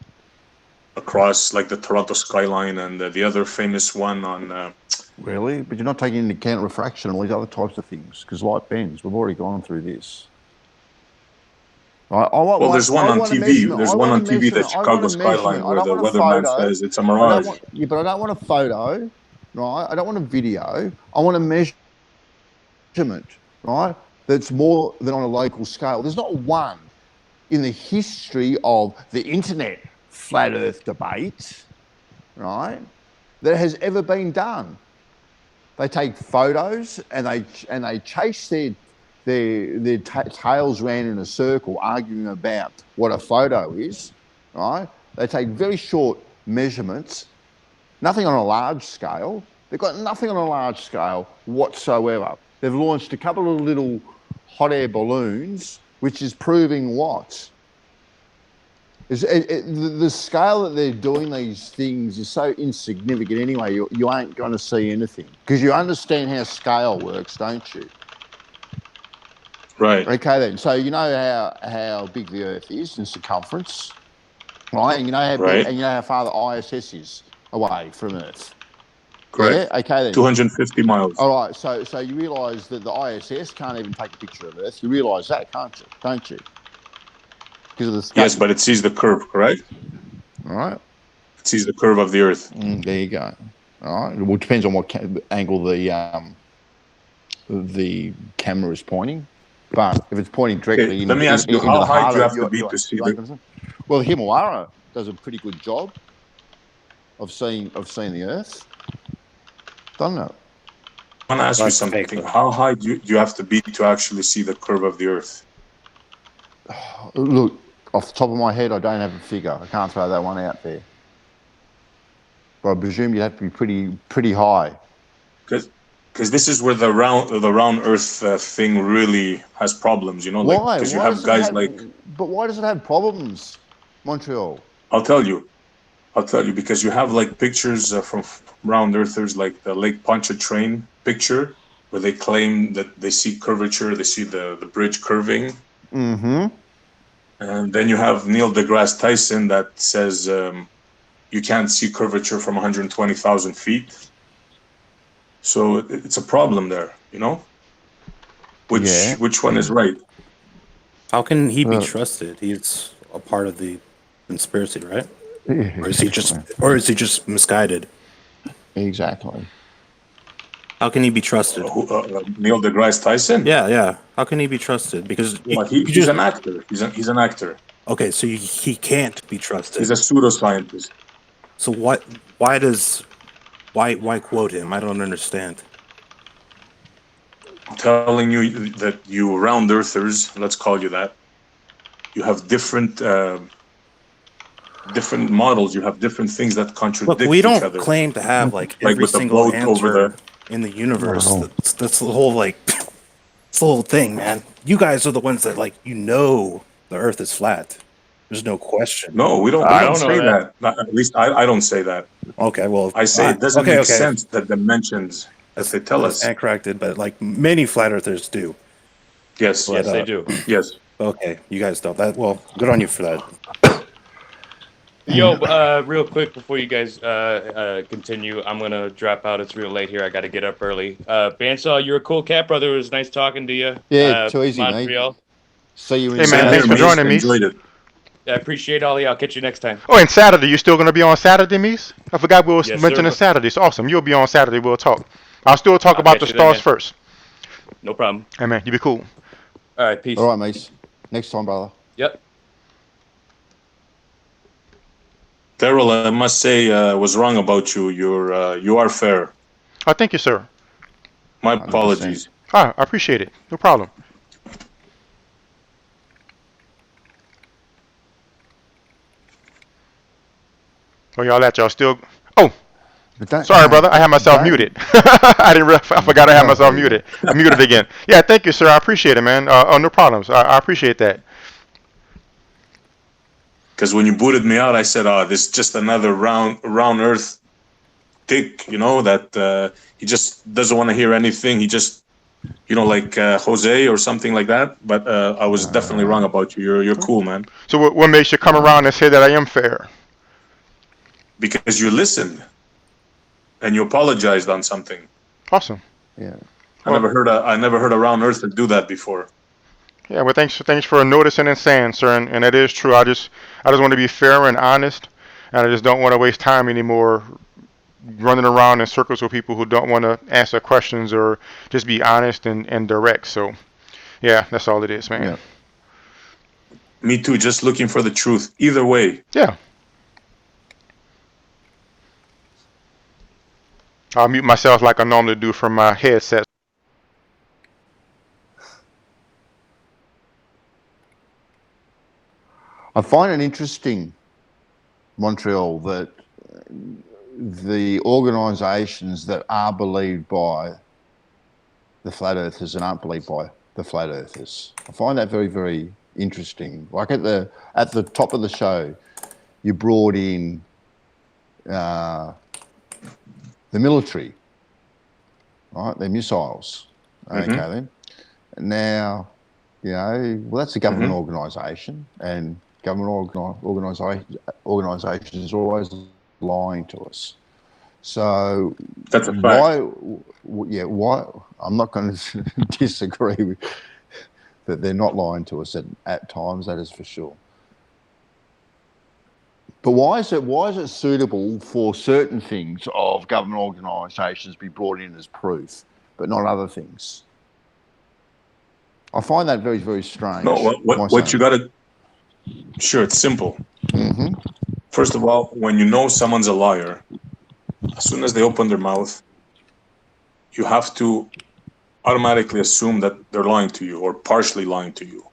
across, like the Toronto skyline and the other famous one on... Really? But you're not taking into account refraction and all these other types of things, because light bends. We've already gone through this. Well, there's one on TV. There's one on TV, the Chicago skyline, where the weatherman says it's a mirage. But I don't want a photo, right? I don't want a video. I want a measurement, right? That's more than on a local scale. There's not one in the history of the internet flat Earth debate, right, that has ever been done. They take photos and they chase their tails around in a circle arguing about what a photo is, right? They take very short measurements, nothing on a large scale. They've got nothing on a large scale whatsoever. They've launched a couple of little hot air balloons, which is proving what? The scale that they're doing these things is so insignificant anyway, you ain't going to see anything. Because you understand how scale works, don't you? Right. Okay then. So you know how big the Earth is in circumference, right? And you know how big, and you know how far the ISS is away from Earth. Correct. Yeah? Okay then. 250 miles. All right. So you realise that the ISS can't even take a picture of Earth. You realise that, can't you? Don't you? Because of the scale. Yes, but it sees the curve, correct? All right. It sees the curve of the Earth. There you go. All right. Well, it depends on what angle the camera is pointing. But if it's pointing directly let me ask you, how high do you have to be to see the... Well, Himalaya does a pretty good job of seeing the Earth. Doesn't it? I want to ask you something. How high do you have to be to actually see the curve of the Earth? Look, off the top of my head, I don't have a figure. I can't throw that one out there. But I presume you'd have to be pretty high. Because this is where the round Earth thing really has problems, you know. Why? Because you have guys like. But why does it have problems, Montreal? I'll tell you, because you have like pictures from round Earthers, like the Lake Pontchartrain picture, where they claim that they see curvature, they see the bridge curving. Mm-hmm. And then you have Neil deGrasse Tyson that says you can't see curvature from 120,000 feet. So it's a problem there, you know? Which one is right? How can he be trusted? He's a part of the conspiracy, right? Or is he just misguided? Exactly. How can he be trusted? Neil deGrasse Tyson? Yeah. How can he be trusted? Because he's an actor. He's an actor. Okay, so he can't be trusted. He's a pseudoscientist. So why quote him? I don't understand. I'm telling you that you round earthers, let's call you that, you have different models. You have different things that contradict Look, we each don't other. claim to have like every with the single boat over answer in the universe. That's the whole like It's the whole thing, man. You guys are the ones that the Earth is flat. There's no question. No, we don't. We I don't don't know say that. that. At least I don't say that. Okay, well, I say it doesn't make okay. sense that dimensions that they tell us. And corrected, but many flat earthers do. Yes, Yes, they do. Yes. Okay, you guys don't. Well, good on you for that. Yo, real quick before you guys continue, I'm gonna drop out. It's real late here. I got to get up early. Bandsaw, you're a cool cat, brother. It was nice talking to you. Yeah, too easy, Montreal. mate. See you in Hey, man, thanks for joining me. Enjoyed it. I appreciate all of you. I'll catch you next time. Oh, and Saturday, you still going to be on Saturday, Mies? I forgot we were Yes, mentioning sir. Saturday. It's awesome. You'll be on Saturday. We'll talk. I'll still talk I'll about catch the you then, stars man. first. No problem. Hey, man, you be cool. All right, peace. All right, mates. Next time, brother. Yep. Darryl, I must say, I was wrong about you. You are fair. Oh, thank you, sir. My apologies. I appreciate it. No problem. Oh, y'all still... Oh, sorry, brother. I had myself muted. I forgot I had myself muted. I muted again. Yeah, thank you, sir. I appreciate it, man. No problems. I appreciate that. Because when you booted me out, I said, this is just another round Earth dick, that he just doesn't want to hear anything. He just, like Jose or something like that. But I was definitely wrong about you. You're cool, man. So what makes you come around and say that I am fair? Because you listened and you apologized on something. Awesome. Yeah. I never heard a round earther do that before. Yeah, well, thanks for noticing and saying, sir, and it is true. I just want to be fair and honest, and I just don't want to waste time anymore running around in circles with people who don't want to answer questions or just be honest and direct. So, yeah, that's all it is, man. Yeah. Me too, just looking for the truth. Either way. Yeah. I'll mute myself like I normally do from my headset. I find it interesting, Montreal, that the organisations that are believed by the flat earthers and aren't believed by the flat earthers. I find that very, very interesting. Like at the top of the show, you brought in the military, right? Their missiles. Okay, then. Now, well, that's a government organisation, and government organisations are always lying to us. So that's a fact. Why? I'm not going to disagree with that. They're not lying to us at times. That is for sure. But why is it suitable for certain things of government organisations to be brought in as proof, but not other things? I find that very, very strange. No, what you got to... Sure, it's simple. First of all, when you know someone's a liar, as soon as they open their mouth, you have to automatically assume that they're lying to you or partially lying to you.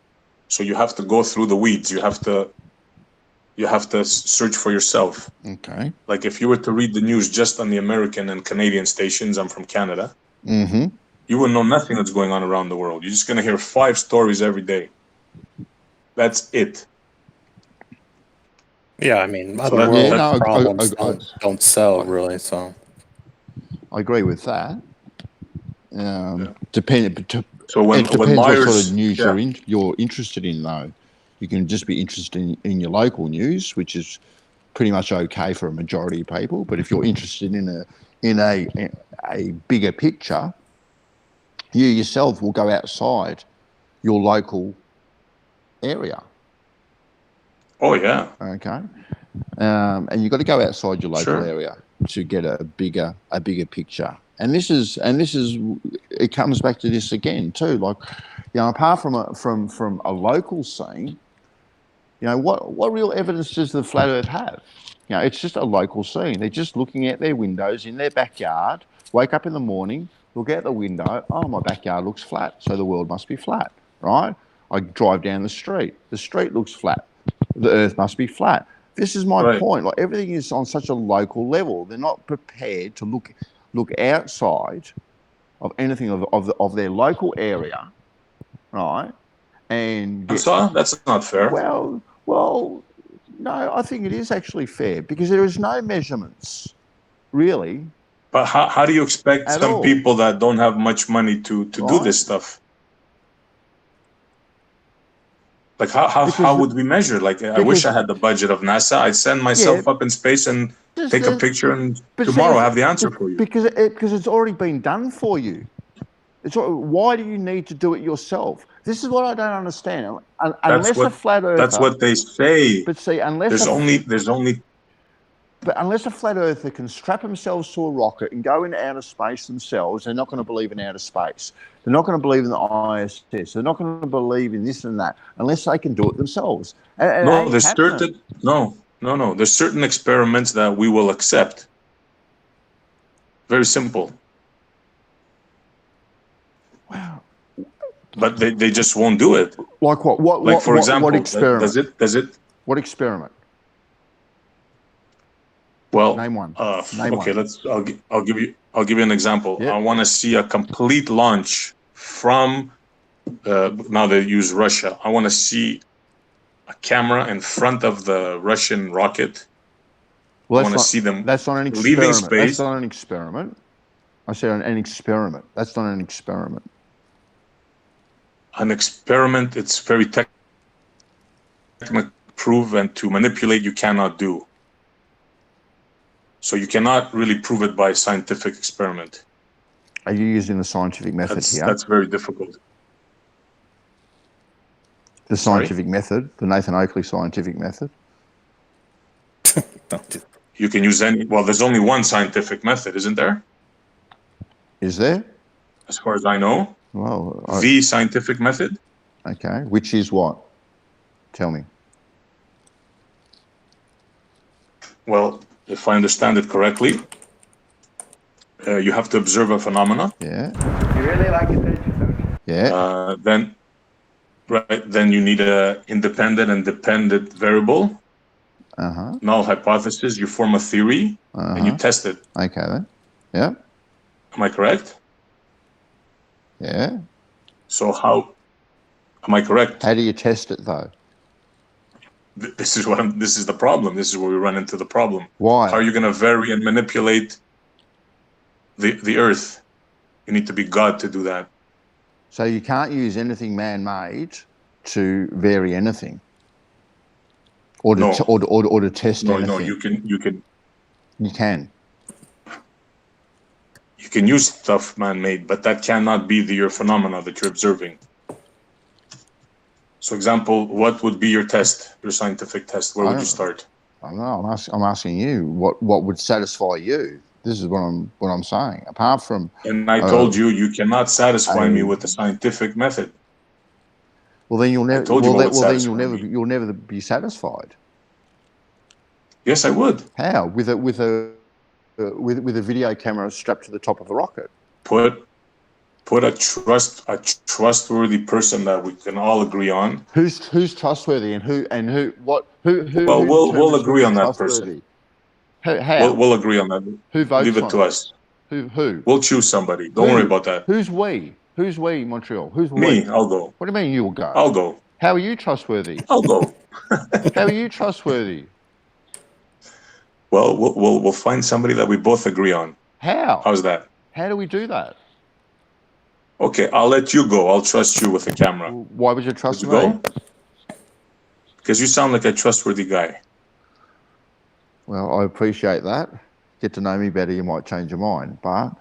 So you have to go through the weeds. You have to search for yourself. Okay. Like if you were to read the news just on the American and Canadian stations, I'm from Canada, you would know nothing that's going on around the world. You're just going to hear 5 stories every day. That's it. Yeah, I mean, So that's problems don't sell, really, so. I agree with that. Depending, so it depends what sort liars, of news you're interested in, though. You can just be interested in your local news, which is pretty much okay for a majority of people. But if you're interested in a bigger picture, you yourself will go outside your local area. Oh yeah. Okay. And you've got to go outside your local area to get a bigger picture. And this is it comes back to this again too. Like, apart from a local scene, what real evidence does the flat Earth have? It's just a local scene. They're just looking out their windows in their backyard, wake up in the morning, look out the window, oh, my backyard looks flat, so the world must be flat, right? I drive down the street looks flat, the Earth must be flat. This is my point. Like, everything is on such a local level. They're not prepared to look outside of anything of their local area right? And That's not fair. Well, no, I think it is actually fair because there is no measurements, really. But how do you expect At some all. people that don't have much money to do Right. this stuff? Like how would we measure? Like I wish I had the budget of NASA. I'd send myself up in space and take a picture, and tomorrow I have the answer for you. Because it's already been done for you. Why do you need to do it yourself? This is what I don't understand. Unless a flat earther. That's what they say. But see, unless But unless a flat earther can strap themselves to a rocket and go into outer space themselves, they're not going to believe in outer space. They're not going to believe in the ISS. They're not going to believe in this and that unless they can do it themselves. No, there's certain no. There's certain experiments that we will accept. Very simple. Wow. But they just won't do it. Like what? Like for example, what experiment? Does it? What experiment? Well, name one. Okay, I'll give you an example. Yep. I want to see a complete launch from now they use Russia. I want to see a camera in front of the Russian rocket. Well, I want to see them. That's not an leaving experiment. space. That's not an experiment. I said an experiment. That's not an experiment. An experiment. It's very technical, prove and to manipulate. You cannot do. So you cannot really prove it by scientific experiment. Are you using the scientific method here? That's very difficult. The scientific method, the Nathan Oakley scientific method. You can use any. Well, there's only one scientific method, isn't there? Is there? As far as I know. Well, the scientific method. Okay, which is what? Tell me. Well, if I understand it correctly, you have to observe a phenomena. Yeah. You really like it, don't you? Yeah. Then you need a independent and dependent variable. Null hypothesis. You form a theory and you test it. Okay then. Yeah. Am I correct? Yeah. So how? Am I correct? How do you test it though? This is the problem. This is where we run into the problem. Why? How are you going to vary and manipulate the Earth? You need to be God to do that. So you can't use anything man-made to vary anything, or to or to test anything. No, you can. You can. You can use stuff man-made, but that cannot be your phenomena that you're observing. So, example, what would be your test, your scientific test? Where would you start? I don't know. I'm asking you what would satisfy you. This is what I'm saying. Apart from. And I told you cannot satisfy me with the scientific method. Well, then you'll never. You'll never be satisfied. Yes, I would. How? With a video camera strapped to the top of the rocket. Put a trustworthy person that we can all agree on. Who's trustworthy and who? Well, we'll agree on that person. How? We'll agree on that. Who votes? Leave it to us. Who? We'll choose somebody. Don't worry about that. Who's we? Who's we, Montreal? Who's we? Me. I'll go. What do you mean you will go? I'll go. How are you trustworthy? I'll go. How are you trustworthy? Well, we'll find somebody that we both agree on. How? How's that? How do we do that? Okay, I'll let you go. I'll trust you with the camera. Why would you trust me? Go? Because you sound like a trustworthy guy. Well, I appreciate that. Get to know me better, you might change your mind, but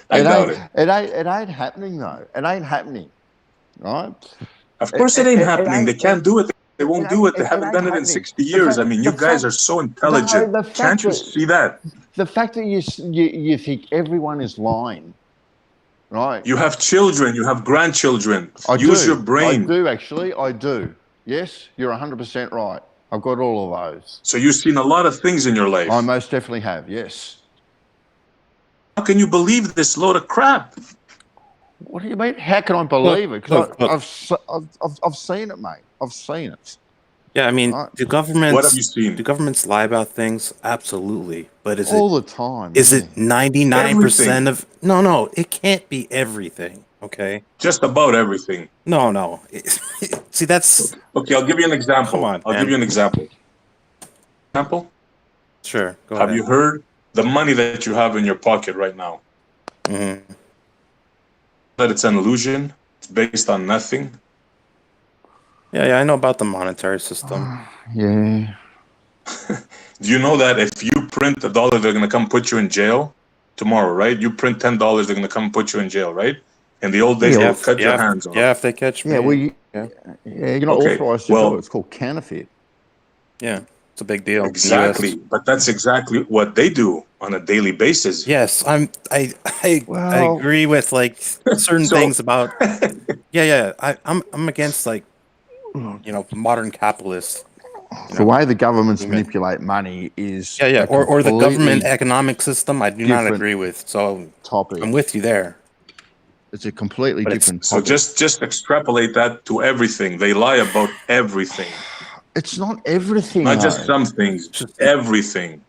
I doubt it. It ain't happening though. It ain't happening, right? Of course, it ain't happening. They can't do it. They won't do it. They haven't done it in 60 years. I mean, you guys are so intelligent. Can't you see that? The fact that you think everyone is lying, right? You have children. You have grandchildren. Use your brain. I do, actually. I do. Yes, you're 100% right. I've got all of those. So you've seen a lot of things in your life. I most definitely have, yes. How can you believe this load of crap? What do you mean? How can I believe it? Because I've seen it, mate. I've seen it. Yeah, I mean, do What have you governments seen? do governments lie about things? Absolutely. But All the time. is Yeah. it 99% Everything. of no, it can't be everything, okay? Just about everything. No. See, that's Okay, I'll give you an come example. on, I'll give man. you an example. Sure, go Have ahead. you heard the money that you have in your pocket right now? Mm-hmm. That it's an illusion. It's based on nothing. Yeah, I know about the monetary system. Yeah. Do you know that if you print $1, they're gonna come put you in jail tomorrow, right? You print $10, they're gonna come put you in jail, right? In the old days, they would cut your hands off. Yeah, if they catch me. Yeah, well, yeah, you're not Okay, authorized to do it. It's called counterfeit. yeah, it's a big deal. in the Exactly, US. but that's exactly what they do on a daily basis. Yes, I Well, agree with like certain So- things about. Yeah. I'm against like modern capitalists. The way the governments manipulate money is Yeah, a or the government completely economic system. I do not different agree with. So topic. I'm with you there. It's a completely But it's- different So topic. just extrapolate that to everything. They lie about everything, It's not everything. not just though. some things. Everything.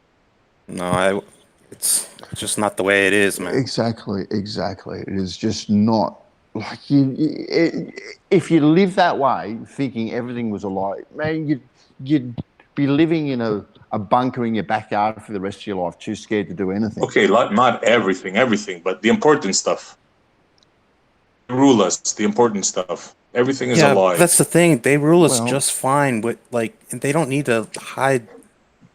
No, it's just not the way it is, man. Exactly. It is just not like if you live that way, thinking everything was a lie, man, you'd be living in a bunker in your backyard for the rest of your life, too scared to do anything. Okay, not everything, but the important stuff. They rule us, the important stuff. Everything is a lie. That's the thing. They rule us Well- just fine. With and they don't need to hide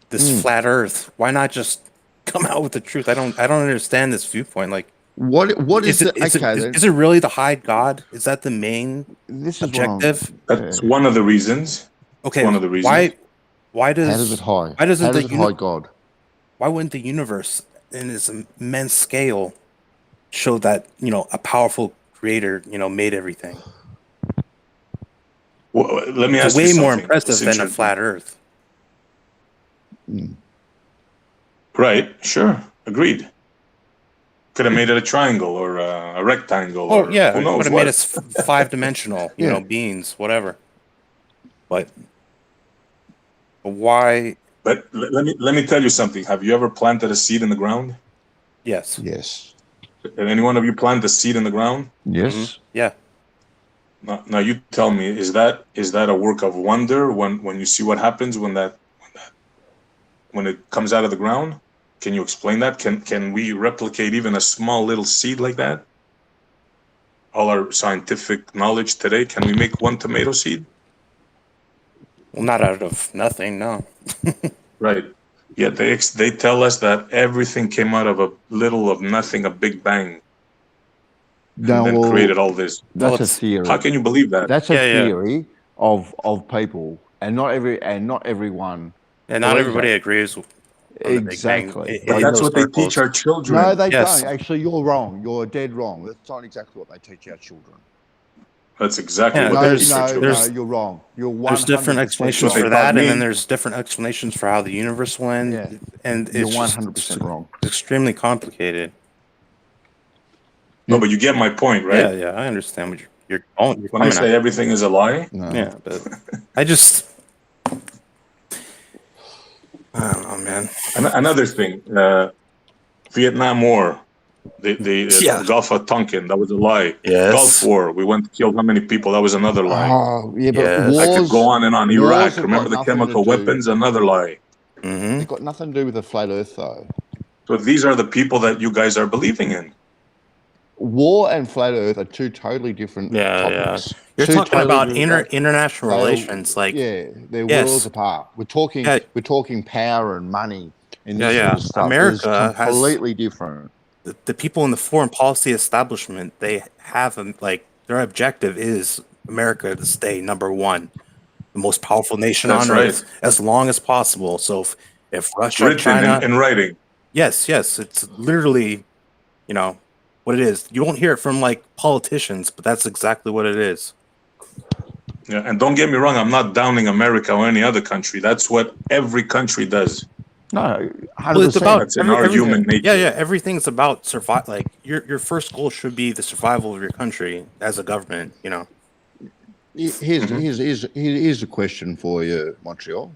this flat Earth. Why not just come out with the truth? I don't understand this viewpoint. Like, What is it? the okay? then, Is it really to hide God? Is that the main this is what I'm- objective? That's one of the reasons. Okay, one of the reasons. Why does How does it hide? Why doesn't How the does it hide God? Why wouldn't the universe in its immense scale show that a powerful creator made everything? Well, let me It's ask way you something. more impressive Since than a you're- flat Earth. Right, sure, agreed. Could have made it a triangle or a rectangle. Oh or yeah, who it knows would have what. made us five-dimensional, Yeah. beings, whatever. But why? But let me tell you something. Have you ever planted a seed in the ground? Yes. Yes. Did any one of you plant a seed in the ground? Yes. Yeah. Now you tell me, is that a work of wonder when you see what happens when it comes out of the ground? Can you explain that? Can we replicate even a small little seed like that? All our scientific knowledge today, can we make one tomato seed? Well, not out of nothing, no. Right. Yeah, they tell us that everything came out of a little of nothing, a big bang, No, and then well, created all this. That's a theory. How can you believe that? That's a Yeah. theory of people, and not everyone. And not believes everybody that. agrees with the Big Bang Exactly. But in that's those what they circles. teach our children. No, they Yes. don't. Actually, you're wrong. You're dead wrong. That's not exactly what they teach our children. That's exactly Yeah, what No, they teach our no, children. no, you're wrong. You're 100% There's different explanations They for taught that, and me. then there's different explanations for how the universe went, Yeah. and You're it's 100% wrong. It's extremely complicated. No, but you get my point, right? Yeah, I understand what you're going. You're When I coming say at. everything is a lie, No. Yeah, but I don't know, man. Another thing, Vietnam War, the Yeah. Gulf of Tonkin, that was a lie. Yes. Gulf War, we went to kill how many people? That was another lie. Oh, yeah, but Yes. wars, I could go on and on. wars Iraq, have remember got the nothing chemical to do- weapons? Another lie. Mm-hmm. It's got nothing to do with the flat Earth, though. So these are the people that you guys are believing in. War and flat Earth are two totally different topics. You're Two talking totally about different- international They're- relations, like yeah, they're Yes. worlds apart. We're talking power and money and this Yeah, sort yeah. of stuff. America It's has- completely different. the people in the foreign policy establishment. They have their objective is America to stay number one, the most powerful nation That's on right. earth, as long as possible. So if Russia, Written China, in writing. yes, it's literally, what it is. You won't hear it from politicians, but that's exactly what it is. Yeah, and don't get me wrong, I'm not downing America or any other country. That's what every country does. No, 100%. Well, it's about That's in our human nature. Yeah, everything's about survive. Like your first goal should be the survival of your country as a government. Here's a question for you, Montreal.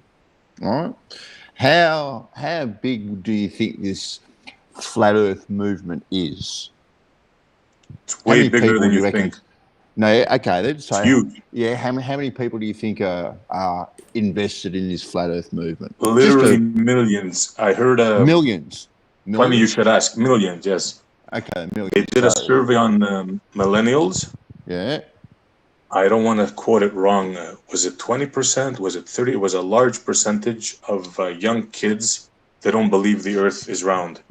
All right, how big do you think this flat Earth movement is? It's way bigger than you think. No, okay, let's say huge. Yeah, how many people do you think are invested in this flat Earth movement? Literally millions. I heard millions. Funny you should ask. Millions, yes. Okay, millions. They did a survey on millennials. Yeah. I don't want to quote it wrong. Was it 20%? Was it 30? It was a large percentage of young kids that don't believe the Earth is round.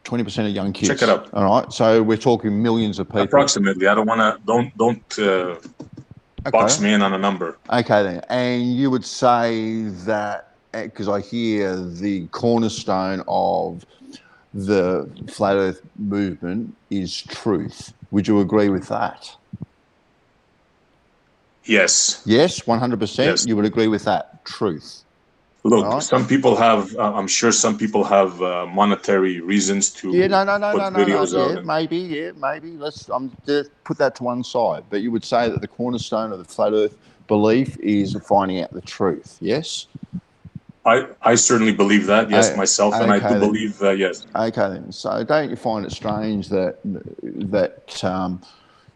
20% of young kids. Check it up. All right, so we're talking millions of people. Approximately. I don't want to. Don't box me in on a number. Okay then, and you would say that because I hear the cornerstone of the flat Earth movement is truth. Would you agree with that? Yes. Yes, 100%. Yes. You would agree with that. Truth. Look, some people have. I'm sure some people have monetary reasons to. No. Videos Yeah, maybe. Let's just put that to one side. But you would say that the cornerstone of the flat Earth belief is finding out the truth. Yes. I certainly believe that. Yes, myself, and I do believe yes. Okay then. So don't you find it strange that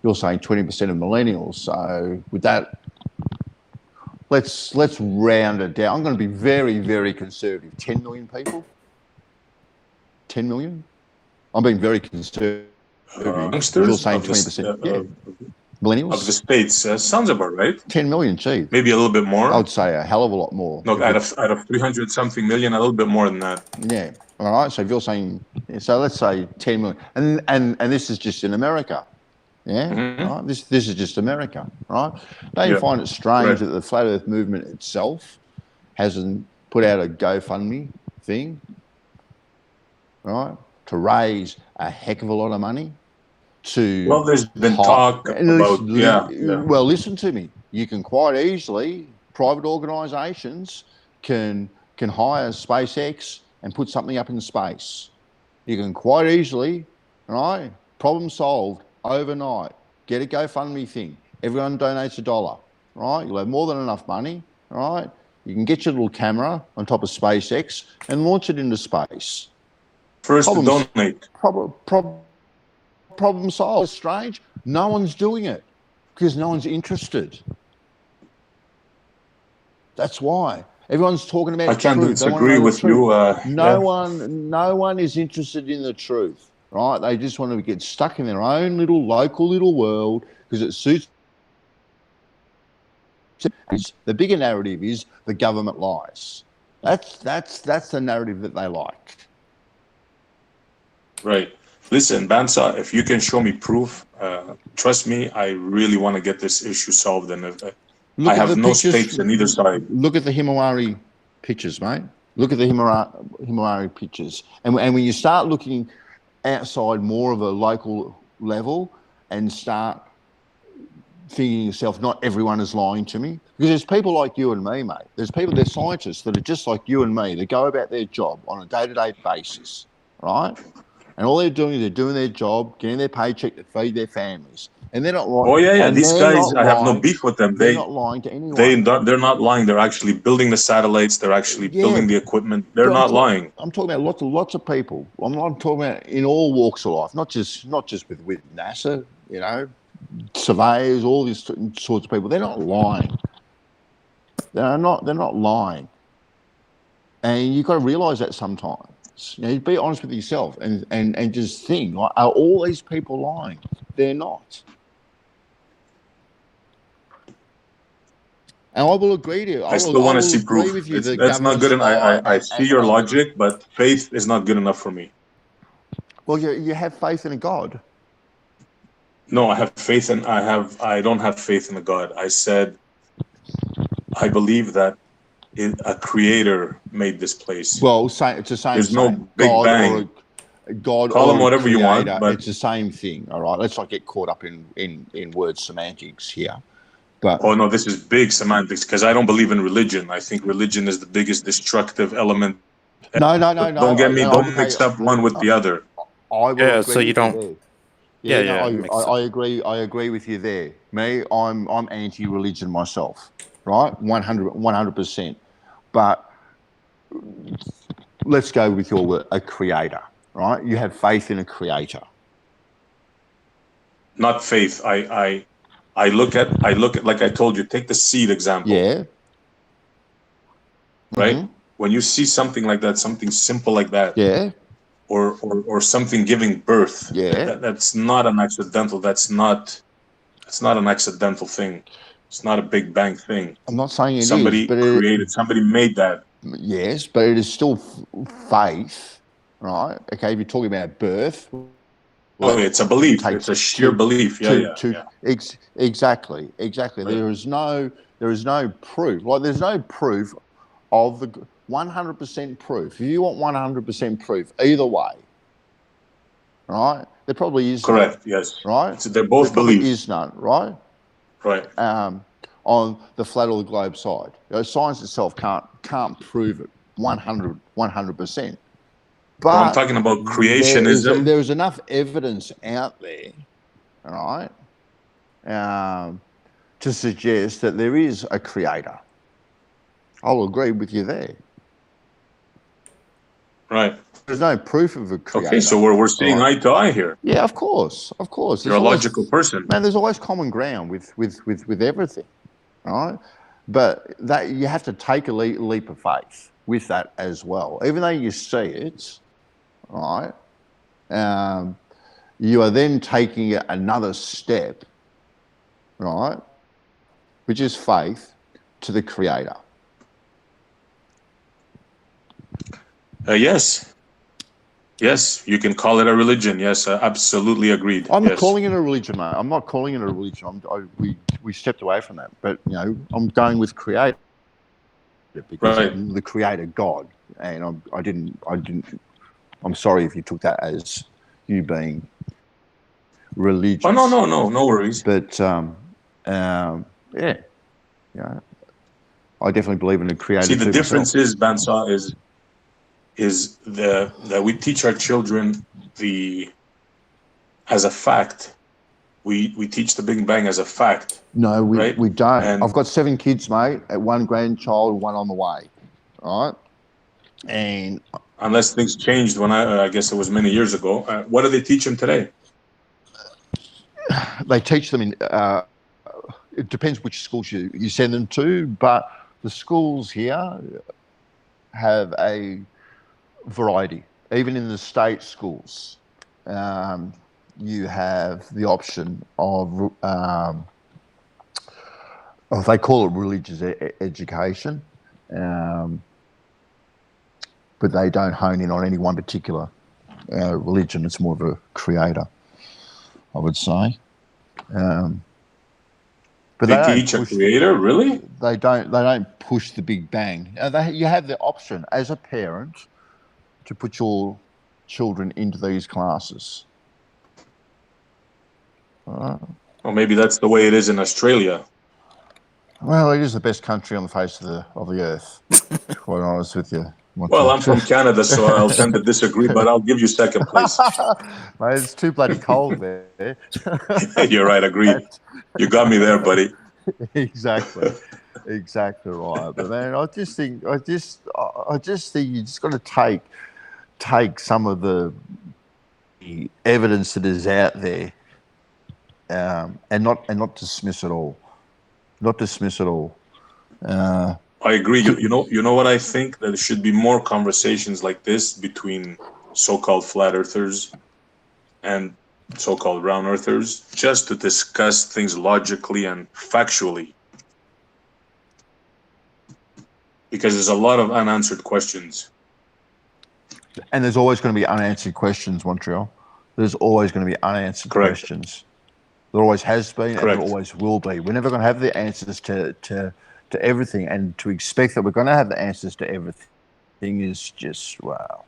you're saying 20% of millennials? So with that. Let's round it down. I'm going to be very, very conservative. 10 million people? 10 million? I'm being very conservative. You're saying 20%. Millennials? Of the States. Sounds about right. 10 million, gee. Maybe a little bit more. I would say a hell of a lot more. No, out of 300 something million, a little bit more than that. Yeah. All right. So if you're saying, so let's say 10 million. And this is just in America. Yeah, right. This is just America, right? Don't you find it strange that the flat Earth movement itself hasn't put out a GoFundMe thing, right, to raise a heck of a lot of money to? Well, there's been talk about Well, listen to me. You can quite easily private organisations can hire SpaceX and put something up in space. You can quite easily, right? Problem solved. Overnight, get a GoFundMe thing. Everyone donates $1, right? You'll have more than enough money, right? You can get your little camera on top of SpaceX and launch it into space. First, donate. Problem solved. It's strange. No one's doing it because no one's interested. That's why. Everyone's talking about I can't truth. disagree with you. No one is interested in the truth. Right, they just want to get stuck in their own local little world because it suits. The bigger narrative is the government lies. That's the narrative that they like. Right. Listen, Bansa, if you can show me proof, trust me, I really want to get this issue solved, and I have no stakes on either side. Look at the Himawari pictures, mate. Look at the Himawari pictures, and when you start looking outside more of a local level and start thinking to yourself, not everyone is lying to me. Because there's people like you and me, mate. There's scientists that are just like you and me that go about their job on a day-to-day basis, right? And all they're doing is doing their job, getting their paycheck to feed their families. And they're not lying. Oh, yeah. These guys, I have no beef with them. They're not lying to anyone. They're not lying. They're actually building the satellites. They're actually building the equipment. They're not lying. I'm talking about lots of people. I'm talking about in all walks of life, not just with NASA, you know, surveyors, all these sorts of people. They're not lying. They're not lying. And you've got to realise that sometimes. You know, be honest with yourself and just think, like, are all these people lying? They're not. And I will agree to you. I still want to see proof. That's not good. And I see your logic, but faith is not good enough for me. Well, you have faith in a God. No, I have faith in. I don't have faith in a God. I said, I believe that a creator made this place. Well, it's the same. There's no Big God Bang. God, call them whatever you want, but it's the same thing. All right, let's not get caught up in word semantics here. But oh no, this is big semantics because I don't believe in religion. I think religion is the biggest destructive element. No. Don't get me. Don't mix up one with the other. So you don't. Yeah, Yeah, no, I agree. I agree with you there. Me, I'm anti-religion myself, right? 100%. But let's go with your word, a creator, right? You have faith in a creator. Not faith. I look at like I told you. Take the seed example. Yeah. Right. Mm-hmm. When you see something like that, something simple like that. Yeah. Or something giving birth. Yeah. That's not an accidental. That's not an accidental thing. It's not a Big Bang thing. I'm not saying it is, Somebody but created. Somebody made that. Yes, but it is still faith, right? Okay, if you're talking about birth. Oh, it's a belief. It's a sheer belief. Yeah. Exactly. Right. There is no proof. Like, there's no proof of the 100% proof. If you want 100% proof, either way, right? There probably is correct. None, yes. right? They're both there beliefs. is none, right? Right. On the flat or the globe side, science itself can't prove it 100%. But well, I'm talking about creationism. There is enough evidence out there, all right, to suggest that there is a creator. I'll agree with you there. Right. There's no proof of a creator. Okay, so we're seeing eye to eye here. Yeah, of course. You're a logical person. Man, there's always common ground with everything, right? But that you have to take a leap of faith with that as well. Even though you see it, right, you are then taking another step, right, which is faith to the creator. Yes, you can call it a religion. Yes, absolutely agreed. I'm yes. calling it a religion, mate. I'm not calling it a religion. We stepped away from that, but I'm going with creator because the creator God, and I didn't. I'm sorry if you took that as you being religious. Oh no worries. But I definitely believe in the creator. See, the difference is, Bansaw, is that we teach our children as a fact. We teach the Big Bang as a fact. No, we don't. And I've got 7 kids, mate. 1 grandchild, 1 on the way. All right, and unless things changed when I guess it was many years ago. What do they teach them today? They teach them in. It depends which schools you send them to, but the schools here have a variety. Even in the state schools, you have the option of they call it religious education, but they don't hone in on any one particular religion. It's more of a creator, I would say. But they teach a creator, really? They don't push the Big Bang. You have the option as a parent to put your children into these classes. Well, maybe that's the way it is in Australia. Well, it is the best country on the face of the earth. Quite honest with you. Well, I'm from Canada, so I'll tend to disagree, but I'll give you second place. Mate, it's too bloody cold there. You're right, agreed. You got me there, buddy. Exactly right. But man, I just think you just got to take some of the evidence that is out there, and not dismiss it all. Not dismiss it all. I agree. You know what I think? That there should be more conversations like this between so-called flat earthers and so-called round earthers, just to discuss things logically and factually. Because there's a lot of unanswered questions. And there's always going to be unanswered questions, Montreal. There's always going to be unanswered questions. There always has been, and there always will be. We're never going to have the answers to everything, and to expect that we're going to have the answers to everything is just, wow,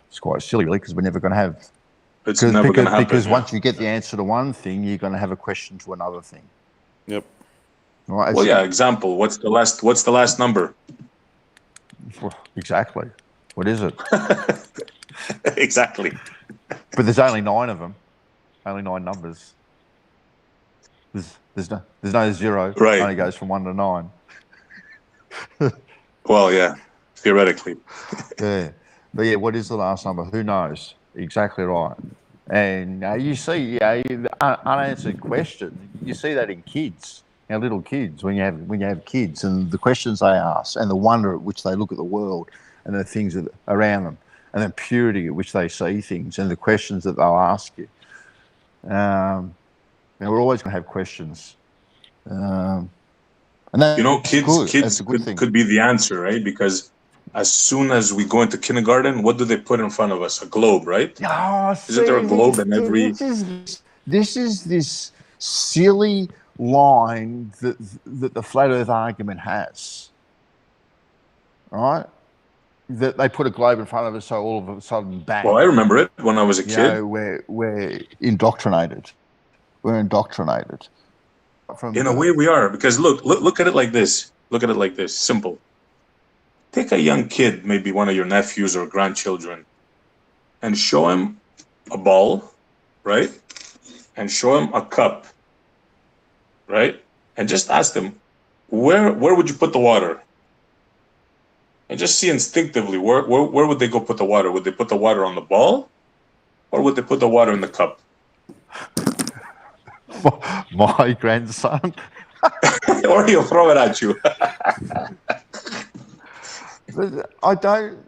it's quite silly, really, because we're never going to have. It's never going to happen. Because once you get the answer to one thing, you're going to have a question to another thing. Yep. Right? Well, yeah. Example. What's the last number? Exactly. What is it? Exactly. But there's only 9 of them. only 9 numbers. There's no zero. Right. Only goes from 1 to 9. Well, yeah, theoretically. Yeah. But yeah, what is the last number? Who knows? Exactly right. And you see, unanswered question. You see that in kids, little kids. When you have kids, and the questions they ask, and the wonder at which they look at the world, and the things around them, and the purity at which they see things, and the questions that they'll ask you. We're always going to have questions. And that's kids could be the answer, right? Because as soon as we go into kindergarten, what do they put in front of us? A globe, right? Oh, Isn't there a globe in every? This is this silly line that the flat Earth argument has, right? That they put a globe in front of us, so all of a sudden, bang. Well, I remember it when I was a kid. We're indoctrinated. We're indoctrinated. In a way, we are, because look at it like this. Look at it like this. Simple. Take a young kid, maybe one of your nephews or grandchildren, and show him a ball, right? And show him a cup, right? And just ask them, where would you put the water? And just see instinctively, where would they go put the water? Would they put the water on the ball? Or would they put the water in the cup? My grandson. Or he'll throw it at you. I don't.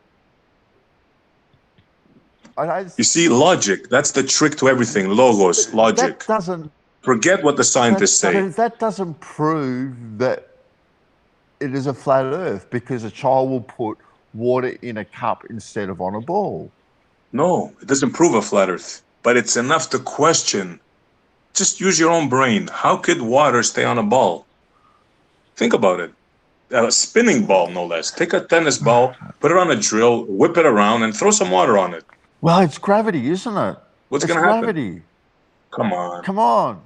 You see, logic, that's the trick to everything. Logos, logic. That doesn't. Forget what the scientists say. That doesn't prove that it is a flat Earth, because a child will put water in a cup instead of on a ball. No, it doesn't prove a flat Earth, but it's enough to question. Just use your own brain. How could water stay on a ball? Think about it. A spinning ball, no less. Take a tennis ball, put it on a drill, whip it around, and throw some water on it. Well, it's gravity, isn't it? What's going to happen? Gravity. Come on. Come on.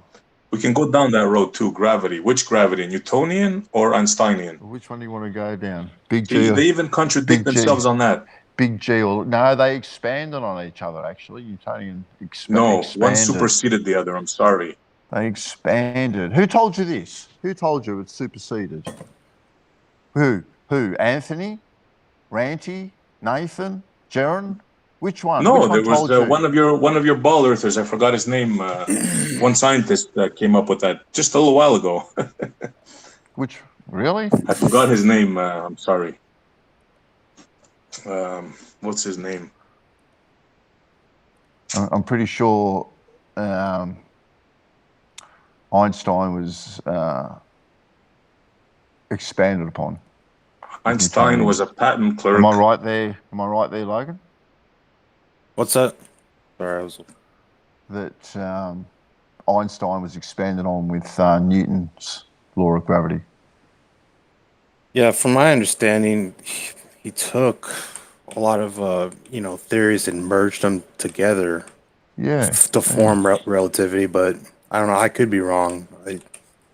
We can go down that road too. Gravity. Which gravity? Newtonian or Einsteinian? Which one do you want to go down? Big G. They even contradict themselves on that. Big G. No, they expanded on each other, actually. Newtonian No, expanded. one superseded the other. I'm sorry. They expanded. Who told you this? Who told you it superseded? Who? Anthony? Ranty? Nathan? Jaron? Which one? No, Which there was one of your ball earthers. I forgot his name. One scientist that came up with that just a little while ago. Which really? I forgot his name. I'm sorry. What's his name? I'm pretty sure Einstein was expanded upon. Einstein was a patent clerk. Am I right there? Logan? What's that? Sorry, I was. That Einstein was expanded on with Newton's law of gravity. Yeah, from my understanding, he took a lot of theories and merged them together. Yeah. To form relativity, but I don't know. I could be wrong. I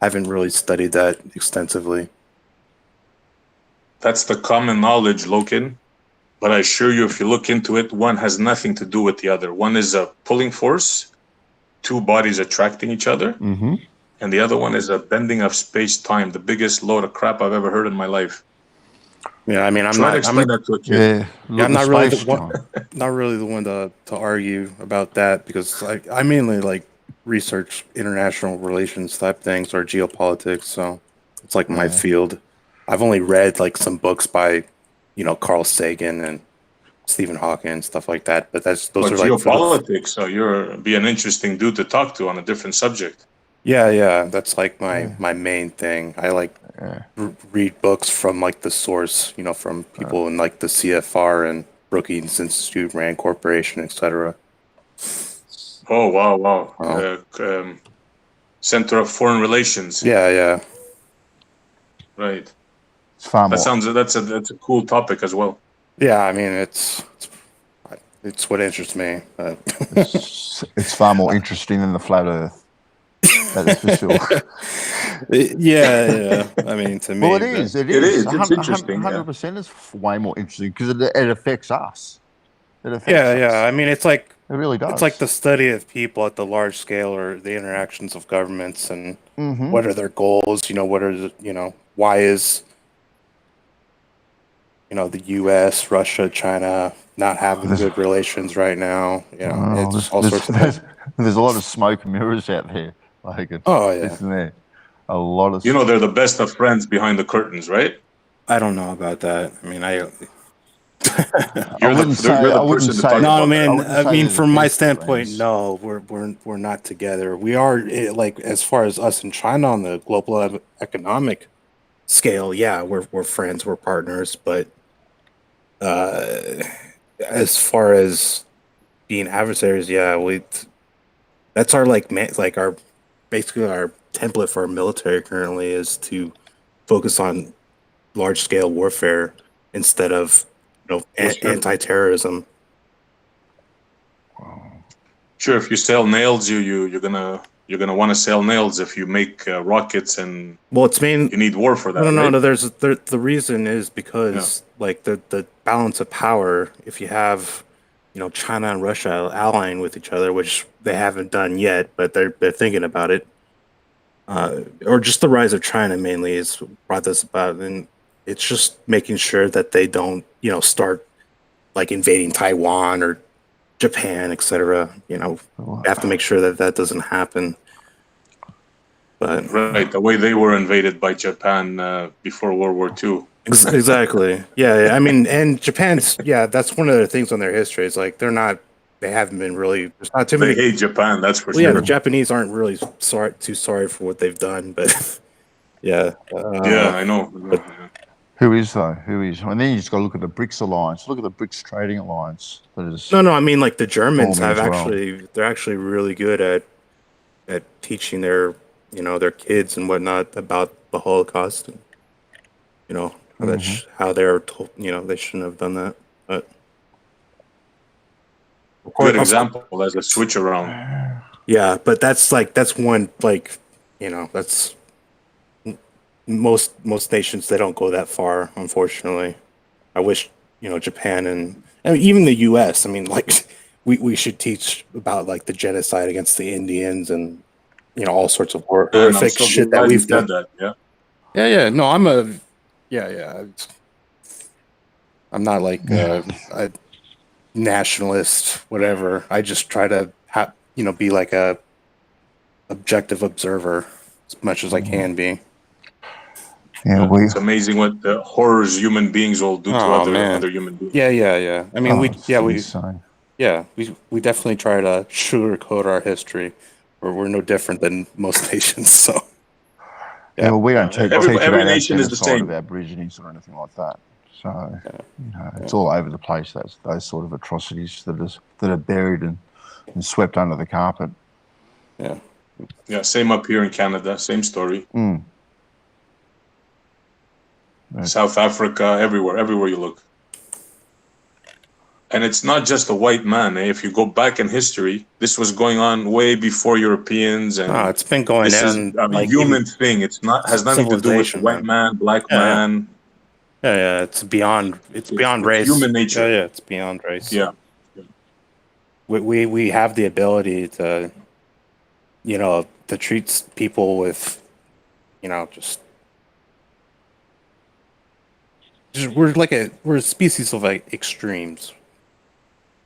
haven't really studied that extensively. That's the common knowledge, Loken. But I assure you, if you look into it, one has nothing to do with the other. One is a pulling force, two bodies attracting each other, Mm-hmm. and the other one is a bending of space-time, the biggest load of crap I've ever heard in my life. Yeah, I mean, I'm Try not. to explain that to a kid. Yeah, I'm not really the one. Not really the one to argue about that, because I mainly like research international relations type things or geopolitics. So it's like my field. I've only read like some books by, Carl Sagan and Stephen Hawking, stuff like that. But those are like geopolitics. So you're be an interesting dude to talk to on a different subject. Yeah, that's like my main thing. I like read books from like the source, from people in like the CFR and Brookings Institute, Rand Corporation, etc. Oh wow! Center of Foreign Relations. Yeah. Right. It's far more. That's a cool topic as well. Yeah, I mean it's what interests me. But it's far more interesting than the flat Earth. That is for sure. Yeah. I mean, to me, well, it is. It's interesting. 100% is way more interesting because it affects us. Yeah. I mean, it's like It really does. It's like the study of people at the large scale, or the interactions of governments, and what are their goals. What are why is the U.S., Russia, China not having good relations right now? It's all sorts of things. There's a lot of smoke and mirrors out there. Like isn't there? A lot of. They're the best of friends behind the curtains, right? I don't know about that. I mean, I wouldn't say. No, man. I mean, from my standpoint, no, we're not together. We are like, as far as us and China on the global economic scale, yeah, we're friends, we're partners. But as far as being adversaries, yeah, that's our our basically our template for our military currently is to focus on large scale warfare instead of anti-terrorism. Sure, if you sell nails, you're gonna want to sell nails. If you make rockets and you need war for that. No. The reason is because like the balance of power. If you have China and Russia allying with each other, which they haven't done yet, but they're thinking about it, or just the rise of China mainly has brought this about, and it's just making sure that they don't start like invading Taiwan or Japan, etc. We have to make sure that doesn't happen. But right, the way they were invaded by Japan before World War II. Exactly. Yeah. I mean, and Japan's that's one of the things on their history. It's like they haven't been really. There's not too many. They hate Japan. That's for sure. sure. Yeah, the Japanese aren't really too sorry for what they've done, but yeah. I know. But, who is though? Who is? And then you just got to look at the BRICS alliance. Look at the BRICS trading alliance. That is. No. I mean, like the Germans have they're actually really good at teaching their their kids and whatnot about the Holocaust. And, how they're told, they shouldn't have done that. But good example as a switch around. Yeah, but that's one that's most nations, they don't go that far, unfortunately. I wish Japan and even the U.S. I mean, like we should teach about like the genocide against the Indians and all sorts of horrific shit that we've done. Yeah. No, I'm not like a nationalist, whatever. I just try to be like a objective observer as much as I can be. Yeah, it's amazing what the horrors human beings will do to other human beings. Yeah. I mean, we definitely try to sugarcoat our history. We're no different than most nations. So yeah, well, we don't teach every nation is the same of Aborigines or anything like that. So it's all over the place. Those sort of atrocities that are buried and swept under the carpet. Yeah, same up here in Canada. Same story. South Africa, everywhere you look. And it's not just a white man. If you go back in history, this was going on way before Europeans. And it's been going on. It's a human thing. It's not has nothing to do with white man, black man. Yeah. It's beyond race. Human nature. Yeah. It's beyond race. Yeah. We have the ability to, to treat people with, just we're a species of like extremes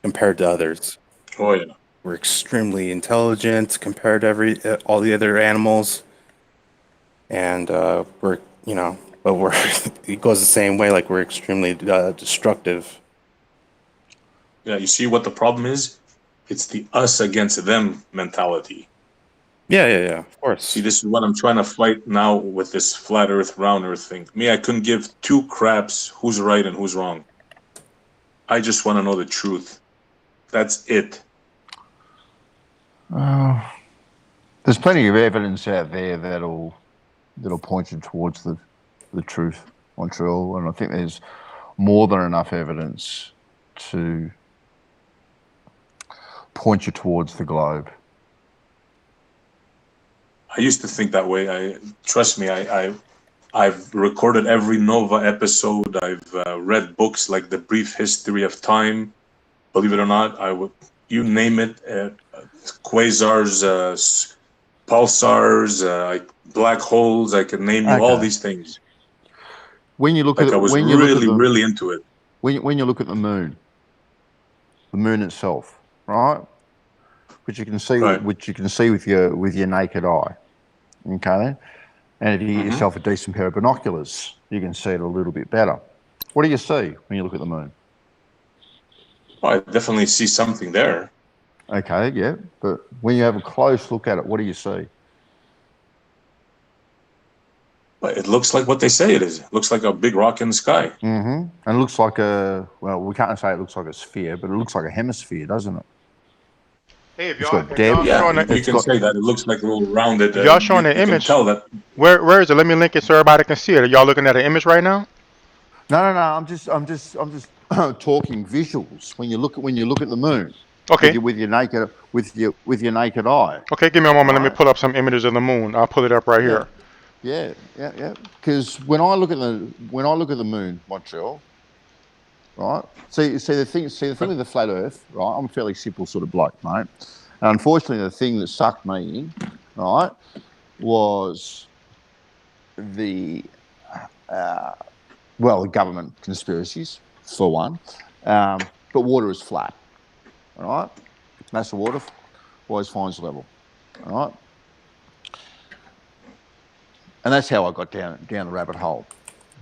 compared to others. Oh yeah. We're extremely intelligent compared to all the other animals, and we're but we're it goes the same way. Like we're extremely destructive. Yeah, you see what the problem is? It's the us against them mentality. Yeah, of course. See, this is what I'm trying to fight now with this flat earth, round earth thing. Me, I couldn't give two craps who's right and who's wrong. I just want to know the truth. That's it. There's plenty of evidence out there that'll point you towards the truth, Montreal, and I think there's more than enough evidence to point you towards the globe. I used to think that way. Trust me. I've recorded every Nova episode. I've read books like The Brief History of Time. Believe it or not, you name it, quasars, pulsars, like black holes. I can name you all Okay. these things. When you look Like at I was when you look at really, the really into it. when you look at the moon itself, right? Which you can see, Right. with your naked eye, okay. And if you get yourself a decent pair of binoculars, you can see it a little bit better. What do you see when you look at the moon? Oh, I definitely see something there. Okay, yeah, but when you have a close look at it, what do you see? But it looks like what they say it is. It looks like a big rock in the sky. Mm-hmm. And it looks like we can't say it looks like a sphere, but it looks like a hemisphere, doesn't it? Hey, if It's y'all, got if y'all depth. Yeah, showing you it, can say that. It looks like a little rounded. if y'all showing the You can image, tell that. where is it? Let me link it so everybody can see it. Are y'all looking at an image right now? No. I'm just talking visuals. When you look at the moon, Okay. with your naked eye. Okay, give me a moment. Let me Right. pull up some images of the moon. I'll pull it up right here. Yeah. Because when I look at the moon, Montreal, right? See the thing with the flat Earth, right? I'm a fairly simple sort of bloke, mate. And unfortunately, the thing that sucked me in, right, was the the government conspiracies for one, but water is flat, all right? Mass of water always finds level, all right? And that's how I got down the rabbit hole.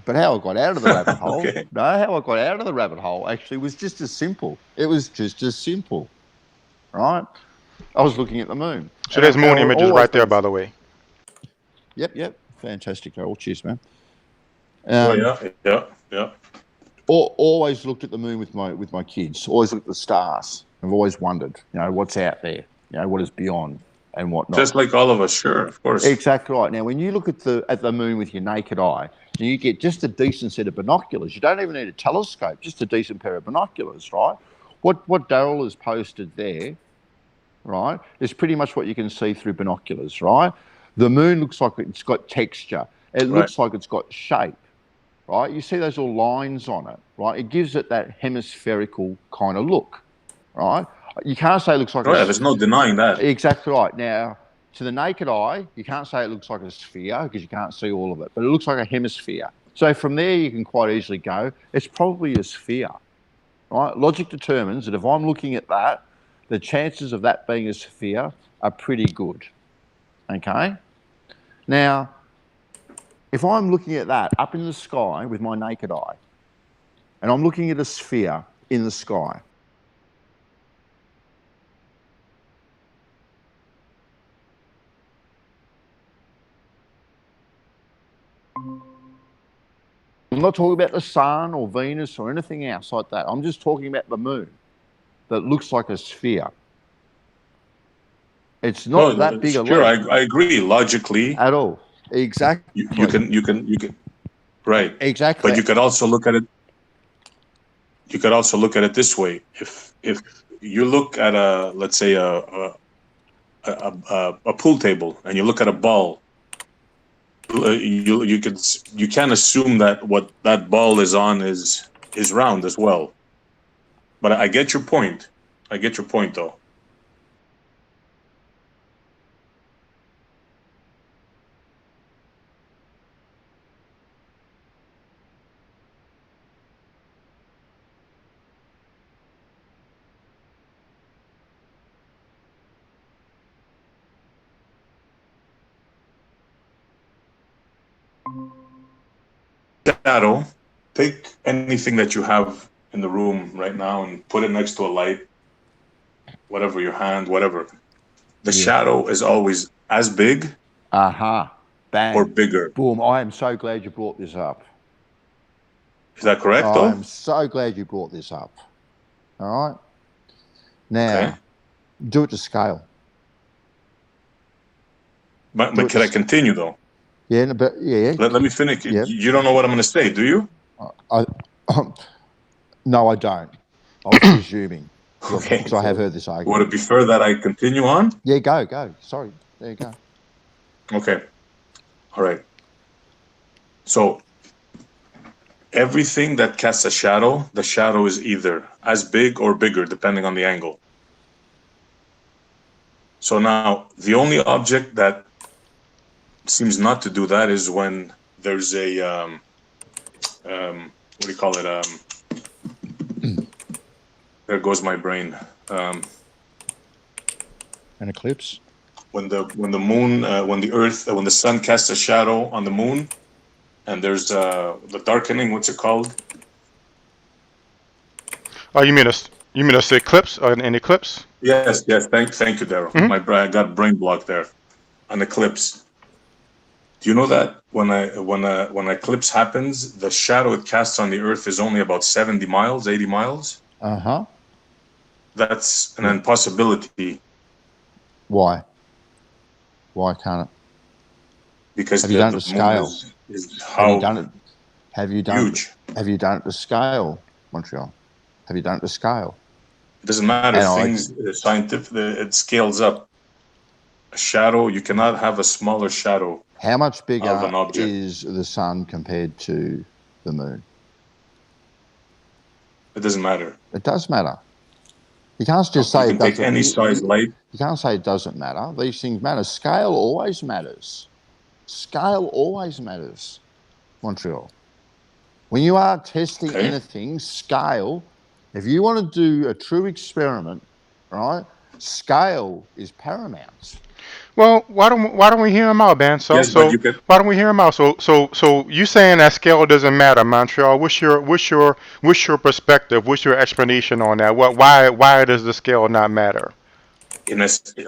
But how I got out of the rabbit hole, actually was just as simple. It was just as simple, right? I was looking at the moon. So there's moon images right there, by the way. Yep. Fantastic, Darryl. Cheers, man. Yeah. Always looked at the moon with my kids. Always looked at the stars. I've always wondered, what's out there, what is beyond and whatnot. Just like all of us, sure, of course. Exactly right. Now, when you look at the moon with your naked eye, you get just a decent set of binoculars. You don't even need a telescope, just a decent pair of binoculars, right? What Darryl has posted there, right, is pretty much what you can see through binoculars, right? The moon looks like it's got texture. It looks like it's got shape, right? You see those little lines on it, right? It gives it that hemispherical kind of look, right? You can't say it looks like there's no denying that. Exactly right. Now, to the naked eye, you can't say it looks like a sphere because you can't see all of it, but it looks like a hemisphere. So from there, you can quite easily go, it's probably a sphere, right? Logic determines that if I'm looking at that, the chances of that being a sphere are pretty good, okay? Now, if I'm looking at that up in the sky with my naked eye, and I'm looking at a sphere in the sky, I'm not talking about the sun or Venus or anything else like that. I'm just talking about the moon that looks like a sphere. It's not that big a leap. Sure, I agree logically. At all. Exactly. You can. Right. Exactly. But you could also look at it. You could also look at it this way. If you look at let's say a pool table and you look at a ball, you can assume that what that ball is on is round as well. But I get your point. Though. Shadow, take anything that you have in the room right now and put it next to a light, whatever, your hand, whatever. The shadow is always as big Bang. or bigger. Boom. I am so glad you brought this up. Is that correct, though? I'm so glad you brought this up. All right? Now, do it to scale. But can I continue, though? Yeah, but yeah. Let me finish. You don't know what I'm going to say, do you? No, I don't. I was presuming. Okay. Because I have heard this argument. Would it be fair that I continue on? Yeah, go. Sorry. There you go. Okay. All right. So everything that casts a shadow, the shadow is either as big or bigger, depending on the angle. So now the only object that seems not to do that is when there's a what do you call it? There goes my brain. An eclipse. When the moon, when the earth, when the sun casts a shadow on the moon, and there's the darkening. What's it called? Oh, you mean a eclipse? An eclipse? Yes. Thank you, Darryl. Mhm. I got brain block there. An eclipse. Do you know that when an eclipse happens, the shadow it casts on the Earth is only about 70 miles, 80 miles? That's an impossibility. Why? Why can't it? Because have you done it to scale? Is have you done it? Have you done huge. Have you done it to scale, Montreal? Have you done it to scale? It doesn't matter. Things scientific. It scales up. A shadow. You cannot have a smaller shadow. How much bigger of an object. is the sun compared to the moon? It doesn't matter. It does matter. You can't just say you it can take doesn't. any size light. You can't say it doesn't matter. These things matter. Scale always matters. Scale always matters, Montreal. When you are testing anything, scale. If you want to do a true experiment, right? Scale is paramount. Well, why don't we hear him out, Bansaw? Yes, so but you could. why don't we hear him out? So you saying that scale doesn't matter, Montreal? What's your perspective? What's your explanation on that? Why does the scale not matter?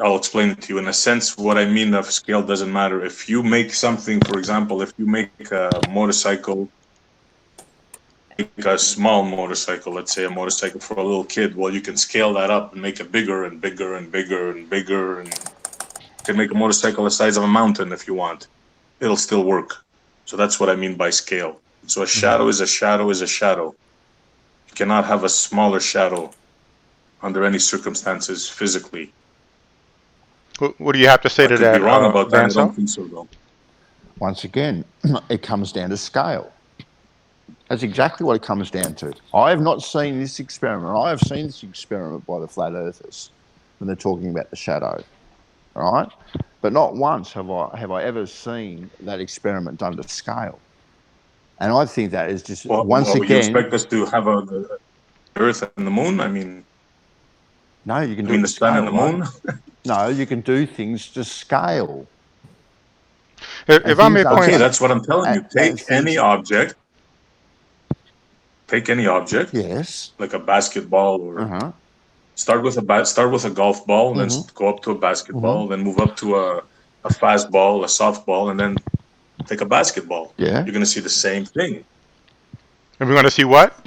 I'll explain it to you. In a sense, what I mean of scale doesn't matter. If you make something, for example, if you make a motorcycle, make a small motorcycle, let's say a motorcycle for a little kid, well, you can scale that up and make it bigger and bigger and bigger and bigger, and you can make a motorcycle the size of a mountain if you want. It'll still work. So that's what I mean by scale. So a shadow is a shadow is a shadow. You cannot have a smaller shadow under any circumstances physically. What do you have to say to that, I could be wrong about that. I Bansaw? don't think so, though. Once again, it comes down to scale. That's exactly what it comes down to. I have not seen this experiment. I have seen this experiment by the flat earthers when they're talking about the shadow, all right? But not once have I ever seen that experiment done to scale. And I think that is just once You again. expect us to have the Earth and the Moon? I mean, no, you can do the sun and the moon. No, you can do things to scale. If I may point, okay, that's what I'm telling you. Take any object. Take any object. Yes. Like a basketball, or start with a golf ball, and then go up to a basketball, then move up to a fastball, a softball, and then take a basketball. Yeah. You're gonna see the same thing. And we're gonna see what?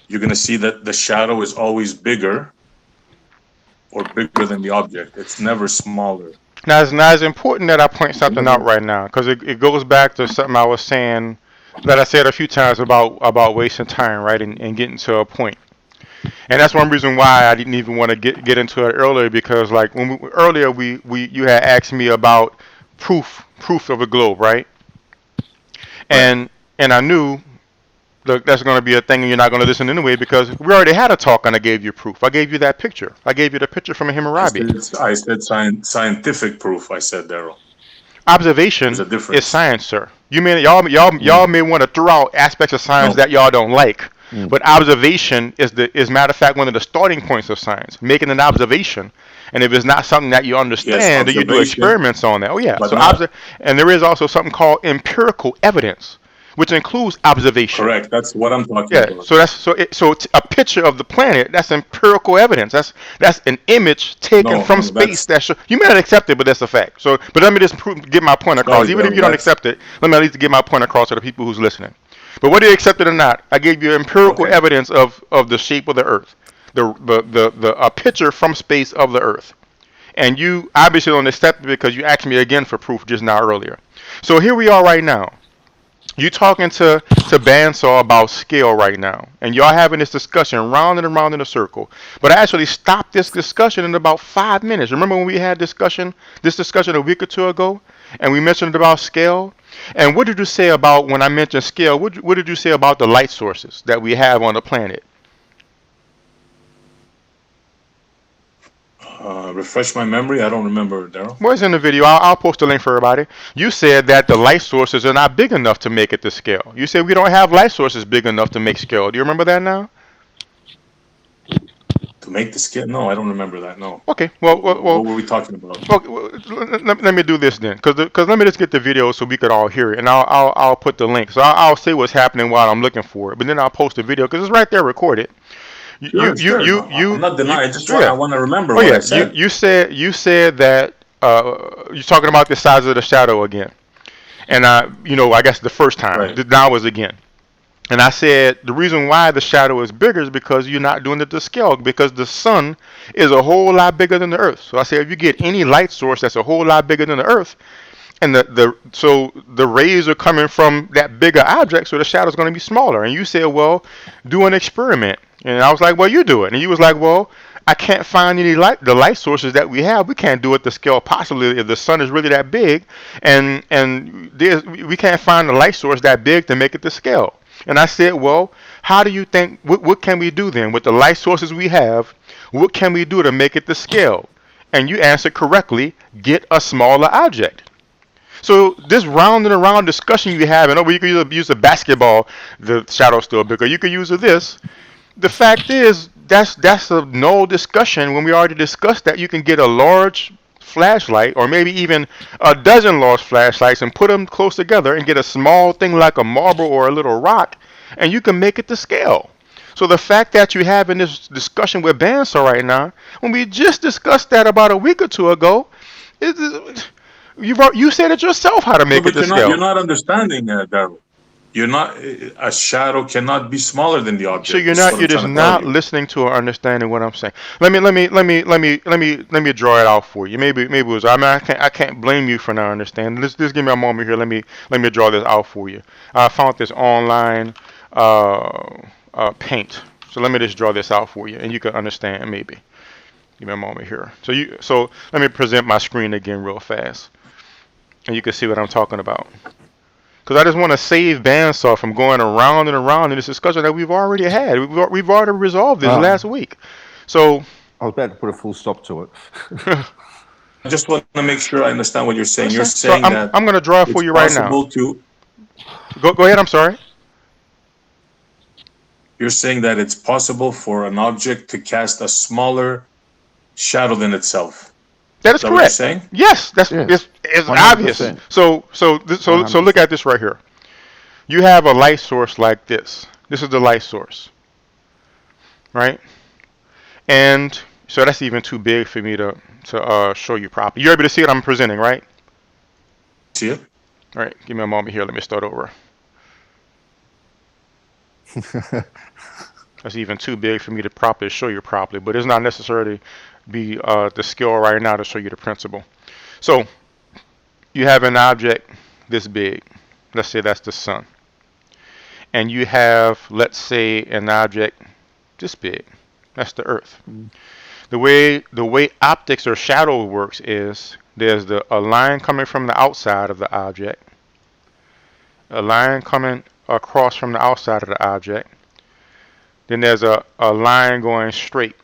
You're gonna see that the shadow is always bigger, or bigger than the object. It's never smaller. Now it's important that I point something out right now, because it goes back to something I was saying, that I said a few times about wasting time, right, and getting to a point. And that's one reason why I didn't even want to get into it earlier, because like when you had asked me about proof of a globe, right? And I knew, look, that's going to be a thing, and you're not going to listen anyway, because we already had a talk and I gave you proof. I gave you that picture. I gave you the picture from Hammurabi. I said scientific proof. I said, Darryl. Observation is science, sir. You may y'all may want to throw out aspects of science that y'all don't like, but observation is matter of fact one of the starting points of science. Making an observation, and if it's not something that you understand, then you do experiments on that. Oh yeah. So and there is also something called empirical evidence, which includes observation. Correct. That's what I'm talking about. So a picture of the planet, that's empirical evidence. That's an image taken from space. You may not accept it, but that's a fact. So, but let me just get my point across. Even if you don't accept it, let me at least get my point across to the people who's listening. But whether you accept it or not, I gave you empirical evidence of the shape of the Earth, a picture from space of the Earth, and you obviously don't accept it because you asked me again for proof just now earlier. So here we are right now. You talking to Bandsaw about scale right now, and y'all having this discussion round and around in a circle. But I actually stopped this discussion in about 5 minutes. Remember when we had this discussion a week or two ago, and we mentioned about scale? And what did you say about when I mentioned scale? What did you say about the light sources that we have on the planet? Refresh my memory. I don't remember, Darryl. Well, it's in the video. I'll post a link for everybody. You said that the light sources are not big enough to make it to scale. You said we don't have light sources big enough to make scale. Do you remember that now? To make the skit? No, I don't remember that. No. Okay. What were we talking about? Well, let me do this then, because let me just get the video so we could all hear it, and I'll put the link. So I'll say what's happening while I'm looking for it, but then I'll post the video because it's right there recorded. Sure. I'm not denying. I want to remember Oh what yeah. I said. You said that you're talking about the size of the shadow again, and I guess the first time. Right. Now was again. And I said the reason why the shadow is bigger is because you're not doing it to scale, because the sun is a whole lot bigger than the earth. So I said if you get any light source that's a whole lot bigger than the earth, and so the rays are coming from that bigger object, so the shadow is going to be smaller. And you said, well, do an experiment. And I was like, well, you do it. And you was like, well, I can't find any the light sources that we have. We can't do it to scale possibly if the sun is really that big, and we can't find the light source that big to make it to scale. And I said, well, how do you think, what can we do then with the light sources we have? What can we do to make it to scale? And you answered correctly, get a smaller object. So this round and around discussion you have, and you could use a basketball, the shadow's still bigger. You could use this. The fact is, that's a null discussion when we already discussed that you can get a large flashlight or maybe even a dozen large flashlights and put them close together and get a small thing like a marble or a little rock, and you can make it to scale. So the fact that you having this discussion with Bandsaw right now, when we just discussed that about a week or two ago, you said it yourself how to make it to scale. You're not understanding, Darryl. You're not. A shadow cannot be smaller than the object. So you're just not listening to or understanding what I'm saying. Let me draw it out for you. Maybe it was. I mean, I can't blame you for not understanding. Just give me a moment here. Let me draw this out for you. I found this online paint. So let me just draw this out for you, and you can understand maybe. Give me a moment here. So let me present my screen again real fast, and you can see what I'm talking about. Because I just want to save Bandsaw from going around and around in this discussion that we've already had. We've already resolved this last week. So I was about to put a full stop to it. I just want to make sure I understand what you're saying. You're saying that I'm going to draw it for you right now. Go ahead. I'm sorry. You're saying that it's possible for an object to cast a smaller shadow than itself. That is correct. What you're saying? Yes, it's obvious. So look at this right here. You have a light source like this. This is the light source, right? And so that's even too big for me to show you properly. You're able to see what I'm presenting, right? See it. All right. Give me a moment here. Let me start over. That's even too big for me to properly show you properly, but it's not necessarily be the skill right now to show you the principle. So you have an object this big. Let's say that's the sun. And you have, let's say, an object this big. That's the earth. The way optics or shadow works is there's a line coming from the outside of the object, a line coming across from the outside of the object. Then there's a line going straight.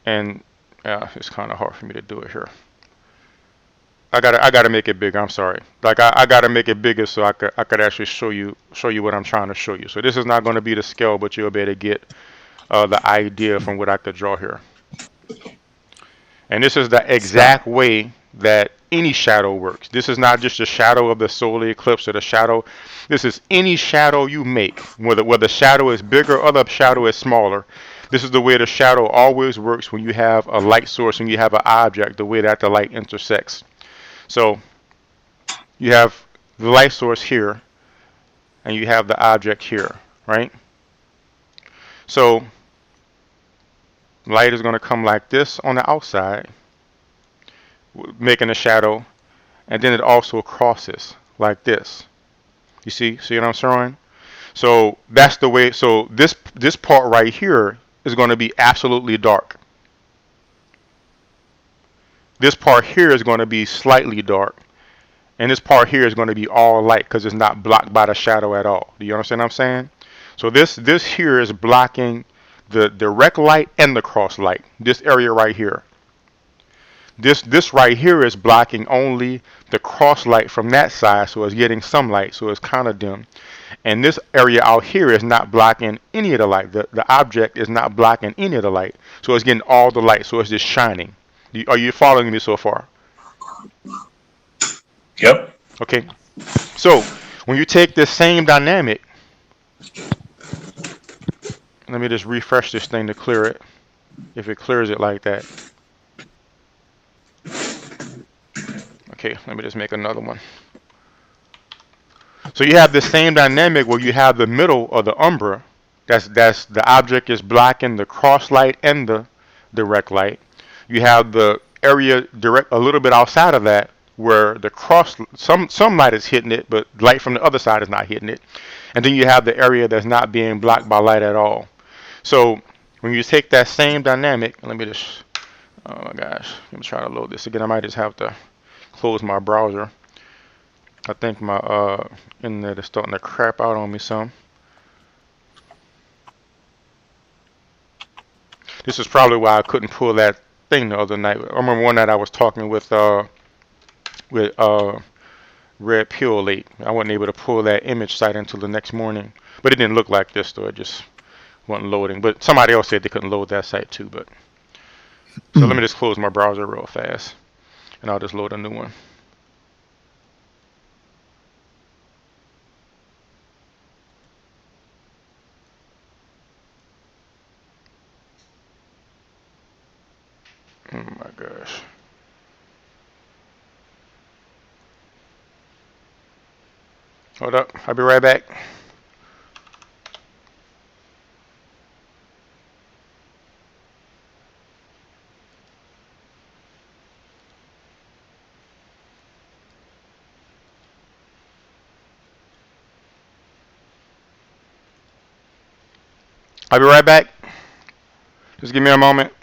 And it's kind of hard for me to do it here. I gotta make it bigger. I'm sorry. Like I gotta make it bigger so I could actually show you what I'm trying to show you. So this is not going to be the scale, but you'll be able to get the idea from what I could draw here. And this is the exact way that any shadow works. This is not just the shadow of the solar eclipse or the shadow. This is any shadow you make, whether the shadow is bigger or the shadow is smaller. This is the way the shadow always works when you have a light source and you have an object, the way that the light intersects. So you have the light source here and you have the object here, right? So light is going to come like this on the outside, making a shadow, and then it also crosses like this. You see what I'm showing? So that's the way. So this part right here is going to be absolutely dark. This part here is going to be slightly dark. And this part here is going to be all light because it's not blocked by the shadow at all. Do you understand what I'm saying? So this here is blocking the direct light and the cross light. This area right here. This right here is blocking only the cross light from that side, so it's getting some light, so it's kind of dim. And this area out here is not blocking any of the light. The object is not blocking any of the light, so it's getting all the light, so it's just shining. Are you following me so far? Yep. Okay. So when you take this same dynamic, let me just refresh this thing to clear it, if it clears it like that. Okay, let me just make another one. So you have the same dynamic where you have the middle of the umbra. That's the object is blocking the cross light and the direct light. You have the area direct a little bit outside of that where the cross some light is hitting it, but light from the other side is not hitting it. And then you have the area that's not being blocked by light at all. So when you take that same dynamic, let me just, oh my gosh, let me try to load this again. I might just have to close my browser. I think my internet is starting to crap out on me some. This is probably why I couldn't pull that thing the other night. I remember one night I was talking with Red Pill late. I wasn't able to pull that image site until the next morning. But it didn't look like this though. It just wasn't loading. But somebody else said they couldn't load that site too. But so let me just close my browser real fast, and I'll just load a new one. Oh my gosh. Hold up. I'll be right back. I'll be right back. Just give me a moment.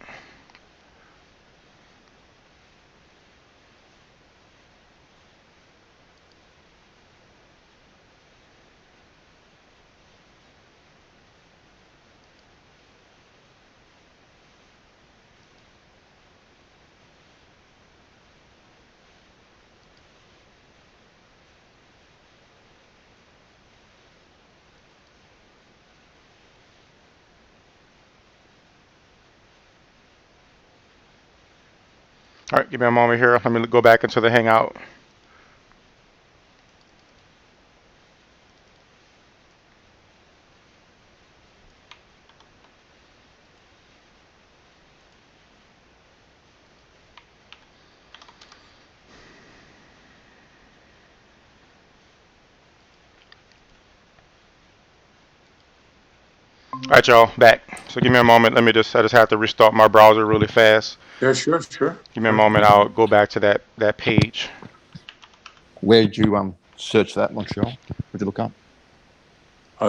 All right, give me a moment here. Let me go back into the Hangout. All right, y'all, back. So give me a moment. I just have to restart my browser really fast. Yeah, sure. Give me a moment. I'll go back to that page. Where did you search that, Montreal? Where'd you look up?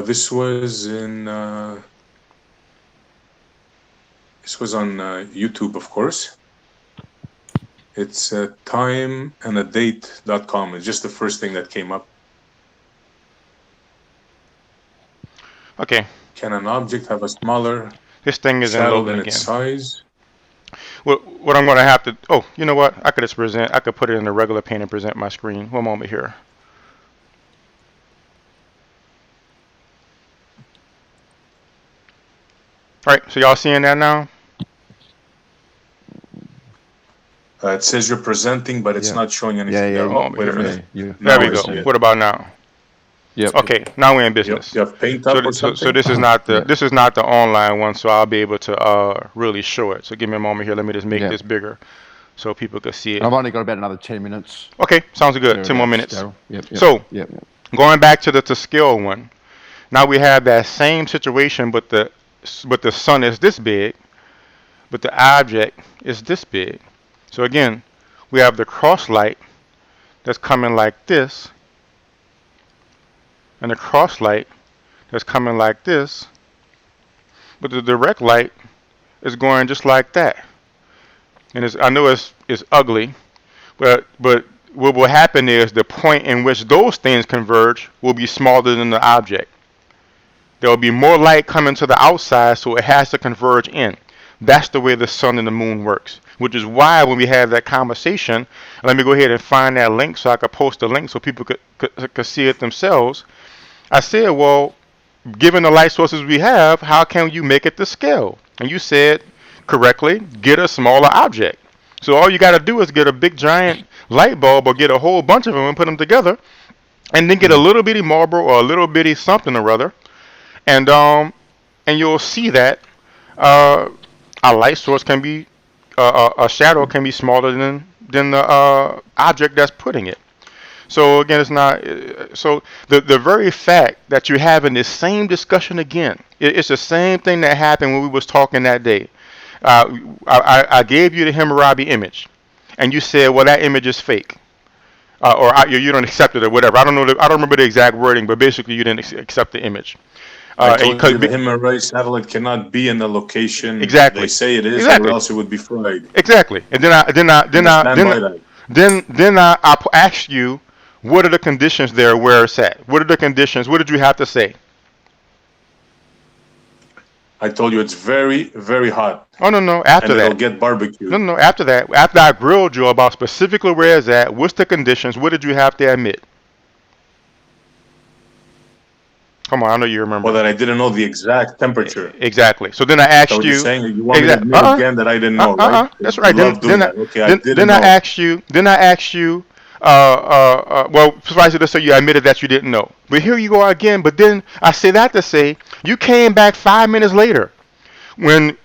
This was in. This was on YouTube, of course. It's timeandadate.com. It's just the first thing that came up. Okay. Can an object have a smaller This thing isn't shadow loading than again. its size? What I'm going to have to... Oh, you know what? I could put it in the regular pane and present my screen. One moment here. All right, so y'all seeing that now? It says you're presenting, but it's not showing anything there. Oh, wait a minute. There we go. What about now? Yep. Okay, now we're in business. You have paint up or something? So this is not the online one, so I'll be able to really show it. So give me a moment here. Let me just make this bigger so people can see it. I've only got about another 10 minutes. Okay, sounds good. 10 more minutes. Yep. So going back to the scale one, now we have that same situation, but the sun is this big, but the object is this big. So again, we have the cross light that's coming like this, and the cross light that's coming like this, but the direct light is going just like that. And I know it's ugly, but what will happen is the point in which those things converge will be smaller than the object. There will be more light coming to the outside, so it has to converge in. That's the way the sun and the moon works, which is why when we have that conversation, let me go ahead and find that link so I could post the link so people could see it themselves. I said, well, given the light sources we have, how can you make it to scale? And you said correctly, get a smaller object. So all you got to do is get a big giant light bulb or get a whole bunch of them and put them together, and then get a little bitty marble or a little bitty something or other, and you'll see that a light source can be a shadow can be smaller than the object that's putting it. So again, it's not. So the very fact that you're having this same discussion again, it's the same thing that happened when we was talking that day. I gave you the Hammurabi image, and you said, "Well, that image is fake," or you don't accept it or whatever. I don't know. I don't remember the exact wording, but basically, you didn't accept the image. I told you the Himmel satellite cannot be in the location exactly they say it is, exactly. or else it would be fried. Exactly. And then I asked you, what are the conditions there where it's at? What are the conditions? What did you have to say? I told you it's very, very hot. Oh, no. After that. It'll get barbecued. No. After that. After I grilled you about specifically where it's at, what's the conditions? What did you have to admit? Come on, I know you remember. Well, that I didn't know the exact temperature. Exactly. So then I asked you. You're saying you want me to admit again that I didn't know, right? That's right. Then I asked you. Well, suffice it to say, you admitted that you didn't know. But here you go again. But then I say that to say you came back 5 minutes later, when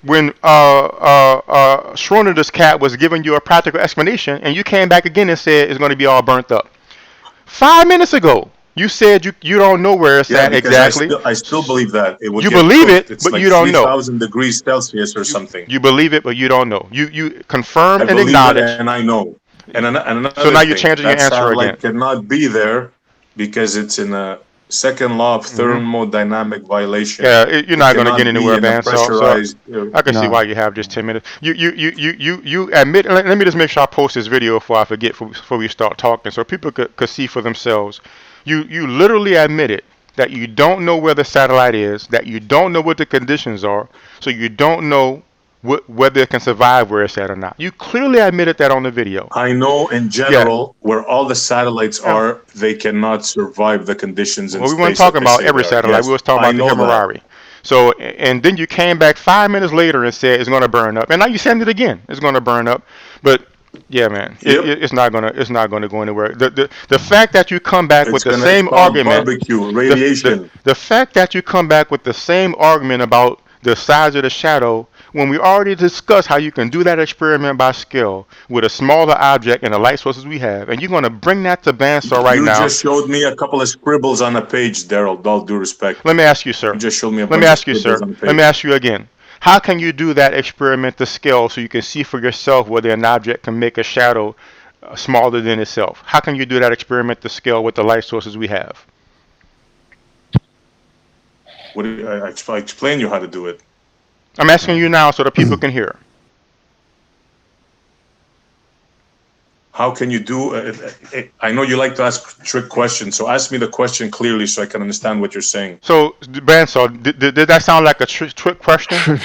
Schrodinger's cat was giving you a practical explanation, and you came back again and said it's going to be all burnt up. 5 minutes ago. You said you don't know where it's at exactly. I still believe that it would. You believe it, it's but like you don't know. 3,000 degrees Celsius or something. You believe it, but you don't know. You confirm and acknowledge. And I know. And another so now you're changing your answer again. Cannot be there because it's in a second law of thermodynamic violation. Yeah, you're not going to get anywhere, man. So I can see why you have just 10 minutes. You admit. Let me just make sure I post this video before I forget, before we start talking, so people could see for themselves. You literally admitted that you don't know where the satellite is, that you don't know what the conditions are, so you don't know whether it can survive where it's at or not. You clearly admitted that on the video. I know in general where all the satellites are, they cannot survive the conditions in space. Well, we weren't talking about every satellite. Yes, we was talking about the Hammurabi. So, and then you came back 5 minutes later and said it's going to burn up, and now you said it again. It's going to burn up, but. Yeah, man, it's not gonna go anywhere. The fact that you come back with the same argument, barbecue, radiation. The fact that you come back with the same argument about the size of the shadow, when we already discussed how you can do that experiment by scale with a smaller object and the light sources we have, and you're gonna bring that to Bandsaw right now. You just showed me a couple of scribbles on a page, Darryl. With all due respect. Let me ask you, sir. You just showed me a Let me ask you, sir. Let me ask you again. How can you do that experiment to scale so you can see for yourself whether an object can make a shadow smaller than itself? How can you do that experiment to scale with the light sources we have? I explain you how to do it. I'm asking you now so that people can hear. How can you do I know you like to ask trick questions, so ask me the question clearly so I can understand what you're saying. So, Bandsaw, did that sound like a trick question?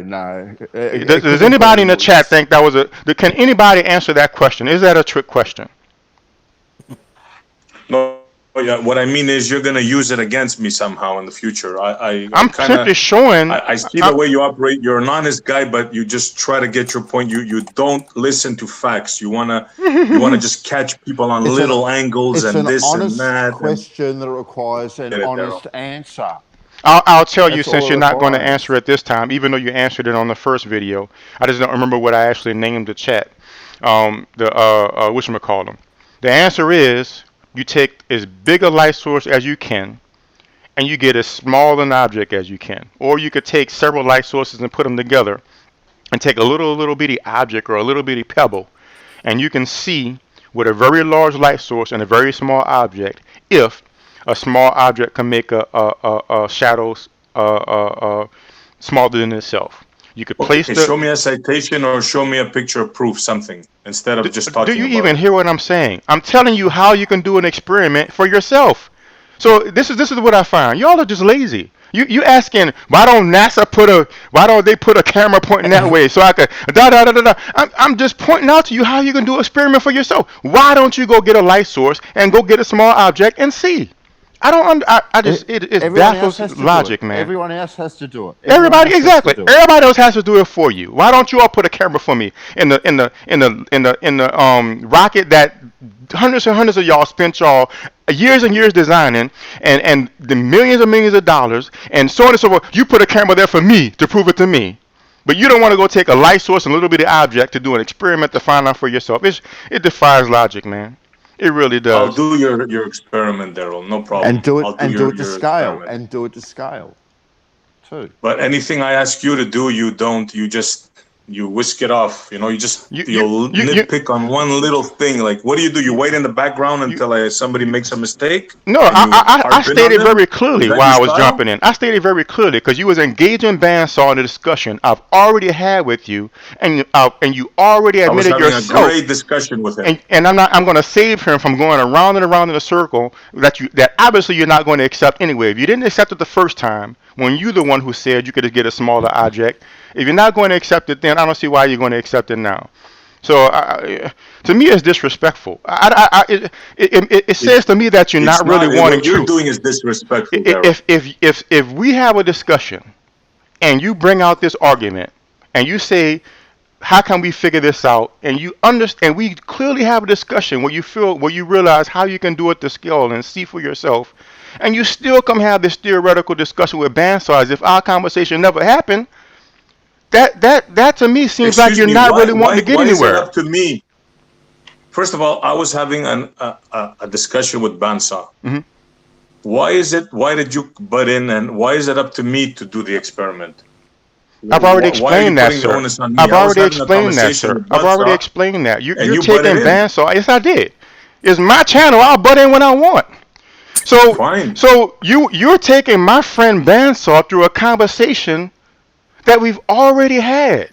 No. Does anybody in the chat think that was can anybody answer that question? Is that a trick question? No. Yeah, what I mean is you're gonna use it against me somehow in the future. I'm simply showing. I see the way you operate. You're an honest guy, but you just try to get your point. You don't listen to facts. You wanna just catch people on little angles and this and that. It's an honest question that requires an honest answer. I'll tell you, since you're not going to answer it this time, even though you answered it on the first video. I just don't remember what I actually named the chat. Whatchamacallit. The answer is. You take as big a light source as you can, and you get as small an object as you can. Or you could take several light sources and put them together, and take a little bitty object or a little bitty pebble, and you can see with a very large light source and a very small object if a small object can make a shadow smaller than itself. You could place show me a citation or show me a picture of proof, something, instead of just talking. Do you even hear what I'm saying? I'm telling you how you can do an experiment for yourself. So this is what I find. Y'all are just lazy. You asking why don't they put a camera pointing that way so I could da. I'm just pointing out to you how you can do an experiment for yourself. Why don't you go get a light source and go get a small object and see? I don't. I just it baffles logic, man. Everyone else has to do it. Everybody exactly. Everybody else has to do it for you. Why don't you all put a camera for me in the rocket that hundreds and hundreds of y'all spent y'all years and years designing and the millions and millions of dollars and so on and so forth. You put a camera there for me to prove it to me. But you don't want to go take a light source and a little bitty object to do an experiment to find out for yourself. It defies logic, man. It really does. I'll do your experiment, Daryl. No problem. And do it I'll do it to your scale. experiment. And do it to scale, too. But anything I ask you to do, you don't. You whisk it off. You nitpick on one little thing. Like, what do? You wait in the background until somebody makes a mistake? No, I stated very clearly why I was jumping in. I stated very clearly because you was engaging Bandsaw in a discussion I've already had with you, and you already admitted yourself. I was having a great discussion with him. And I'm going to save him from going around and around in a circle that obviously you're not going to accept anyway. If you didn't accept it the first time, when you're the one who said you could just get a smaller object, if you're not going to accept it, then I don't see why you're going to accept it now. So to me, it's disrespectful. It says to me that you're not really wanting truth. What you're doing is disrespectful. If we have a discussion and you bring out this argument and you say, how can we figure this out? And you understand, we clearly have a discussion where you realize how you can do it to scale and see for yourself, and you still come have this theoretical discussion with Bandsaw as if our conversation never happened. That to me seems like you're not really wanting to get anywhere. Why is it up to me? First of all, I was having a discussion with Bandsaw. Mm-hmm. Why did you butt in, and why is it up to me to do the experiment? I've already explained that, sir. I've already explained that, sir. I've already explained that. You're taking Bandsaw. Yes, I did. It's my channel. I'll butt in when I want. So, fine. So you're taking my friend Bandsaw through a conversation that we've already had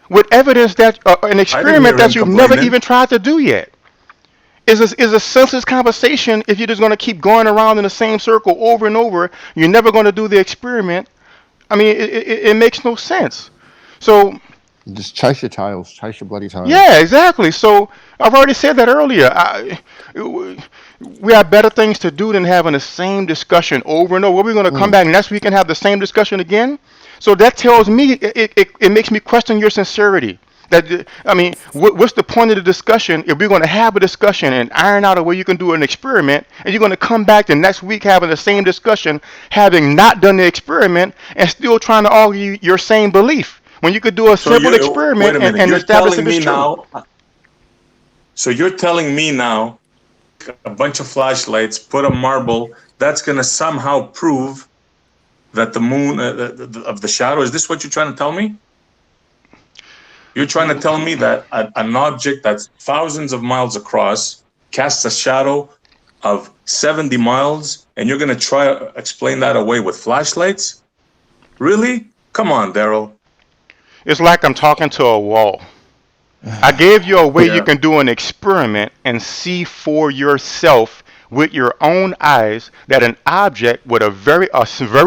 with evidence that an experiment that you've never even tried to do yet. Is a senseless conversation if you're just going to keep going around in the same circle over and over. You're never going to do the experiment. I mean, it makes no sense. So just chase your tails, chase your bloody tails. Yeah, exactly. So I've already said that earlier. We have better things to do than having the same discussion over and over. We're going to come back next week and have the same discussion again. So that tells me it makes me question your sincerity. What's the point of the discussion if we're going to have a discussion and iron out a way you can do an experiment, and you're going to come back the next week having the same discussion, having not done the experiment, and still trying to argue your same belief when you could do a simple experiment and establish if it's true. So you're telling me now, a bunch of flashlights, put a marble, that's going to somehow prove that the moon of the shadow. Is this what you're trying to tell me? You're trying to tell me that an object that's thousands of miles across casts a shadow of 70 miles, and you're going to try to explain that away with flashlights? Really? Come on, Darryl. It's like I'm talking to a wall. I gave you a way you can do an experiment and see for yourself with your own eyes that an object with a very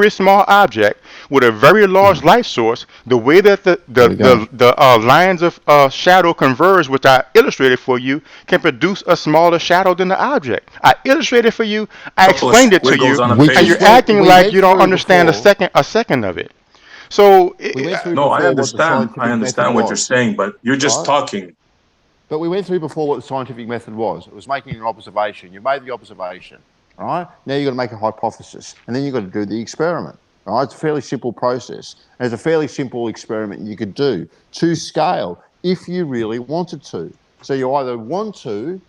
small object with a very large light source, the way that the lines of shadow converge, which I illustrated for you, can produce a smaller shadow than the object. I illustrated for you. I explained it to you, and you're acting like you don't understand a second of it. So no, I understand. I understand what you're saying, but you're just talking. But we went through before what the scientific method was. It was making an observation. You made the observation, right? Now you've got to make a hypothesis, and then you've got to do the experiment, right? It's a fairly simple process. And it's a fairly simple experiment you could do to scale if you really wanted to. So you either want to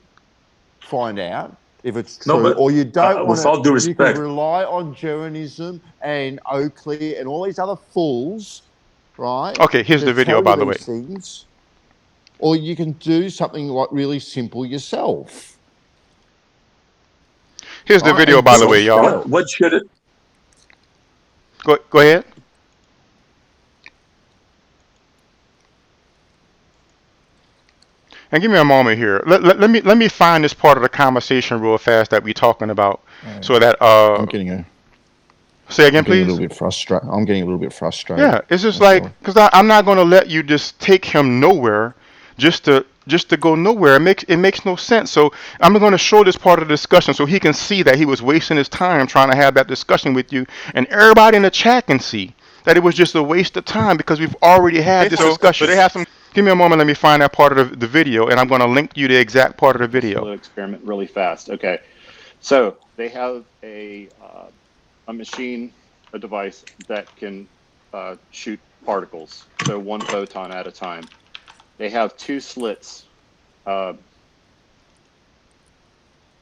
find out if it's true, or you don't want to. With all due respect, you can rely on Jeranism and Oakley and all these other fools, right? Okay, here's the video, by the way. Things. Or you can do something like really simple yourself. Here's the video, by the way, y'all. What should it? Go ahead. And give me a moment here. Let me find this part of the conversation real fast that we're talking about, so that I'm getting a. Say again, please. I'm getting a little bit frustrated. Yeah, it's just like, because I'm not going to let you just take him nowhere just to go nowhere. It makes no sense. So I'm going to show this part of the discussion so he can see that he was wasting his time trying to have that discussion with you, and everybody in the chat can see that it was just a waste of time because we've already had this discussion. So they have some. Give me a moment. Let me find that part of the video, and I'm going to link you the exact part of the video. Experiment really fast. Okay, so they have a machine, a device that can shoot particles, so one photon at a time. They have two slits.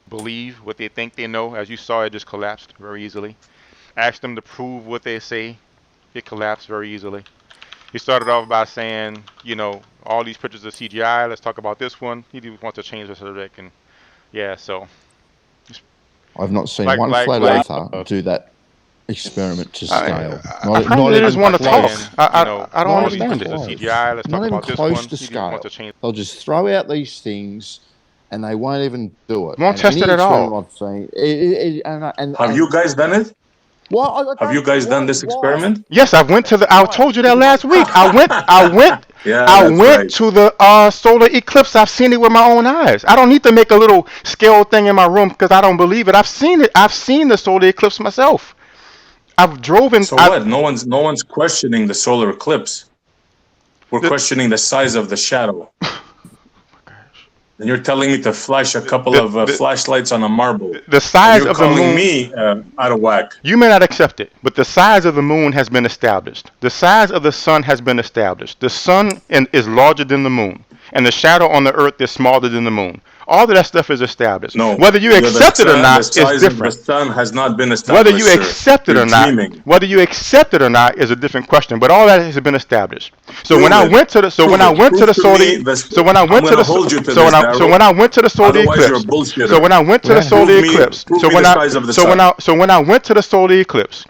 Believe what they think they know. As you saw, it just collapsed very easily. Ask them to prove what they say. It collapsed very easily. He started off by saying, you know, all these pictures of CGI. Let's talk about this one. He wants to change the subject, and yeah, so. I've not seen one flat earther do that experiment to scale. They just want to talk. I don't understand it. CGI. Let's not talk even about this close one. to He scale. wants to change. They'll just throw out these things, and they won't even do it. Won't test it at all. I've seen, Have you guys done it? Well, have you guys done this experiment? Yes, I went to the. I told you that last week. I went right. to the solar eclipse. I've seen it with my own eyes. I don't need to make a little scale thing in my room because I don't believe it. I've seen it. I've seen the solar eclipse myself. I've driven. So what? No one's questioning the solar eclipse. We're questioning the size of the shadow. And you're telling me to flash a couple of flashlights on a marble. The size of the moon. You're calling me out of whack. You may not accept it, but the size of the moon has been established. The size of the sun has been established. The sun is larger than the moon, and the shadow on the earth is smaller than the moon. All of that stuff is established. No, whether you accept it or not is different. The sun has not been established. Whether you accept it or not, whether you accept it or not is a different question. But all that has been established. So when I went to the solar eclipse, so when I went to the solar eclipse, so when I went to the solar eclipse,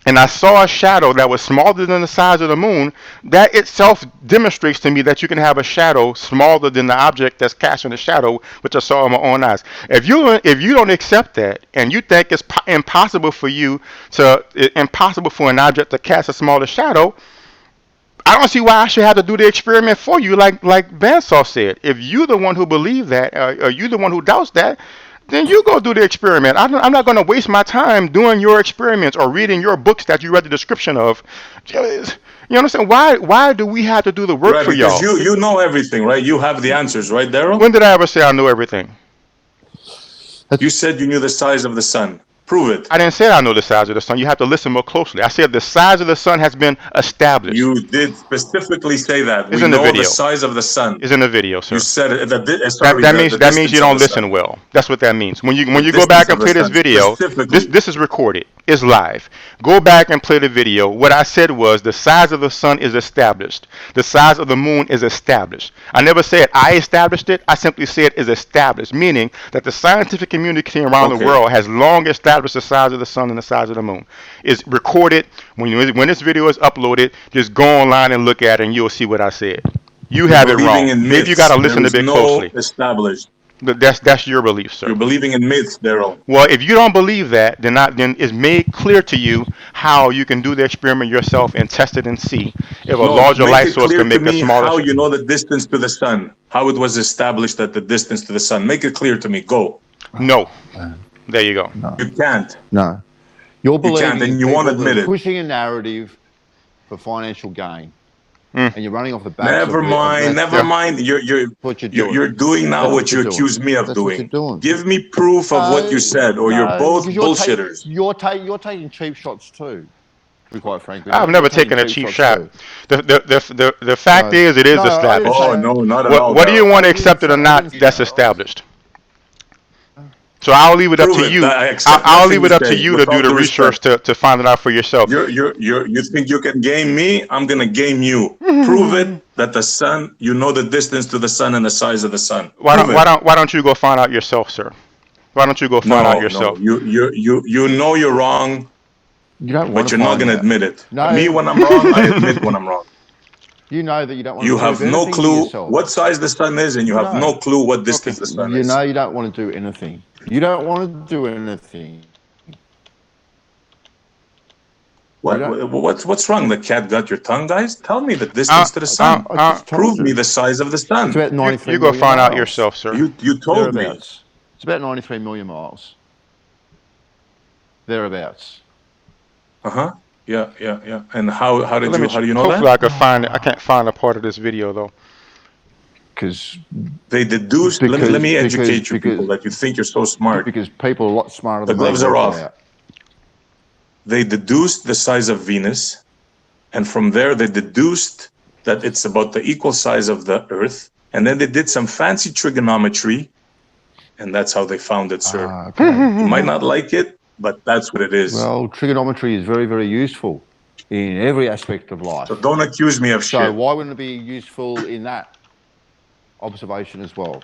and I saw a shadow that was smaller than the size of the moon, that itself demonstrates to me that you can have a shadow smaller than the object that's casting the shadow, which I saw with my own eyes. If you don't accept that, and you think it's impossible for an object to cast a smaller shadow, I don't see why I should have to do the experiment for you, like Bandsaw said. If you're the one who believes that, or you the one who doubts that, then you go do the experiment. I'm not going to waste my time doing your experiments or reading your books that you read the description of. You understand? Why do we have to do the work for y'all? Because you know everything, right? You have the answers, right, Darryl? When did I ever say I know everything? You said you knew the size of the sun. Prove it. I didn't say I know the size of the sun. You have to listen more closely. I said the size of the sun has been established. You did specifically say that. It's we in the know video. The size of the sun. It's in the video, sir. You said it. That means you don't listen well. That's what that means. When you go back and play this video, this is recorded. It's live. Go back and play the video. What I said was the size of the sun is established. The size of the moon is established. I never said I established it. I simply said is established, meaning that the scientific community around the world has long established the size of the sun and the size of the moon. It's recorded. When this video is uploaded, just go online and look at it and you'll see what I said. You have it wrong. Maybe you got to listen a bit closely. Established. That's your belief, sir. You're believing in myths, Darryl. Well, if you don't believe that, then it's made clear to you how you can do the experiment yourself and test it and see if a larger light source can make a smaller. How you know the distance to the sun? How it was established at the distance to the sun? Make it clear to me. Go. No. There you go. No. You can't. No. You're believing you can't, and you won't admit it. Pushing a narrative for financial gain. And you're running off the back. Never mind. You're doing now what you accuse me of doing. Give me proof of what you said, or you're both bullshitters. You're taking cheap shots too. To be quite frankly, I've never taken a cheap shot. The fact is, it is established. Oh no, not at all. Whether you want to accept it or not, that's established. So I'll leave it up to you. I'll leave it up to you to do the research to find it out for yourself. You think you can game me? I'm gonna game you. Prove it that the sun. You know the distance to the sun and the size of the sun. Why don't you go find out yourself, sir? Why don't you go find out yourself? No. You know you're wrong. But you're not gonna admit it. No. Me when I'm wrong, I admit when I'm wrong. You know that you don't want You to have do no anything clue to yourself. what size the sun is, and you have no clue what distance the sun is. You know you don't want to do anything. You don't want to do anything. What's wrong? The cat got your tongue, guys? Tell me the distance to the sun. Prove me the size of the sun. It's about 93 You go million find out miles. yourself, sir. You told me. Thereabouts. It's about 93 million miles. Thereabouts. Yeah. And how do you know hopefully that? I could find it. I can't find a part of this video though. Because they deduced. Let me educate you people that you think you're so smart. Because people are a lot smarter than the gloves me are work off. it out. They deduced the size of Venus, and from there they deduced that it's about the equal size of the Earth, and then they did some fancy trigonometry, and that's how they found it, sir. You might not like it, but that's what it is. Well, trigonometry is very, very useful in every aspect of life. So don't accuse me of So shit. why wouldn't it be useful in that observation as well?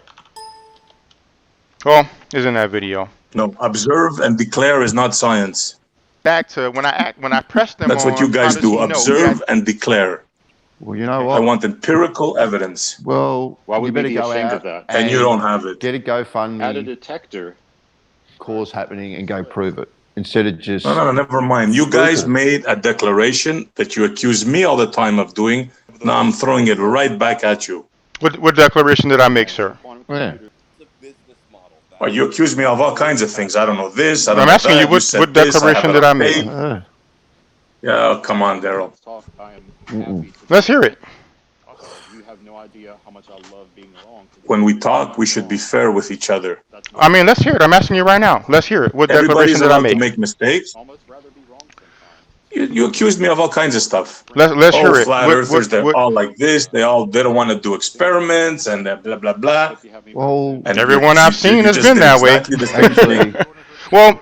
Well, isn't that video? No, observe and declare is not science. Back to when I pressed them. That's what you guys do. Observe and declare. Well, you know what? I want empirical evidence. Well, Why would you better we be go ashamed out of that? And you don't have it. Get a GoFundMe. Add a detector. Cause happening and go prove it instead of just. No, never mind. You guys made a declaration that you accuse me all the time of doing. Now I'm throwing it right back at you. What declaration did I make, sir? Yeah. Well, you accuse me of all kinds of things. I don't know this. I don't I'm know asking that. you what declaration did I make? Yeah, come on, Darryl. Let's hear it. You have no idea how much I love being wrong. When we talk, we should be fair with each other. I mean, let's hear it. I'm asking you right now. Let's hear it. What declaration Everybody's did I allowed make? to make mistakes. You accused me of all kinds of stuff. Let's hear it. Flat earthers, they're all like this. They don't want to do experiments and blah blah blah. Well, and everyone I've seen has just been did that way. exactly the same thing. Well,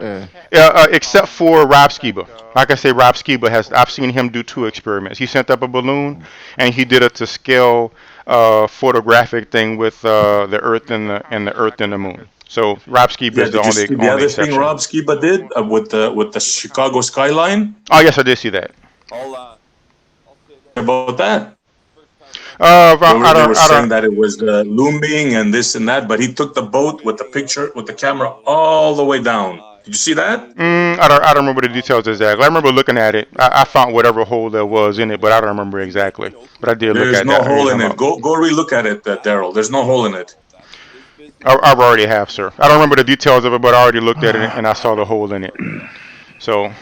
except for Rob Skiba. Like I say, Rob Skiba I've seen him do 2 experiments. He sent up a balloon, and he did a to scale photographic thing with the Earth and the Earth and the Moon. So Rob Skiba is the only exception. The other thing Rob Skiba did with the Chicago skyline. Oh yes, I did see that. About that. They were saying that it was looming and this and that, but he took the boat with the picture with the camera all the way down. Did you see that? I don't remember the details exactly. I remember looking at it. I found whatever hole there was in it, but I don't remember exactly. But I did look at that. There's no hole in it. Go relook at it, Darryl. There's no hole in it. I already have, sir. I don't remember the details of it, but I already looked at it and I saw the hole in it. So,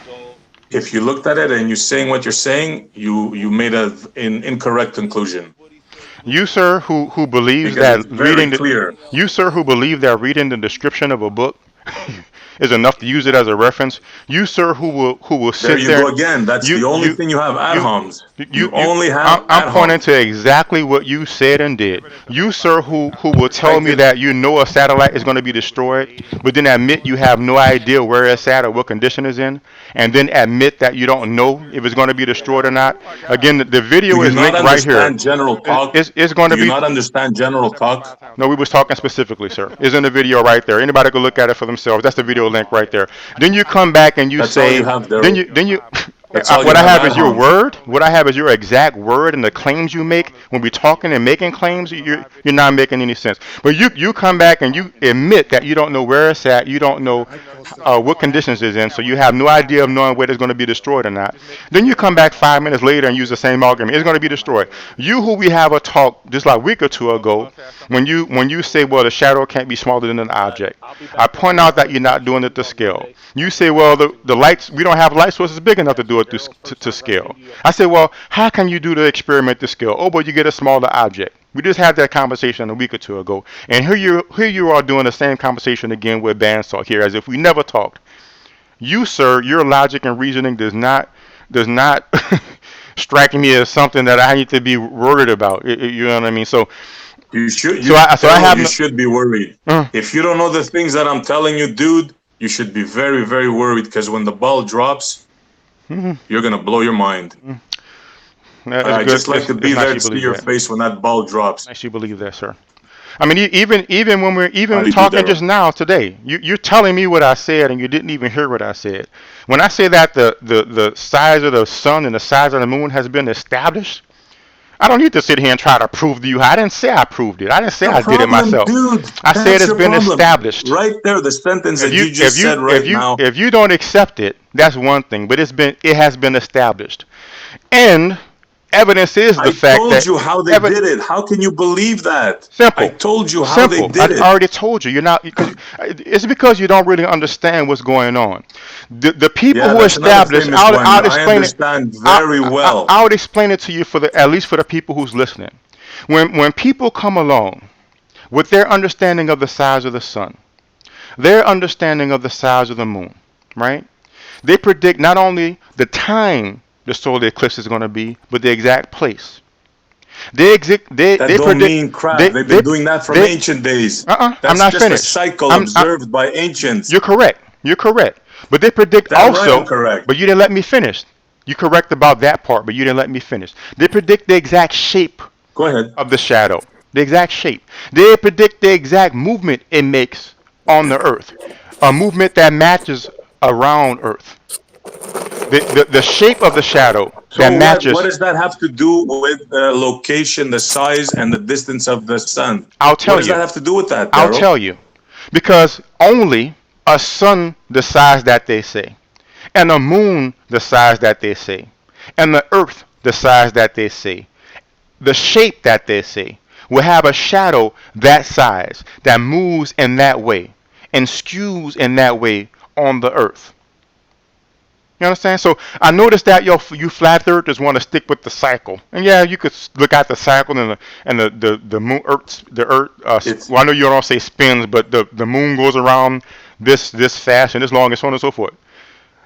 if you looked at it and you're saying what you're saying, you made an incorrect conclusion. You, sir, who believes that reading the description of a book is enough to use it as a reference. You, sir, who will sit there. There you go again. That's the only thing you have ad homs. You only have. I'm pointing to exactly what you said and did. You, sir, who will tell me that you know a satellite is going to be destroyed, but then admit you have no idea where it's at or what condition it's in, and then admit that you don't know if it's going to be destroyed or not. Again, the video is linked right here. General talk? It's going to be. Do you not understand general talk? No, we was talking specifically, sir. It's in the video right there. Anybody can look at it for themselves. That's the video link right there. Then you come back and you say. Then you. What I have is your word. What I have is your exact word, and the claims you make when we're talking and making claims, you're not making any sense. But you come back and you admit that you don't know where it's at, you don't know what conditions it's in, so you have no idea of knowing whether it's going to be destroyed or not. Then you come back 5 minutes later and use the same argument. It's going to be destroyed. You who we have a talk just like a week or two ago, when you say, well, the shadow can't be smaller than an object, I point out that you're not doing it to scale. You say, well, the lights, we don't have light sources big enough to do it to scale. I say, well, how can you do the experiment to scale? Oh, but you get a smaller object. We just had that conversation a week or two ago, and here you are doing the same conversation again with Bandsaw here, as if we never talked. You, sir, your logic and reasoning does not strike me as something that I need to be worried about. You know what I mean? So you should. You should be worried. If you don't know the things that I'm telling you, dude, you should be very, very worried, because when the ball drops, you're gonna blow your mind. I just like to be there to see your face when that ball drops. I actually believe that, sir. I mean, even when we're talking just now today, you're telling me what I said, and you didn't even hear what I said. When I say that the size of the sun and the size of the moon has been established, I don't need to sit here and try to prove to you. I didn't say I proved it. I didn't say No I did it problem, myself. dude. I said That's it's your been problem. established. Right there, the sentence that you just said now. If you don't accept it, that's one thing. But it has been established, and evidence is the I fact told that you how they did it. How can you believe that? simple. I told you how Simple. they did I it. already told you. You're not. It's because you don't really understand what's going on. The people Yeah, who that's another established. famous one. I'll I explain it. understand very well. I would explain it to you for at least for the people who's listening. When people come along with their understanding of the size of the sun, their understanding of the size of the moon, right? They predict not only the time the solar eclipse is going to be, but the exact place. They That don't predict. mean crap. They've been doing that from ancient days. I'm That's not just finished. a cycle observed by ancients. You're correct. You're correct. But they predict Damn also. right I'm correct. But you didn't let me finish. You're correct about that part, but you didn't let me finish. They predict the exact shape Go ahead. of the shadow. The exact shape. They predict the exact movement it makes on the earth. A movement that matches around earth. The shape of the shadow that matches. What does that have to do with the location, the size, and the distance of the sun? I'll tell What does you. that have to do with that, I'll Darryl? tell you. Because only a sun the size that they say, and a moon the size that they say, and the earth the size that they say, the shape that they say, will have a shadow that size that moves in that way and skews in that way on the earth. You understand? So I noticed that you flat earthers want to stick with the cycle, and yeah, you could look at the cycle and the moon earth. Well, I know you don't say spins, but the moon goes around this fast and this long and so on and so forth.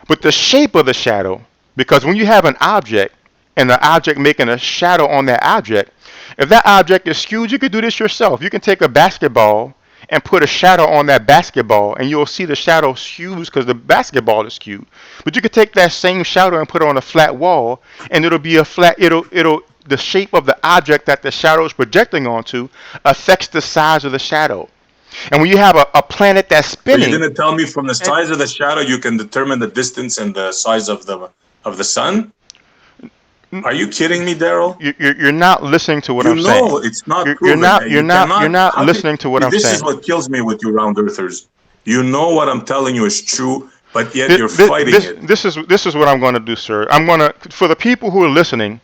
But the shape of the shadow, because when you have an object and the object making a shadow on that object, if that object is skewed, you could do this yourself. You can take a basketball and put a shadow on that basketball, and you'll see the shadow skews because the basketball is skewed. But you could take that same shadow and put it on a flat wall, and it'll be a flat. The shape of the object that the shadow is projecting onto affects the size of the shadow. And when you have a planet that's But spinning, you didn't tell me from the size of the shadow you can determine the distance and the size of the sun? Are you kidding me, Darryl? you're not listening to what I'm saying. You know it's not You're proven. you're not listening to what I'm This saying. is what kills me with you round earthers. You know what I'm telling you is true, but yet you're fighting it. This is what I'm going to do, sir. I'm going to, for the people who are listening,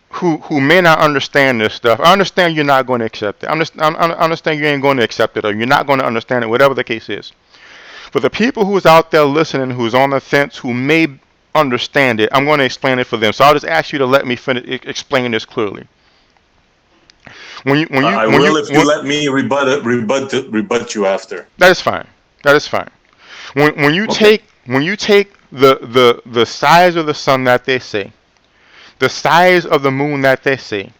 who may not understand this stuff. I understand you're not going to accept it. I understand you ain't going to accept it, or you're not going to understand it, whatever the case is. For the people who's out there listening, who's on the fence, who may understand it, I'm going to explain it for them. So I'll just ask you to let me explain this clearly. I will if you let me rebut you after. That is fine. That is fine. When you take the size of the sun that they say, the size of the moon that they say,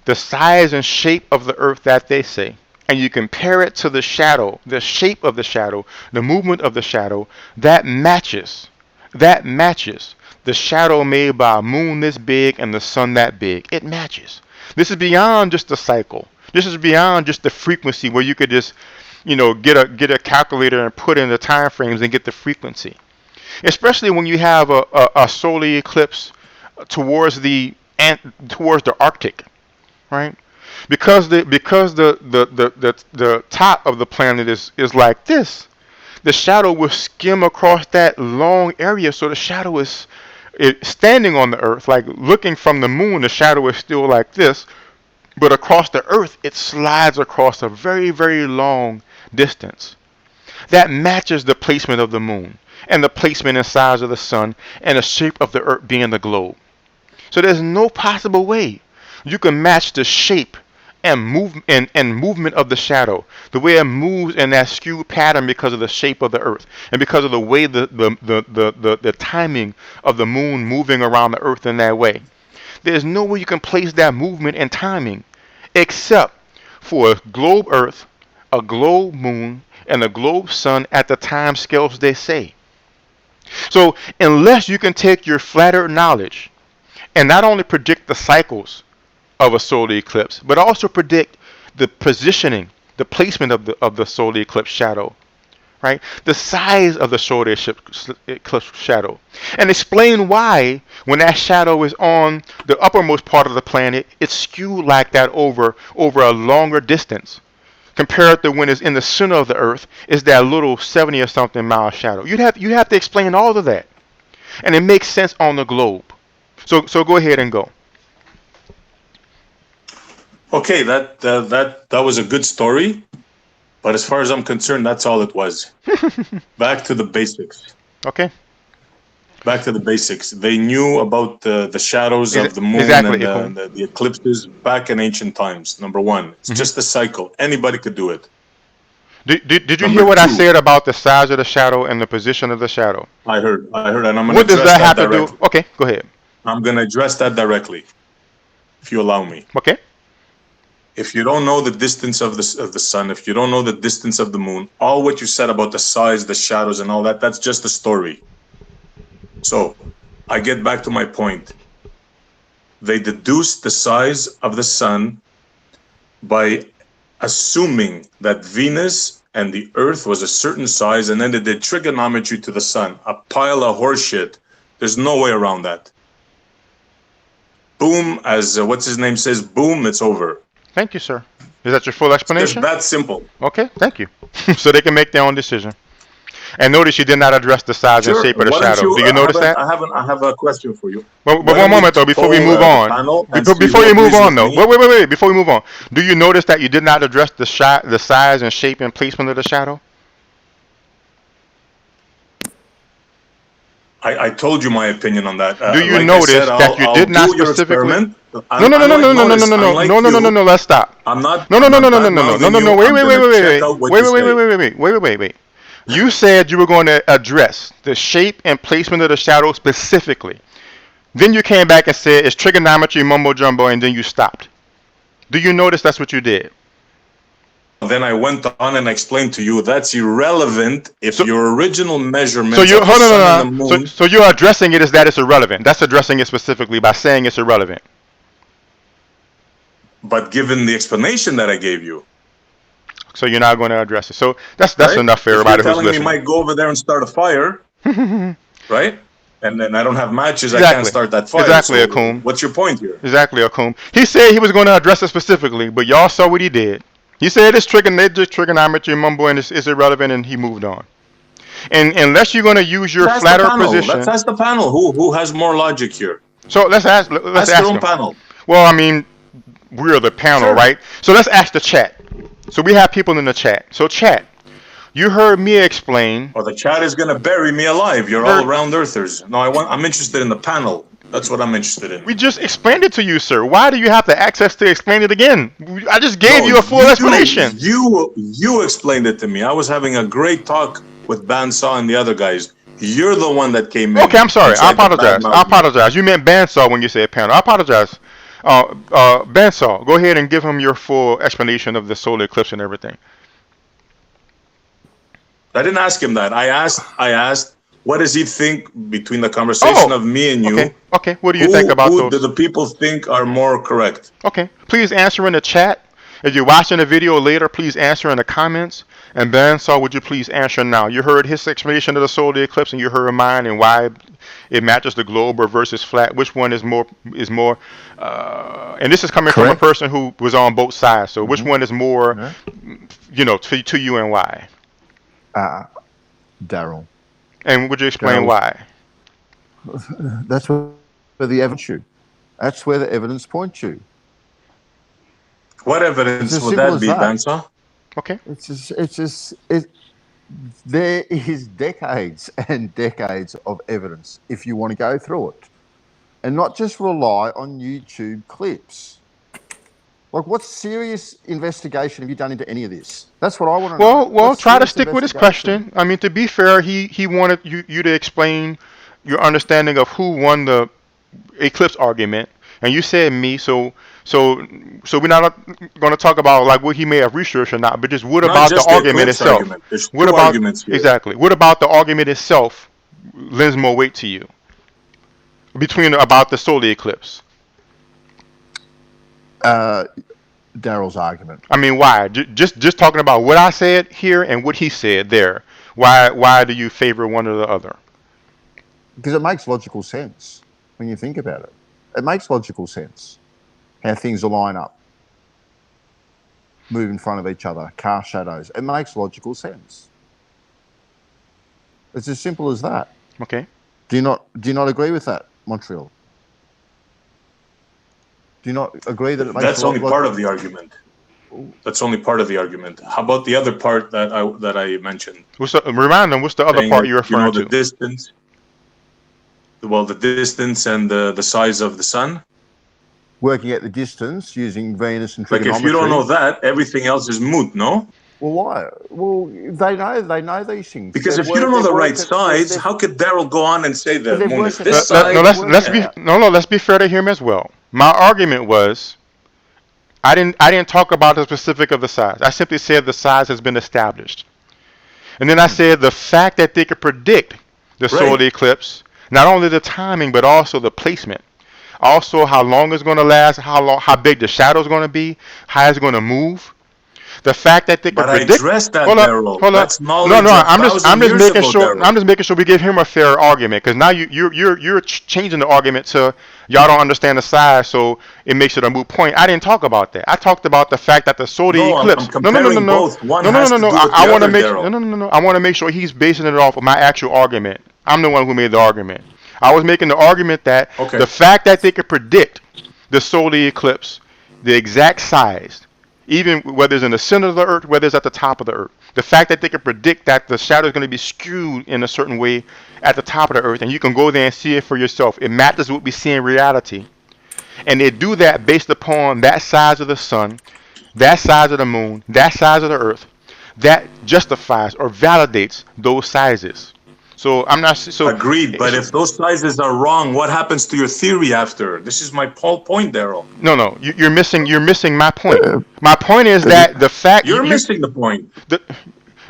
the size and shape of the earth that they say, and you compare it to the shadow, the shape of the shadow, the movement of the shadow, that matches the shadow made by a moon this big and the sun that big. It matches. This is beyond just the cycle. This is beyond just the frequency where you could just, get a calculator and put in the time frames and get the frequency. Especially when you have a solar eclipse towards the Arctic, right? Because the top of the planet is like this. The shadow will skim across that long area, so the shadow is standing on the earth, like looking from the moon. The shadow is still like this, but across the earth, it slides across a very, very long distance. That matches the placement of the moon and the placement and size of the sun and the shape of the earth being the globe. So there's no possible way you can match the shape and movement of the shadow, the way it moves in that skewed pattern because of the shape of the earth and because of the way the timing of the moon moving around the earth in that way. There's no way you can place that movement and timing except for a globe earth, a globe moon, and a globe sun at the time scales they say. So unless you can take your flat earth knowledge and not only predict the cycles of a solar eclipse, but also predict the positioning, the placement of the solar eclipse shadow, right? The size of the solar eclipse shadow. And explain why, when that shadow is on the uppermost part of the planet, it's skewed like that over a longer distance, compared to when it's in the center of the Earth, is that little 70 or something mile shadow. You have to explain all of that, and it makes sense on the globe. So go ahead and go. Okay, that was a good story, but as far as I'm concerned, that's all it was. Back to the basics. Okay. Back to the basics. They knew about the shadows of the moon exactly, and the eclipses back in ancient times. Number one, it's just a cycle. Anybody could do it. Did you hear what I said about the size of the shadow and the position of the shadow? I heard, and I'm going What to does address that have that to directly. do? Okay, go ahead. I'm going to address that directly, if you allow me. Okay. If you don't know the distance of the sun, if you don't know the distance of the moon, all what you said about the size, the shadows, and all that, that's just a story. So, I get back to my point. They deduced the size of the sun by assuming that Venus and the Earth was a certain size, and then they did trigonometry to the sun. A pile of horseshit. There's no way around that. Boom, as what's his name says, boom, it's over. Thank you, sir. Is that your full explanation? It's that simple. Okay, thank you. So they can make their own decision. And notice you did not address the size and shape of the shadow. Do you notice that? I have a question for you. But one moment though, before we move on. Before you move on though. Wait. Before we move on, do you notice that you did not address the size and shape and placement of the shadow? I told you my opinion on that. Do you notice that you did not specifically? No. Let's stop. I'm not. No. Wait. You said you were going to address the shape and placement of the shadow specifically. Then you came back and said it's trigonometry, mumbo jumbo, and then you stopped. Do you notice that's what you did? Then I went on and explained to you that's irrelevant if your original measurements. So you hold on. So you're addressing it as that it's irrelevant. That's addressing it specifically by saying it's irrelevant. But given the explanation that I gave you. So you're not going to address it. So that's right? Enough for everybody who's listening. You're telling me you might go over there and start a fire, right? And then I don't have matches. Exactly. I can't start that fire. Exactly, so Akum. What's your point here? Exactly, Akum. He said he was going to address it specifically, but y'all saw what he did. He said it's trigonometry, mumbo, and it's irrelevant, and he moved on. And unless you're going to use your flatter position, let's ask the panel who has more logic here. So let's ask their own them. Panel. Well, I mean, we're the panel, right? So let's ask the chat. So we have people in the chat. So chat, you heard me explain. Well, the chat is going to bury me alive. You're all round earthers. No, I'm interested in the panel. That's what I'm interested in. We just explained it to you, sir. Why do you have the access to explain it again? I just gave you a full explanation. You explained it to me. I was having a great talk with Bandsaw and the other guys. You're the one that came in. Okay, I'm sorry. I apologize. You meant Bandsaw when you said panel. I apologize. Bandsaw, go ahead and give him your full explanation of the solar eclipse and everything. I didn't ask him that. I asked, what does he think between the conversation of me and you? Okay. What do you think about those? Who do the people think are more correct? Okay. Please answer in the chat. If you're watching the video later, please answer in the comments. And Bandsaw, would you please answer now? You heard his explanation of the solar eclipse, and you heard mine and why it matches the globe or versus flat. Which one is more? And this is coming from a person who was on both sides. So which one is more, to you and why? Darryl. And would you explain why? That's where the evidence you. That's where the evidence points you. What evidence would that be, Bandsaw? Okay. There is decades and decades of evidence if you want to go through it. And not just rely on YouTube clips. Like, what serious investigation have you done into any of this? That's what I want to know. Well, try to stick with his question. I mean, to be fair, he wanted you to explain your understanding of who won the eclipse argument, and you said me. So we're not going to talk about like what he may have researched or not, but just what about the argument itself? What about arguments here. Exactly? What about the argument itself lends more weight to you about the solar eclipse? Darryl's argument. I mean, why? Just talking about what I said here and what he said there. Why do you favor one or the other? Because it makes logical sense when you think about it. It makes logical sense how things line up, move in front of each other, cast shadows. It makes logical sense. It's as simple as that. Okay. Do you not agree with that, Montreal? Do you not agree that it makes That's only part of the argument. That's only part of the argument. How about the other part that I mentioned? Remind them, what's the other part you're referring the to? distance. Well, the distance and the size of the sun. Working at the distance using Venus and Like, trigonometry. if you don't know that, everything else is moot, no? Well, why? Well, they know these things. Because if you don't know the right sides, how could Darryl go on and say the moon is this side? Let's be fair to him as well. My argument was, I didn't talk about the specific of the size. I simply said the size has been established, and then I said the fact that they could predict the solar eclipse, not only the timing but also the placement, also how long it's going to last, how big the shadow is going to be, how it's going to move. The fact that they can predict. I addressed that, Darryl. That's knowledge. I'm just making sure we give him a fair argument, because now you're changing the argument to y'all don't understand the size, so it makes it a moot point. I didn't talk about that. I talked about the fact that the solar eclipse. No. I want to make sure he's basing it off of my actual argument. I'm the one who made the argument. I was making the argument that the fact that they could predict the solar eclipse, the exact size, even whether it's in the center of the earth, whether it's at the top of the earth. The fact that they can predict that the shadow is going to be skewed in a certain way at the top of the earth, and you can go there and see it for yourself. It matches what we see in reality. And they do that based upon that size of the sun, that size of the moon, that size of the earth. That justifies or validates those sizes. So I'm not agreed. But if those sizes are wrong, what happens to your theory after? This is my whole point, Darryl. No, you're missing my point. My point is that the fact you're missing the point.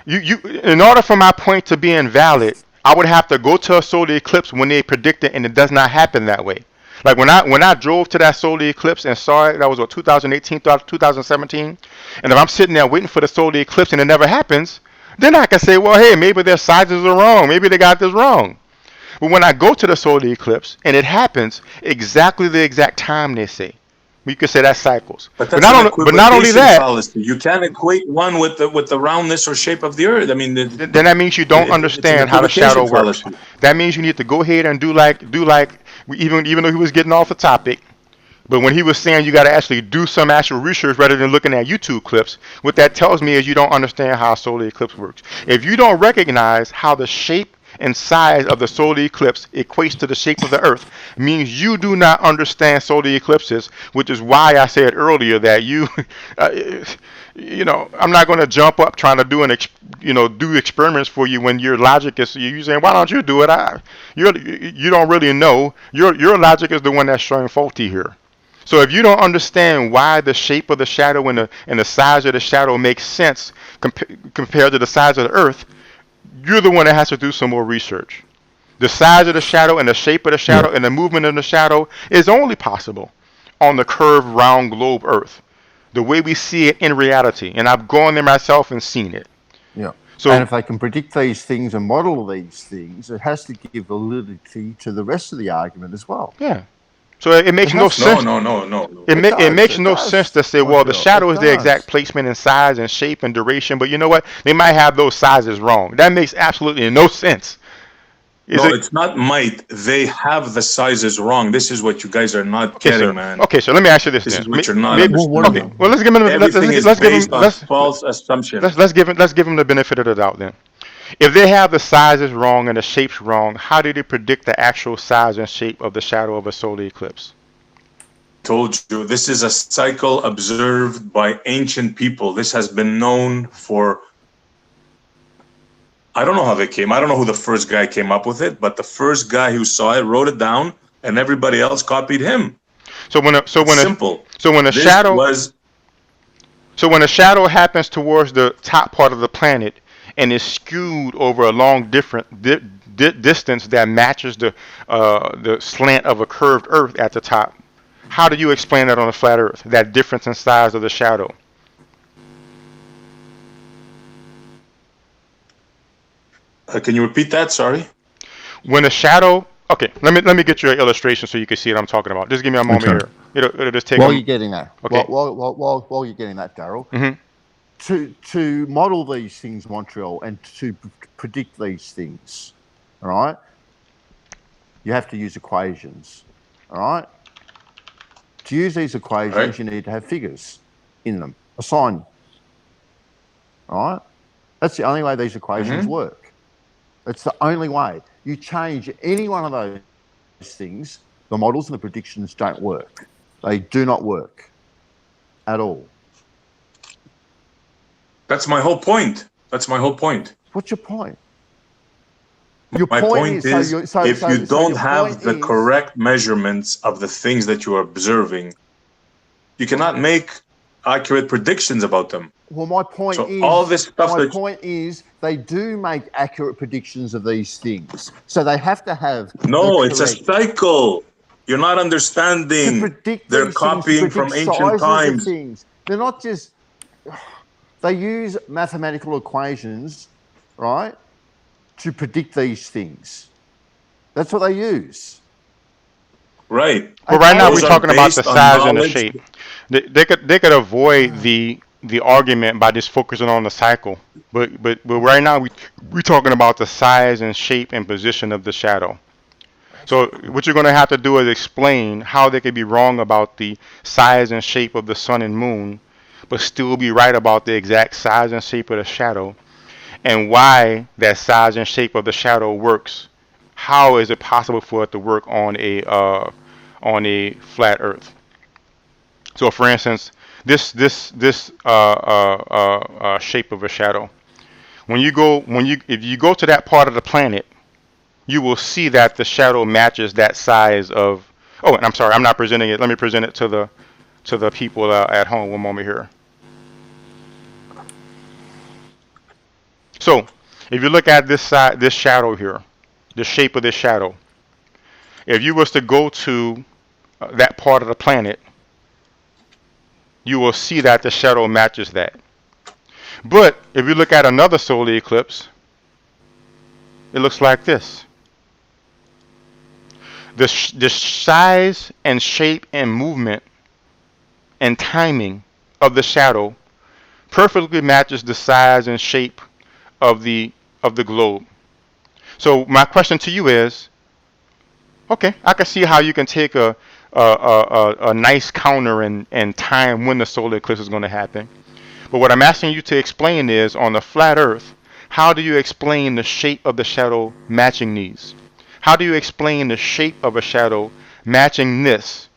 In order for my point to be invalid, I would have to go to a solar eclipse when they predict it, and it does not happen that way. Like when I drove to that solar eclipse and saw it, that was 2018, 2017, and if I'm sitting there waiting for the solar eclipse and it never happens, then I can say, well, hey, maybe their sizes are wrong. Maybe they got this wrong. But when I go to the solar eclipse and it happens exactly the exact time they say, you could say that's cycles. But not only that, fallacy. You can't equate one with the roundness or shape of the earth. I mean, then that means you don't understand how the shadow works. That means you need to go ahead and do like even though he was getting off the topic. But when he was saying you got to actually do some actual research rather than looking at YouTube clips, what that tells me is you don't understand how a solar eclipse works. If you don't recognize how the shape and size of the solar eclipse equates to the shape of the earth, means you do not understand solar eclipses, which is why I said earlier that I'm not going to jump up trying to do experiments for you when your logic is, you're saying, why don't you do it? You don't really know. Your logic is the one that's showing faulty here. So if you don't understand why the shape of the shadow and the size of the shadow makes sense compared to the size of the earth, you're the one that has to do some more research. The size of the shadow and the shape of the shadow and the movement of the shadow is only possible on the curved, round globe earth, the way we see it in reality. And I've gone there myself and seen it. Yeah. So, and if they can predict these things and model these things, it has to give validity to the rest of the argument as well. Yeah. So it makes no sense. No. It makes no sense to say, well, the shadow is the exact placement and size and shape and duration, but you know what? They might have those sizes wrong. That makes absolutely no sense. It's not might. They have the sizes wrong. This is what you guys are not getting, man. Okay, so let me ask you this. This is what you're not understanding. Okay, well, let's give him false assumptions. Let's give him the benefit of the doubt then. If they have the sizes wrong and the shapes wrong, how do they predict the actual size and shape of the shadow of a solar eclipse? Told you, this is a cycle observed by ancient people. This has been known for, I don't know how they came. I don't know who the first guy came up with it, but the first guy who saw it wrote it down, and everybody else copied him. So when a shadow happens towards the top part of the planet and is skewed over a long distance that matches the slant of a curved earth at the top, how do you explain that on a flat earth, that difference in size of the shadow? Can you repeat that? Sorry. When a shadow, okay, let me get you an illustration so you can see what I'm talking about. Just give me a moment here. It'll just take. While you're getting that, okay. While you're getting that, Darryl, to model these things, Montreal, and to predict these things, all right, you have to use equations, all right. To use these equations, you need to have figures in them, a sign, all right. That's the only way these equations work. It's the only way. You change any one of those things, the models and the predictions don't work. They do not work at all. That's my whole point. What's your point? My point is, if you don't have the correct measurements of the things that you are observing, you cannot make accurate predictions about them. Well, my point is, they do make accurate predictions of these things. So they have to have. No, it's a cycle. You're not understanding. They're copying from ancient times. They're not just. They use mathematical equations, right, to predict these things. That's what they use. Right. But right now we're talking about the size and the shape. They could avoid the argument by just focusing on the cycle. But right now we're talking about the size and shape and position of the shadow. So what you're going to have to do is explain how they could be wrong about the size and shape of the sun and moon, but still be right about the exact size and shape of the shadow, and why that size and shape of the shadow works. How is it possible for it to work on a flat Earth? So, for instance, this shape of a shadow. If you go to that part of the planet, you will see that the shadow matches that size of. Oh, and I'm sorry, I'm not presenting it. Let me present it to the people at home. One moment here. So, if you look at this shadow here, the shape of this shadow, if you was to go to that part of the planet, you will see that the shadow matches that. But if you look at another solar eclipse, it looks like this. The size and shape and movement and timing of the shadow perfectly matches the size and shape of the globe. So my question to you is, okay, I can see how you can take a nice counter and time when the solar eclipse is going to happen. But what I'm asking you to explain is, on the flat Earth, how do you explain the shape of the shadow matching these? How do you explain the shape of a shadow matching this?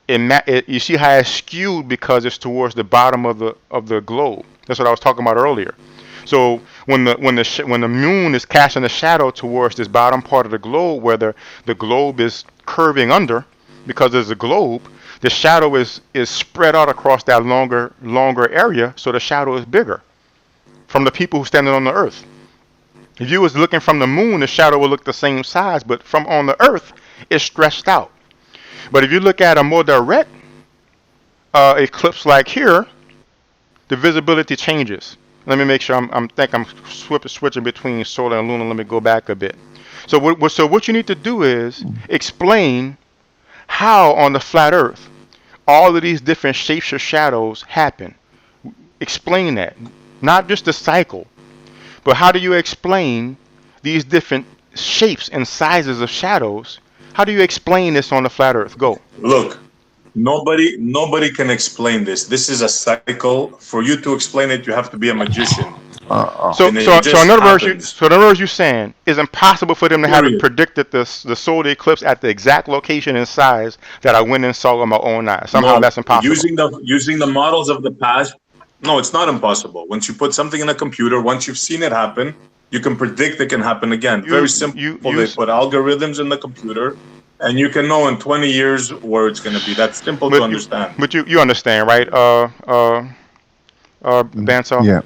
You see how it's skewed because it's towards the bottom of the globe. That's what I was talking about earlier. So when the moon is casting a shadow towards this bottom part of the globe, where the globe is curving under, because there's a globe, the shadow is spread out across that longer area, so the shadow is bigger from the people who standing on the Earth. If you was looking from the moon, the shadow would look the same size, but from on the Earth, it's stretched out. But if you look at a more direct eclipse like here, the visibility changes. Let me make sure I'm switching between solar and lunar. Let me go back a bit. So what you need to do is explain how on the flat Earth all of these different shapes of shadows happen. Explain that. Not just the cycle, but how do you explain these different shapes and sizes of shadows? How do you explain this on the flat Earth? Go. Look, nobody can explain this. This is a cycle. For you to explain it, you have to be a magician. So in other words, you're saying it's impossible for them to have predicted the solar eclipse at the exact location and size that I went and saw with my own eyes. Somehow that's impossible. Using the models of the past, no, it's not impossible. Once you put something in a computer, once you've seen it happen, you can predict it can happen again. Very simple. They put algorithms in the computer, and you can know in 20 years where it's going to be. That's simple to understand. But you understand, right? Bandsaw? Yeah.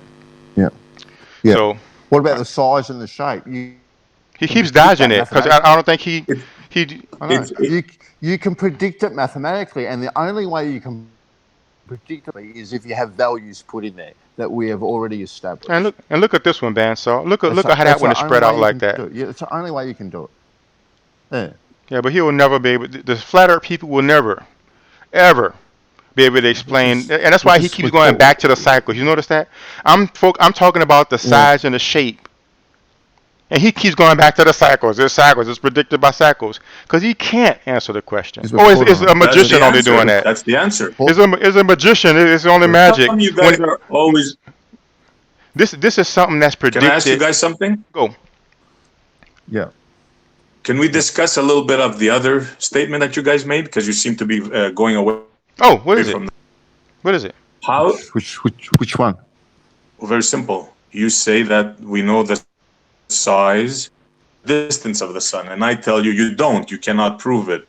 So what about the size and the shape? He keeps dodging it because I don't think he. You can predict it mathematically, and the only way you can predictably is if you have values put in there that we have already established. And look at this one, Bandsaw. Look at how that one is the spread only out way you like can that. do it. Yeah, it's the only way you can do it. Yeah. Yeah, but he will never be able. The flat Earth people will never, ever be able to explain, and that's why he keeps going back to the cycles. You notice that? I'm talking about the size and the shape, and he keeps going back to the cycles. There's cycles. It's predicted by cycles because he can't answer the question. Oh, is a magician only doing that? That's the answer. Is a magician? It's only magic. How come you guys are always? This is something that's predicted. Can I ask you guys something? Go. Yeah. Can we discuss a little bit of the other statement that you guys made? Because you seem to be going away. Oh, what is it? What is it? How? Which one? Well, very simple. You say that we know the size, distance of the sun, and I tell you, you don't. You cannot prove it.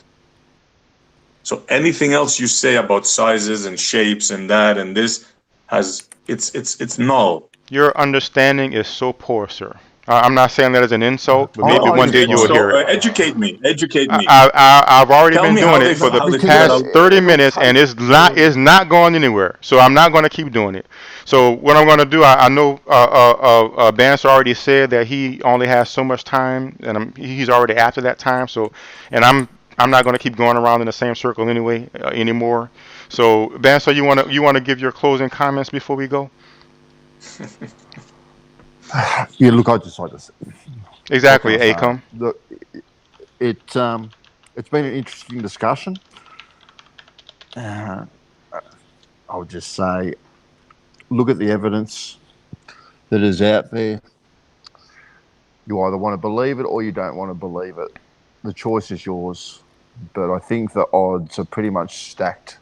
So anything else you say about sizes and shapes and that and this has it's null. Your understanding is so poor, sir. I'm not saying that as an insult, but maybe one day you will hear it. Educate me. Educate me. I've already Tell been me doing how it for the how they past figure it out. 30 minutes, and it's not going anywhere. So I'm not going to keep doing it. So what I'm going to do, I know Vance already said that he only has so much time, and he's already after that time. So, and I'm not going to keep going around in the same circle anyway anymore. So Vance, so you want to give your closing comments before we go? Yeah, look, I just like to say. Exactly, Acom. Look, it's been an interesting discussion. I would just say, look at the evidence that is out there. You either want to believe it or you don't want to believe it. The choice is yours. But I think the odds are pretty much stacked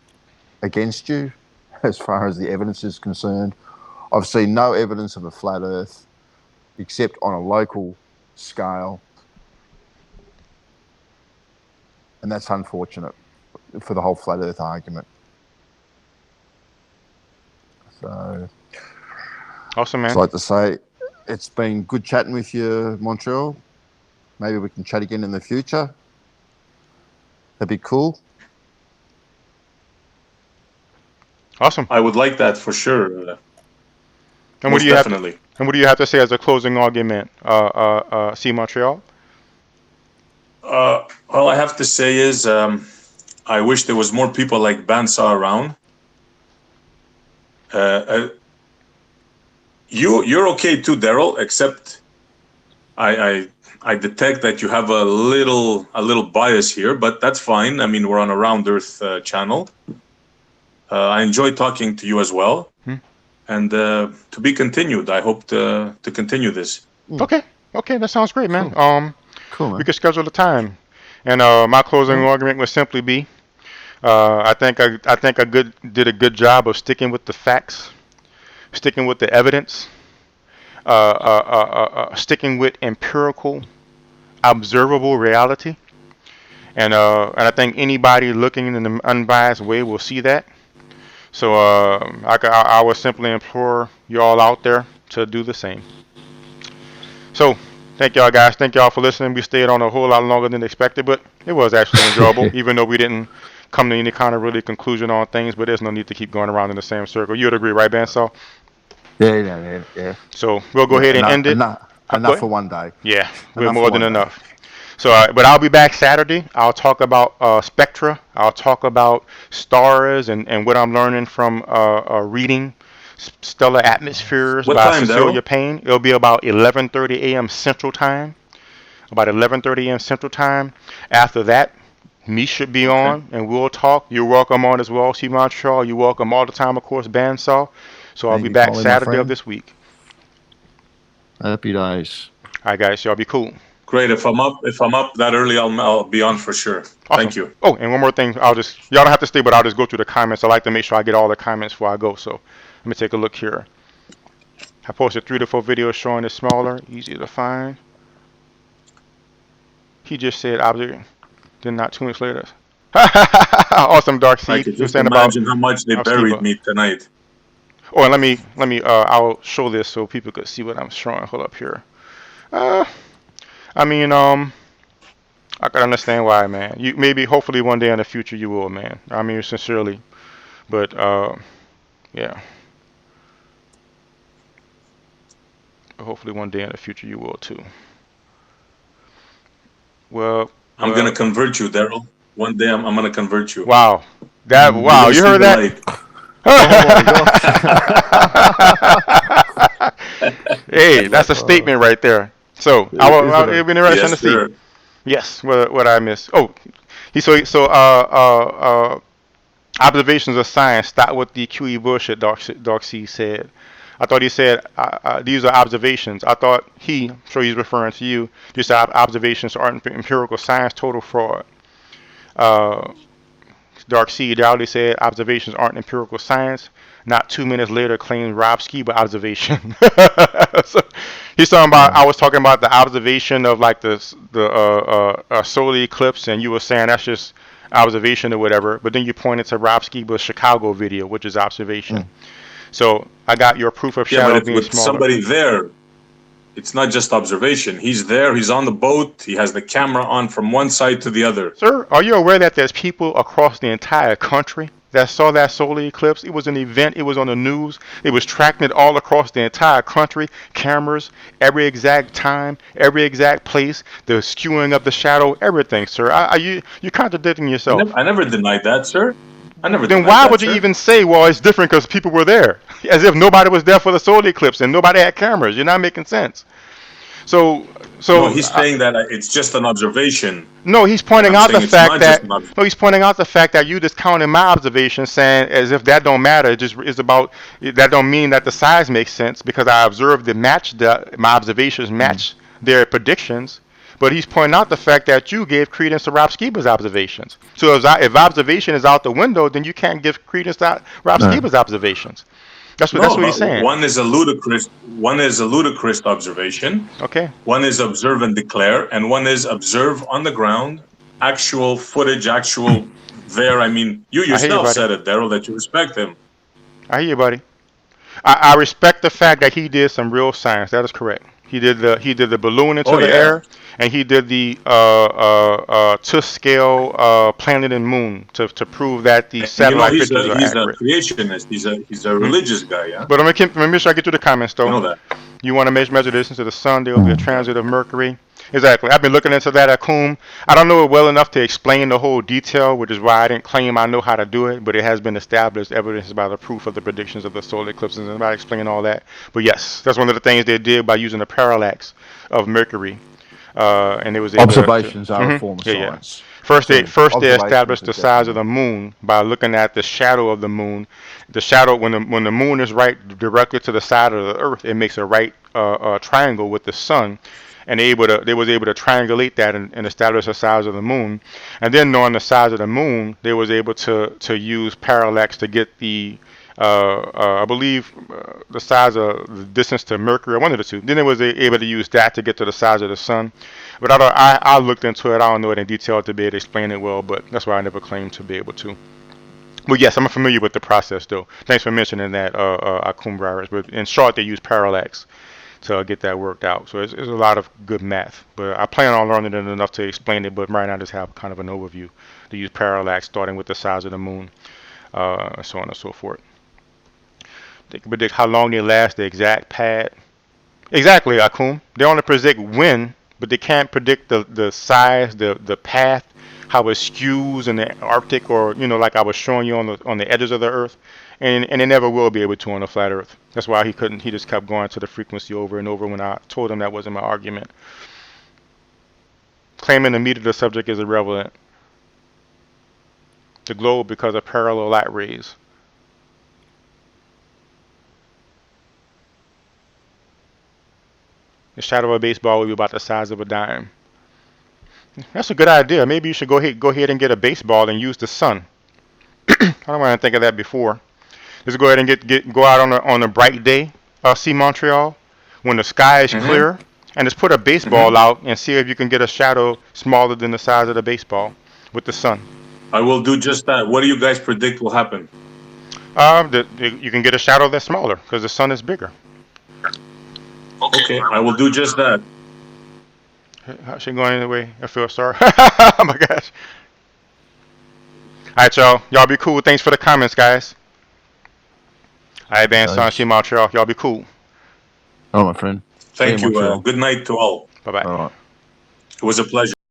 against you as far as the evidence is concerned. I've seen no evidence of a flat Earth except on a local scale. And that's unfortunate for the whole flat Earth argument. So, awesome, man. I'd like to say it's been good chatting with you, Montreal. Maybe we can chat again in the future. That'd be cool. Awesome. I would like that for sure. And what do you definitely. And what do you have to say as a closing argument, C. Montreal? All I have to say is I wish there was more people like Bandsaw around. You're okay too, Darryl, except I detect that you have a little bias here, but that's fine. I mean, we're on a Round Earth channel. I enjoy talking to you as well. And to be continued. I hope to continue this. Okay, that sounds great, man. Cool, man. We could schedule a time. And my closing argument would simply be, I think I did a good job of sticking with the facts, sticking with the evidence, sticking with empirical, observable reality. And I think anybody looking in an unbiased way will see that. So I would simply implore you all out there to do the same. So thank y'all guys. Thank y'all for listening. We stayed on a whole lot longer than expected, but it was actually enjoyable, even though we didn't come to any kind of really conclusion on things. But there's no need to keep going around in the same circle. You would agree, right, Bandsaw? Yeah. So we'll go ahead and end it. Enough for one day. Yeah, we're more than enough. So, but I'll be back Saturday. I'll talk about spectra. I'll talk about stars and what I'm learning from reading stellar atmospheres by Cecilia Payne. It'll be about 11:30 a.m. Central Time. About 11:30 a.m. Central Time. After that, me should be on, and we'll talk. You're welcome on as well, C. Montreal. You're welcome all the time, of course, Bandsaw. So I'll be back Saturday of this week. Happy days. All right, guys. Y'all be cool. Great. If I'm up that early, I'll be on for sure. Awesome. Thank you. Oh, and one more thing. Y'all don't have to stay, but I'll just go through the comments. I like to make sure I get all the comments before I go. So let me take a look here. I posted 3 to 4 videos showing it smaller, easy to find. He just said object, then not 2 weeks later. Awesome, Dark Seed. I could just imagine how much they buried me tonight. Oh, and let me I'll show this so people could see what I'm showing. Hold up here. I mean, I can understand why, man. Hopefully one day in the future you will, man. I mean, sincerely. But yeah. Hopefully one day in the future you will too. Well, I'm gonna convert you, Darryl. One day I'm gonna convert you. Wow. You're Wow, gonna you see heard the that? light. Hey, that's a statement right there. So it'll be interesting to see. Yes, what I missed. Oh, observations of science. Stop with the QE bullshit. Dark C said. I thought he said these are observations. I thought I'm sure he's referring to you. These are observations aren't empirical science. Total fraud. Dark C Dowdy said observations aren't empirical science. Not 2 minutes later claimed Rob Ski by observation. So he's talking about I was talking about the observation of like the solar eclipse, and you were saying that's just observation or whatever. But then you pointed to Rob Skiba's Chicago video, which is observation. So I got your proof of shadow but being with smaller. somebody there, it's not just observation. He's there. He's on the boat. He has the camera on from one side to the other. Sir, are you aware that there's people across the entire country that saw that solar eclipse? It was an event. It was on the news. It was tracking it all across the entire country. Cameras, every exact time, every exact place, the skewing of the shadow, everything, sir. You're contradicting yourself. I never denied that, sir. I never. Then denied why that, would you sir. even say, well, it's different because people were there? As if nobody was there for the solar eclipse and nobody had cameras. You're not making sense. So No, he's saying that it's just an observation. No, he's pointing out the fact that he's pointing out the fact that you discounted my observation, saying as if that don't matter. It just is about that don't mean that the size makes sense because I observed my observations match their predictions. But he's pointing out the fact that you gave credence to Rob Skiba's observations. So if observation is out the window, then you can't give credence to Rob Skiba's observations. That's what he's saying. One is a ludicrous observation. Okay. One is observe and declare, and one is observe on the ground, actual footage, actual there. I mean, you yourself said it, Darryl, that you respect him. I hear you, buddy. I respect the fact that he did some real science. That is correct. He did the balloon into the air, and he did the to scale planet and moon to prove that the satellite pictures are accurate. He's a creationist. He's a religious guy, yeah. But let me make sure I get to the comments though. You know that. You want to measure the distance to the sun? There will be a transit of Mercury. Exactly. I've been looking into that at Coombe. I don't know it well enough to explain the whole detail, which is why I didn't claim I know how to do it, but it has been established, evidenced by the proof of the predictions of the solar eclipses, and about explaining all that. But yes, that's one of the things they did by using the parallax of Mercury. And it was observations are a form of science. First they established the size of the moon by looking at the shadow of the moon. The shadow when the moon is right directly to the side of the Earth, it makes a right triangle with the sun. And they was able to triangulate that and establish the size of the moon. And then knowing the size of the moon, they was able to use parallax to get the I believe the size of the distance to Mercury, one of the two. Then they was able to use that to get to the size of the sun. But I looked into it. I don't know it in detail to be able to explain it well, but that's why I never claimed to be able to. But yes, I'm familiar with the process though. Thanks for mentioning that, Akum virus. But in short, they use parallax to get that worked out. So it's a lot of good math. But I plan on learning it enough to explain it, but right now I just have kind of an overview. They use parallax starting with the size of the moon, so on and so forth. They can predict how long they last, the exact pad. Exactly, Akum. They only predict when, but they can't predict the size, the path, how it skews in the Arctic, or like I was showing you on the edges of the Earth, and they never will be able to on a flat Earth. That's why he couldn't. He just kept going to the frequency over and over when I told him that wasn't my argument. Claiming the meat of the subject is irrelevant. The globe because of parallel light rays. The shadow of a baseball will be about the size of a dime. That's a good idea. Maybe you should go ahead and get a baseball and use the sun. I don't want to think of that before. Just go ahead and go out on a bright day. See Montreal when the sky is clear, and just put a baseball out and see if you can get a shadow smaller than the size of the baseball with the sun. I will do just that. What do you guys predict will happen? You can get a shadow that's smaller because the sun is bigger. Okay, I will do just that. How's she going anyway? I feel sorry. Oh my gosh. All right, y'all. Y'all be cool. Thanks for the comments, guys. right, Bandsaw. See Montreal. Y'all be cool. All right, my friend. Thank See you, you. Montreal. Good night to all. Bye bye. All right. It was a pleasure.